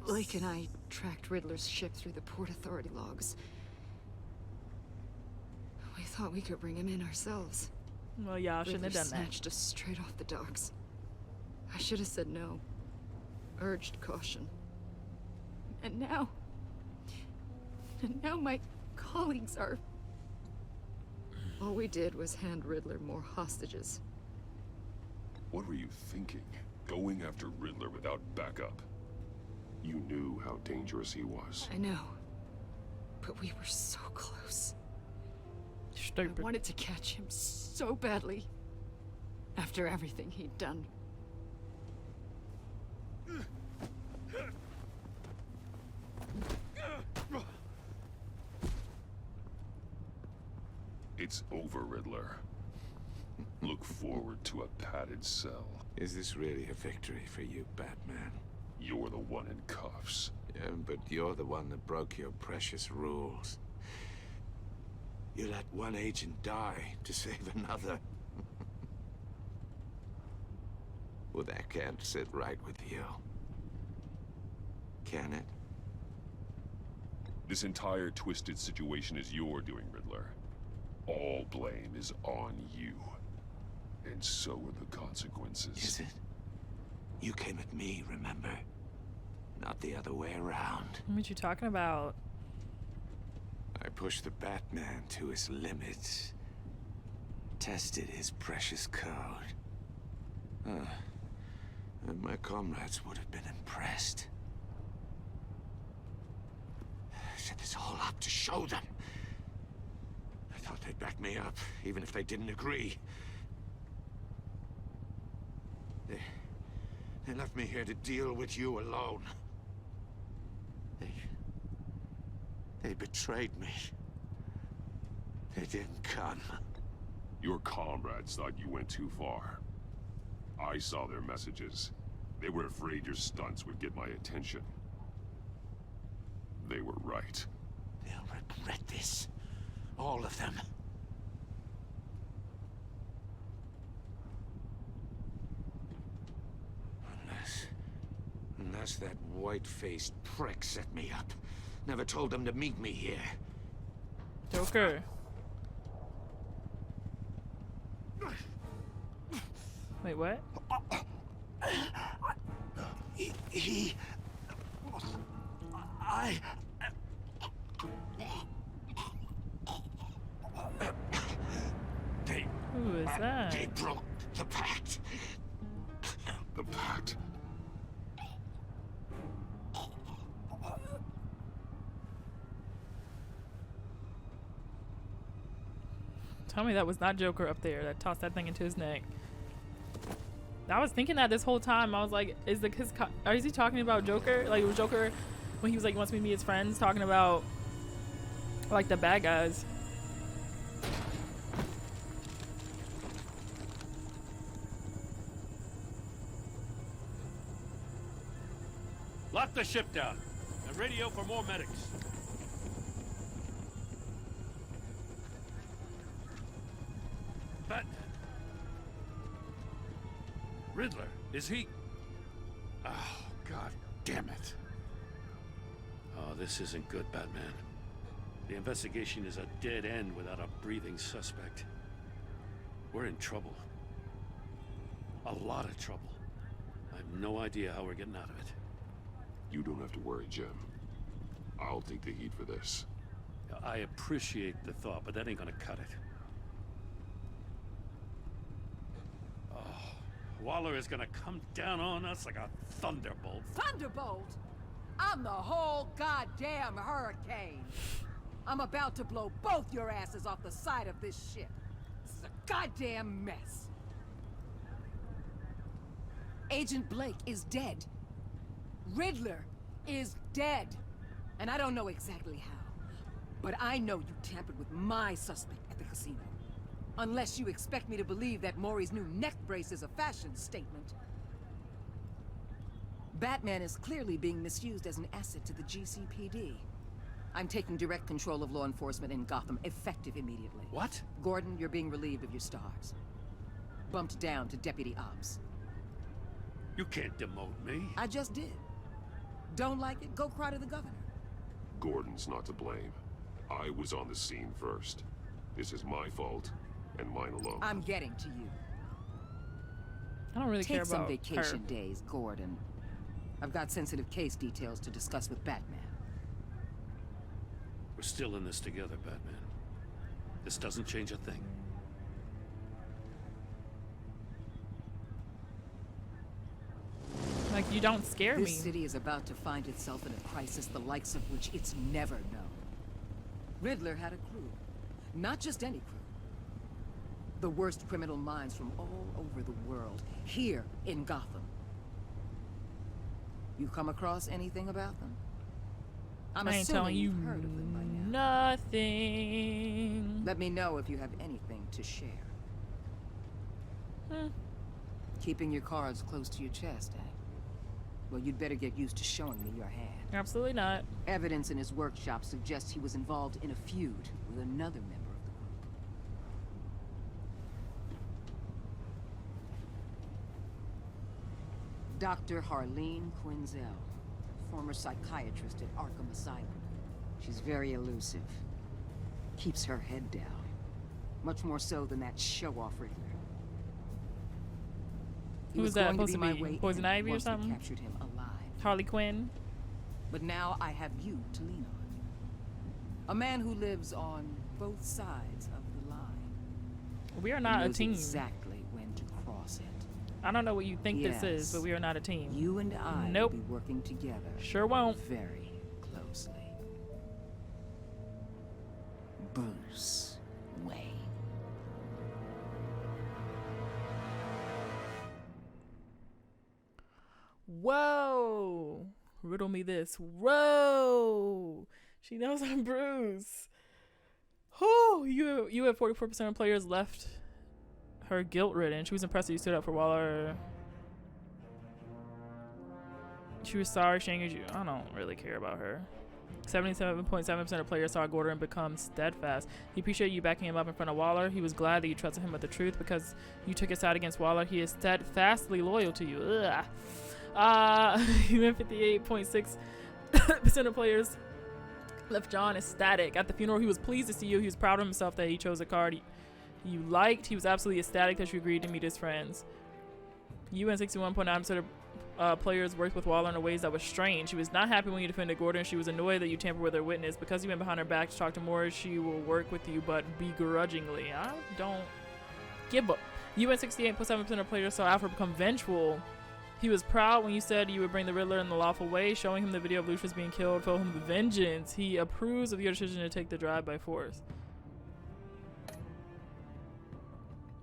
S12: Blake and I tracked Riddler's ship through the Port Authority logs. We thought we could bring him in ourselves.
S2: Well, yeah, I shouldn't have
S12: Riddler
S2: done that.
S12: snatched us straight off the docks. I should have said no. Urged caution. And now my colleagues are... All we did was hand Riddler more hostages.
S9: What were you thinking? Going after Riddler without backup? You knew how dangerous he was.
S12: I know. But we were so close.
S2: Stupid.
S12: I wanted to catch him so badly. After everything he'd done.
S9: It's over, Riddler. Look forward to a padded cell.
S7: Is this really a victory for you, Batman?
S9: You're the one in cuffs.
S7: Yeah, but you're the one that broke your precious rules. You let one agent die to save another. Well, that can't sit right with you. Can it?
S9: This entire twisted situation is your doing, Riddler. All blame is on you. And so are the consequences.
S7: Is it? You came at me, remember? Not the other way around.
S2: What you talking about?
S7: I pushed the Batman to his limits. Tested his precious code. And my comrades would have been impressed. I set this all up to show them. I thought they'd back me up, even if they didn't agree. They left me here to deal with you alone. They betrayed me. They didn't come.
S9: Your comrades thought you went too far. I saw their messages. They were afraid your stunts would get my attention. They were right.
S7: They'll regret this. All of them. Unless that white-faced prick set me up. Never told them to meet me here.
S2: Joker. Wait, what? Who is that?
S7: They broke the pact.
S9: The pact?
S2: Tell me that was not Joker up there that tossed that thing into his neck. I was thinking that this whole time. I was like, is he talking about Joker? Like, it was Joker when he was like, wants me to meet his friends, talking about like the bad guys.
S10: Lock the ship down and radio for more medics. Batman. Riddler, is he? Oh, God damn it. Oh, this isn't good, Batman. The investigation is a dead end without a breathing suspect. We're in trouble. A lot of trouble. I have no idea how we're getting out of it.
S9: You don't have to worry, Jim. I'll take the heat for this.
S10: I appreciate the thought, but that ain't gonna cut it. Oh, Waller is gonna come down on us like a thunderbolt.
S11: Thunderbolt? I'm the whole goddamn hurricane. I'm about to blow both your asses off the side of this ship. This is a goddamn mess. Agent Blake is dead. Riddler is dead. And I don't know exactly how. But I know you tampered with my suspect at the casino. Unless you expect me to believe that Maury's new neck brace is a fashion statement. Batman is clearly being misused as an asset to the GCPD. I'm taking direct control of law enforcement in Gotham, effective immediately.
S10: What?
S11: Gordon, you're being relieved of your stars. Bumped down to Deputy Ops.
S10: You can't demote me.
S11: I just did. Don't like it? Go cry to the governor.
S9: Gordon's not to blame. I was on the scene first. This is my fault, and mine alone.
S11: I'm getting to you.
S2: I don't really care
S11: Take some
S2: about
S11: vacation
S2: her.
S11: days, Gordon. I've got sensitive case details to discuss with Batman.
S10: We're still in this together, Batman. This doesn't change a thing.
S2: Like, you don't scare me.
S11: This city is about to find itself in a crisis the likes of which it's never known. Riddler had a crew. Not just any crew. The worst criminal minds from all over the world, here in Gotham. You come across anything about them? I'm
S2: I ain't
S11: assuming
S2: telling you
S11: you've heard of them by now.
S2: nothing.
S11: Let me know if you have anything to share. Keeping your cards close to your chest, eh? Well, you'd better get used to showing me your hand.
S2: Absolutely not.
S11: Evidence in his workshop suggests he was involved in a feud with another member of the group. Dr. Harleen Quinzel, former psychiatrist at Arkham Asylum. She's very elusive. Keeps her head down. Much more so than that show-off Riddler. He
S2: Who
S11: was
S2: was that
S11: going
S2: supposed to
S11: my
S2: be?
S11: way
S2: Poison
S11: in
S2: Ivy or
S11: once we
S2: something?
S11: captured him alive.
S2: Harley Quinn?
S11: But now I have you to lean on. A man who lives on both sides of the line.
S2: We are
S11: He
S2: not a
S11: knows
S2: team.
S11: exactly when to cross it.
S2: I don't know what you think this is,
S11: Yes.
S2: but we are not a team.
S11: You and I
S2: Nope.
S11: will be working together.
S2: Sure won't.
S11: Very closely. Bruce Wayne.
S2: Whoa! Riddle me this. Whoa! She knows I'm Bruce. Oh, You had 44% of players left her guilt-ridden. She was impressed that you stood up for Waller. She was sorry she angered you. I don't really care about her. 77.7% of players saw Gordon become steadfast. He appreciated you backing him up in front of Waller. He was glad that you trusted him with the truth because you took his side against Waller. He is steadfastly loyal to you. Ugh. You had 58.6% of players left John ecstatic. At the funeral, he was pleased to see you. He was proud of himself that he chose a card you liked. He was absolutely ecstatic that you agreed to meet his friends. You and 61.9% of players worked with Waller in ways that was strange. She was not happy when you defended Gordon. She was annoyed that you tampered with her witness. Because you went behind her back to talk to Maury, she will work with you, but begrudgingly. I don't give up. You and 68.7% of players saw Alfred become vengeful. He was proud when you said you would bring the Riddler in the lawful way. Showing him the video of Lucius being killed filled him with vengeance. He approves of your decision to take the drive by force.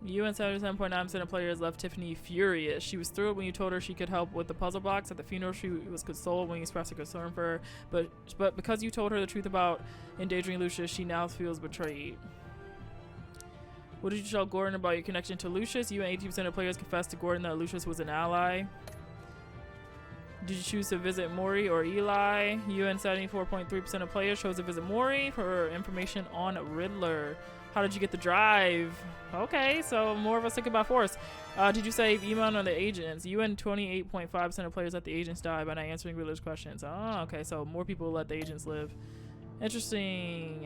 S2: You and 77.9% of players left Tiffany furious. She was thrilled when you told her she could help with the puzzle box. At the funeral, she was consoled when you expressed a concern for her. But because you told her the truth about endangering Lucius, she now feels betrayed. What did you tell Gordon about your connection to Lucius? You and 80% of players confessed to Gordon that Lucius was an ally. Did you choose to visit Maury or Eli? You and 74.3% of players chose to visit Maury for information on Riddler. How did you get the drive? Okay, so more of us thinking about force. Did you save email on the agents? You and 28.5% of players let the agents die by not answering Riddler's questions. Oh, okay, so more people let the agents live. Interesting.